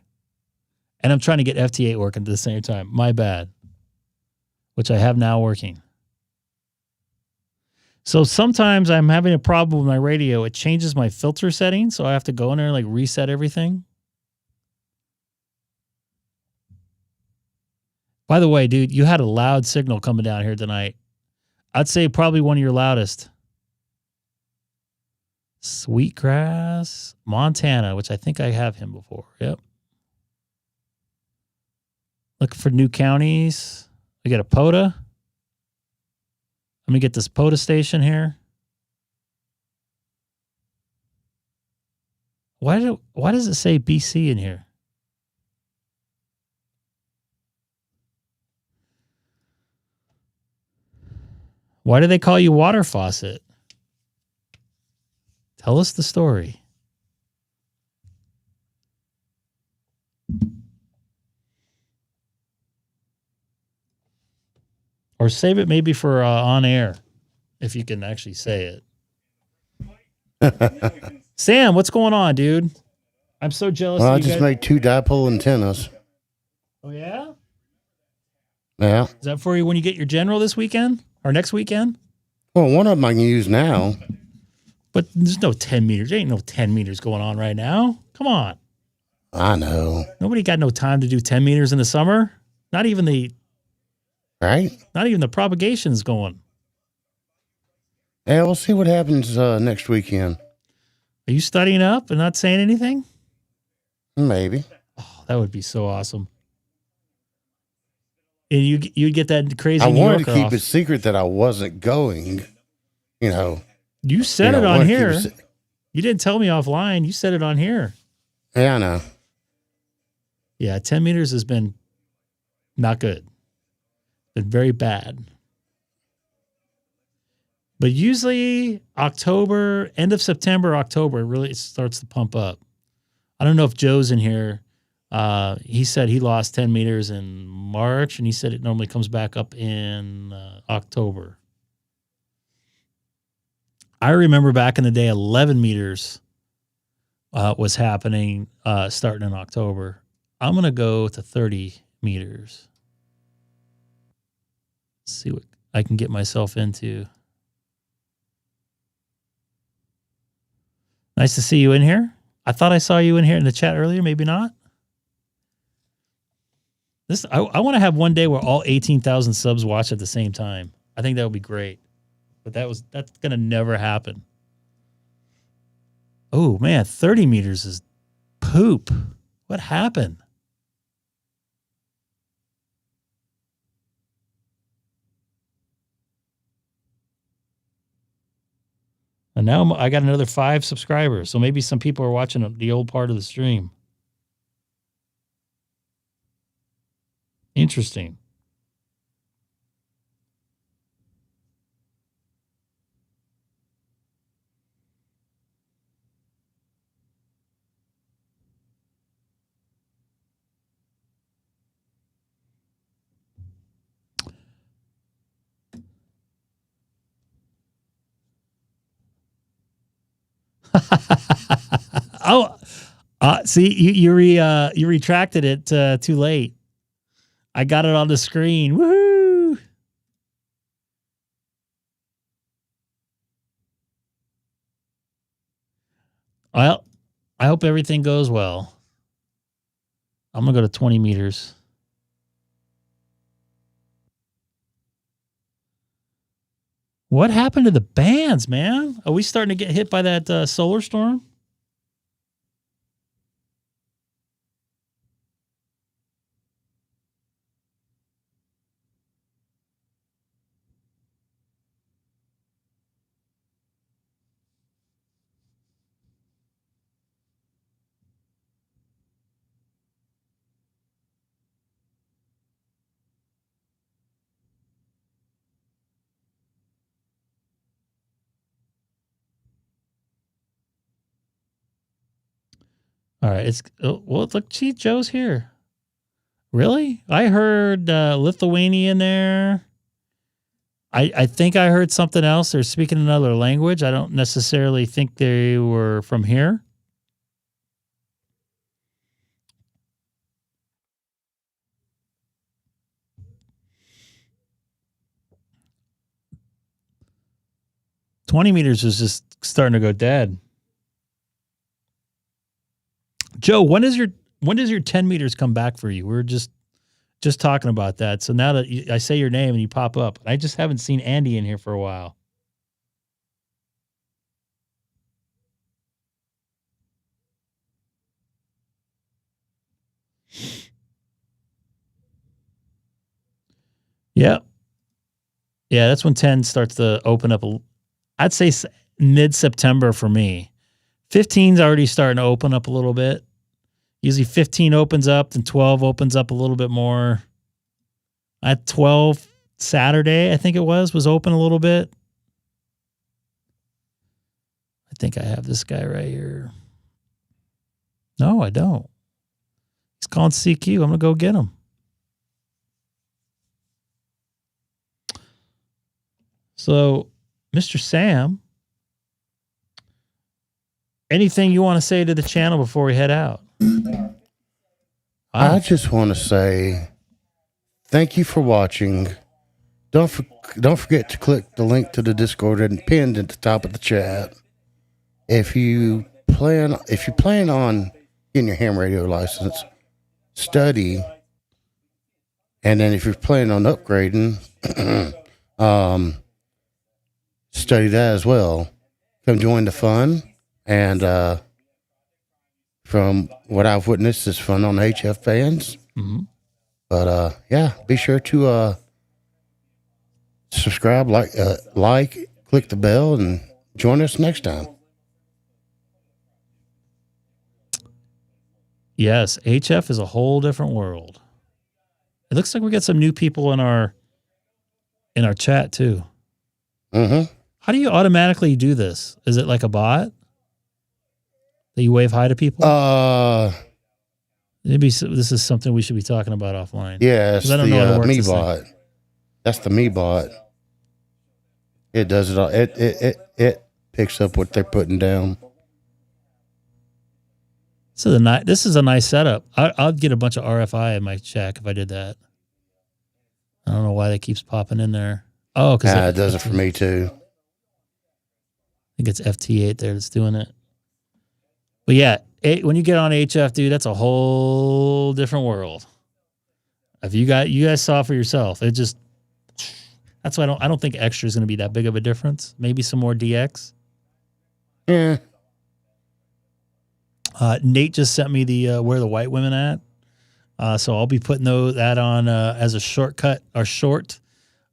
And I'm trying to get FT8 working at the same time. My bad. Which I have now working. So sometimes I'm having a problem with my radio. It changes my filter settings, so I have to go in there and like reset everything. By the way, dude, you had a loud signal coming down here tonight. I'd say probably one of your loudest. Sweetgrass, Montana, which I think I have him before. Yep. Looking for new counties. We got a POTA. Let me get this POTA station here. Why does it say BC in here? Why do they call you Water Faucet? Tell us the story. Or save it maybe for on air, if you can actually say it. Sam, what's going on, dude? I'm so jealous. Well, I just made 2 dipole antennas. Oh, yeah? Yeah. Is that for you when you get your general this weekend? Or next weekend? Well, one of them I can use now. But there's no 10 meters. There ain't no 10 meters going on right now. Come on. I know. Nobody got no time to do 10 meters in the summer. Not even the... Right? Not even the propagation's going. Yeah, we'll see what happens next weekend. Are you studying up and not saying anything? Maybe. Oh, that would be so awesome. and you'd get that crazy I New wanted Yorker to keep off. it secret that I wasn't going. You know. You said You it know, on wanted to keep here. it You didn't tell me offline. You said it on here. Yeah, I know. Yeah, 10 meters has been not good. Been very bad. But usually October, end of September, October, it starts to pump up. I don't know if Joe's in here. He said he lost 10 meters in March, and he said it normally comes back up in October. I remember back in the day, 11 meters was happening starting in October. I'm going to go to 30 meters. See what I can get myself into. Nice to see you in here. I thought I saw you in here in the chat earlier. Maybe not. I want to have one day where all 18,000 subs watch at the same time. I think that would be great. But that's going to never happen. Oh, man, 30 meters is poop. What happened? And now I got another 5 subscribers. So maybe some people are watching the old part of the stream. Interesting. See, you retracted it too late. I got it on the screen. Woohoo! Well, I hope everything goes well. I'm gonna go to 20 meters. What happened to the bands, man? Are we starting to get hit by that solar storm? All right, well, look, gee, Joe's here. Really? I heard Lithuanian there. I think I heard something else. They're speaking another language. I don't necessarily think they were from here. $20 meters is just starting to go dead. Joe, when does your 10 meters come back for you? We're just talking about that. So now that I say your name and you pop up, I just haven't seen Andy in here for a while. Yep. Yeah, that's when 10 starts to open up. I'd say mid-September for me. 15's already starting to open up a little bit. Usually 15 opens up, then 12 opens up a little bit more. At 12 Saturday, I think it was open a little bit. I think I have this guy right here. No, I don't. He's calling CQ. I'm going to go get him. So, Mr. Sam, anything you want to say to the channel before we head out? I just want to say thank you for watching. Don't forget to click the link to the Discord and pinned at the top of the chat. If you plan on getting your ham radio license, study, and then if you're planning on upgrading, study that as well. Come join the fun, and from what I've witnessed, is fun on HF bands. Mm-hmm. But yeah, be sure to subscribe, like, click the bell, and join us next time. Yes, HF is a whole different world. It looks like we got some new people in our chat too. Mm-hmm. How do you automatically do this? Is it like a bot that you wave hi to people? Maybe this is something we should be talking about offline. Yeah, it's I don't know how to the work me this bot. thing. That's the me bot. It does it all. It picks up what they're putting down. So this is a nice setup. I'd get a bunch of RFI in my check if I did that. I don't know why that keeps popping in there. Oh, because it does it for me too. I think it's FT8 there that's doing it. But yeah, when you get on HF, dude, that's a whole different world. If you guys saw for yourself, that's why I don't think extra is going to be that big of a difference. Maybe some more DX. Yeah. Nate just sent me the where the white women at. So I'll be putting that on as a shortcut or short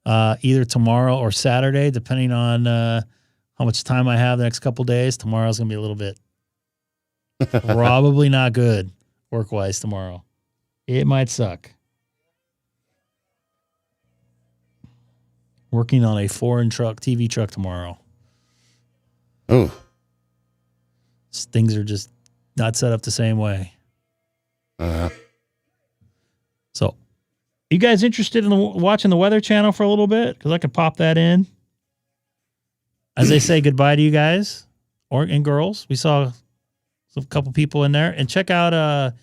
either tomorrow or Saturday, depending on how much time I have the next couple days. Tomorrow's going to be a little bit probably not good work-wise tomorrow. It might suck. Working on a foreign TV truck tomorrow. Oh. Things are just not set up the same way. So, you guys interested in watching the Weather Channel for a little bit? Because I could pop that in. As they say goodbye to you guys and girls. We saw a couple people in there. And check out a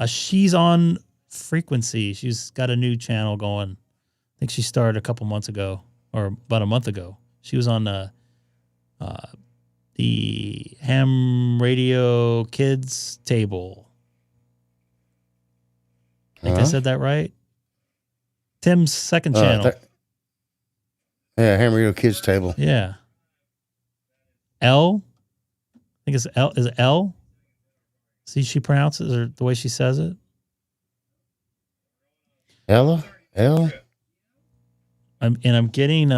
She's on Frequency. She's got a new channel going. I think she started a couple months ago or about a month ago. She was on the Ham Radio Kids table. I think I said that right. Tim's second channel. Yeah, Ham Radio Kids table. Yeah. L. I think it's L. Is it L? See, she pronounces or the way she says it. Ella? L? I'm getting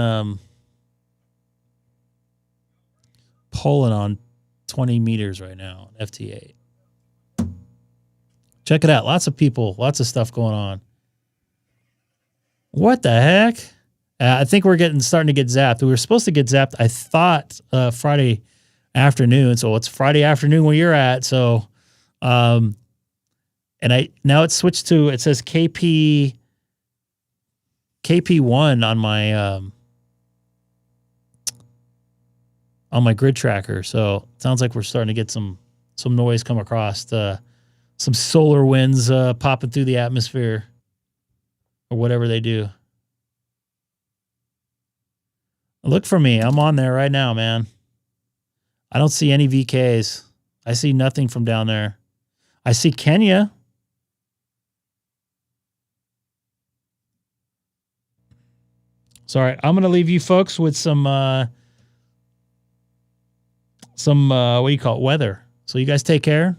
pulling on 20 meters right now, FT8. Check it out. Lots of people, lots of stuff going on. What the heck? I think we're starting to get zapped. We were supposed to get zapped, I thought, Friday afternoon. So it's Friday afternoon where you're at. So, and now it's switched to, it says KP1 on my grid tracker. So it sounds like we're starting to get some noise come across, some solar winds popping through the atmosphere or whatever they do. Look for me. I'm on there right now, man. I don't see any VKs. I see nothing from down there. I see Kenya. Sorry, I'm going to leave you folks with some what do you call it, weather. So you guys take care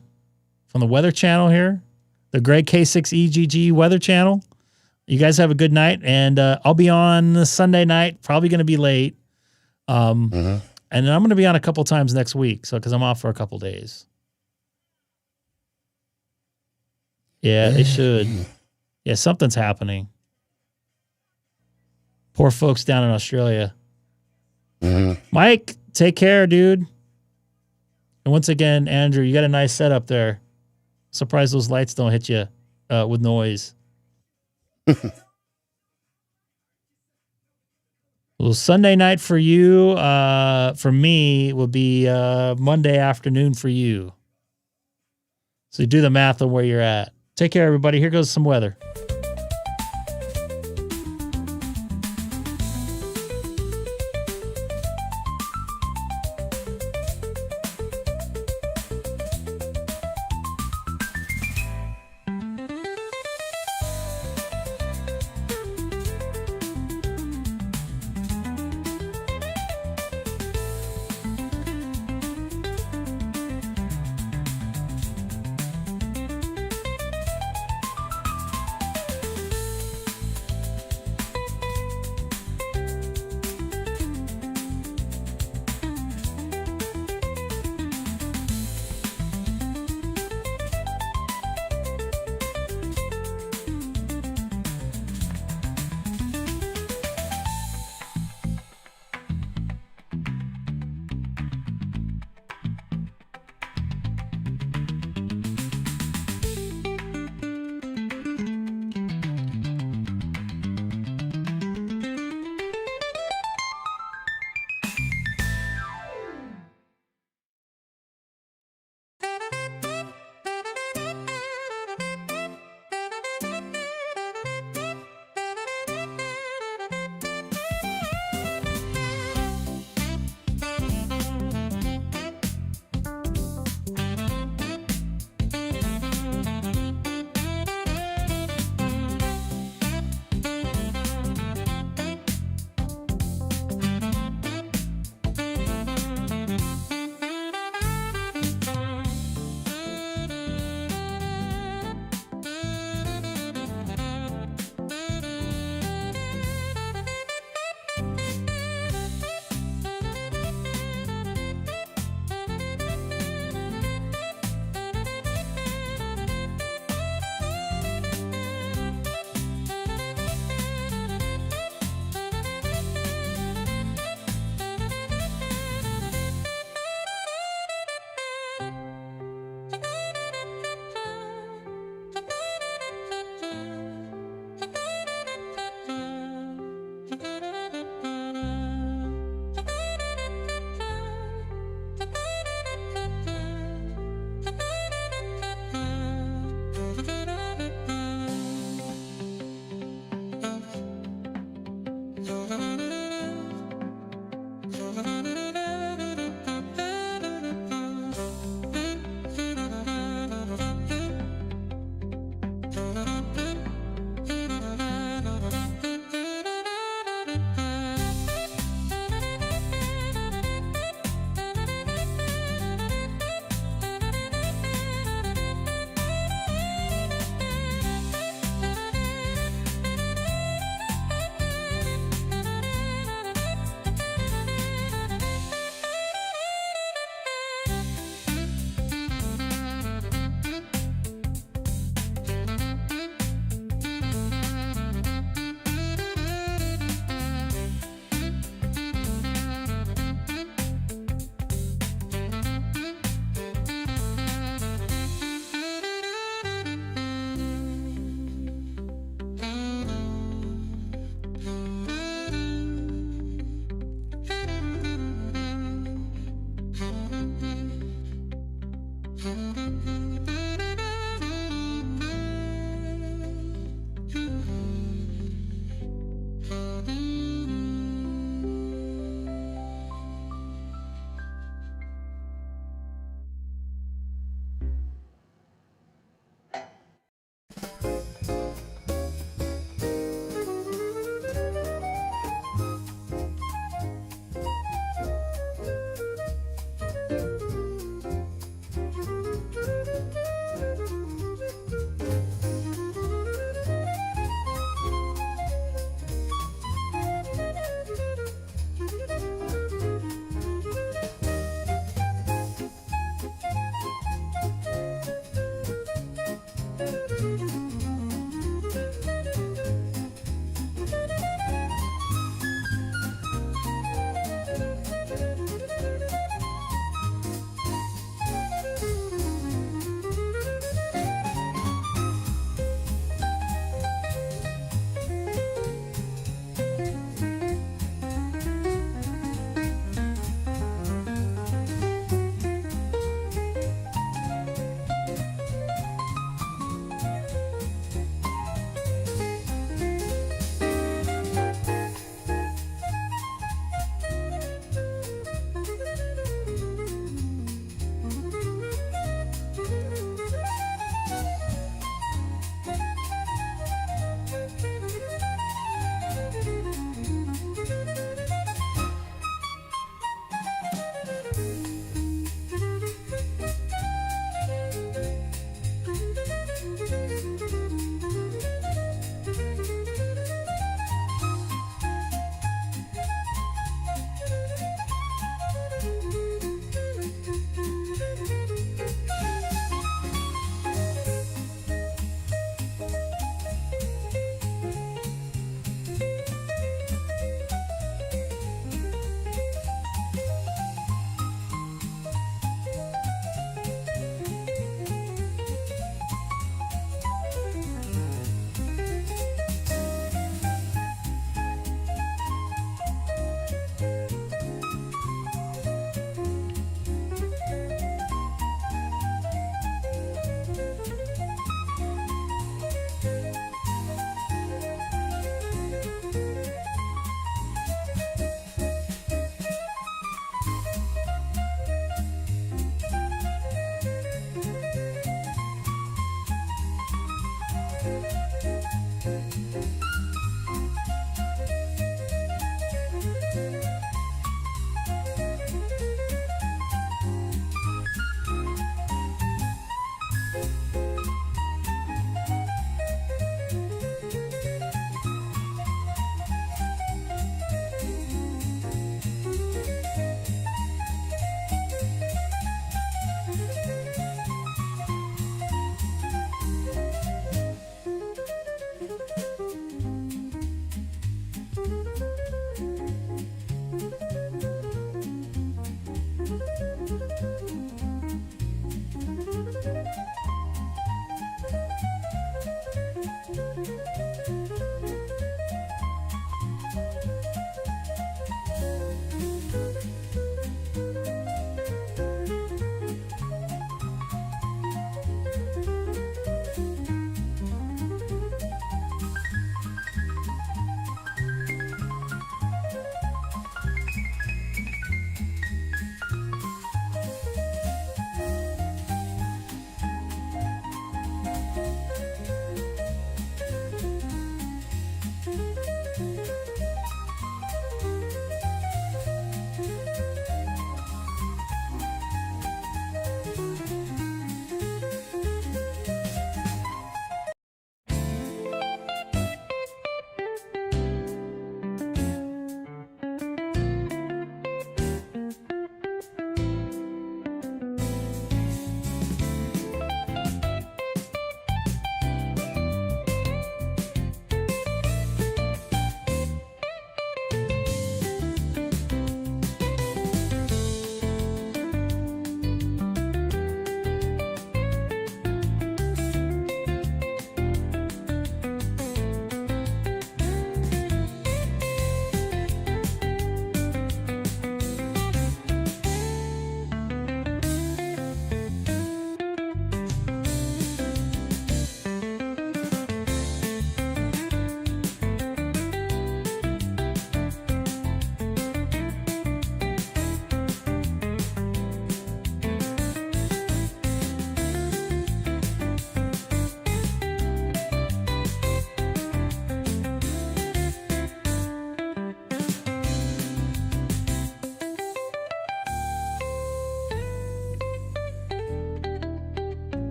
from the Weather Channel here, the Greg K6EGG Weather Channel. You guys have a good night, and I'll be on Sunday night, probably going to be late. And then I'm going to be on a couple times next week, so because I'm off for a couple days. Yeah, they should. Yeah, something's happening. Poor folks down in Australia. Mike, take care, dude. And once again, Andrew, you got a nice setup there. Surprised those lights don't hit you with noise. Well, Sunday night for you, for me, will be Monday afternoon for you. So do the math on where you're at. Take care, everybody. Here goes some weather.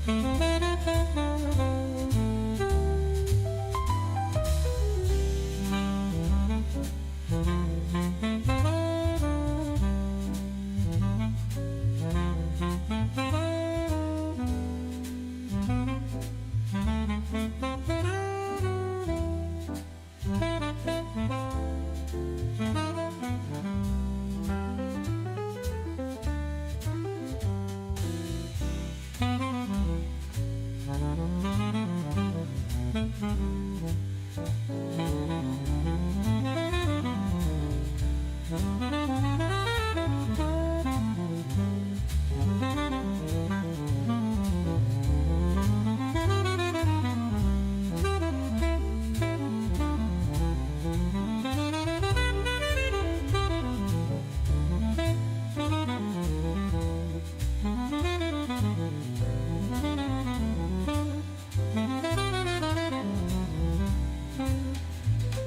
Mm-hmm.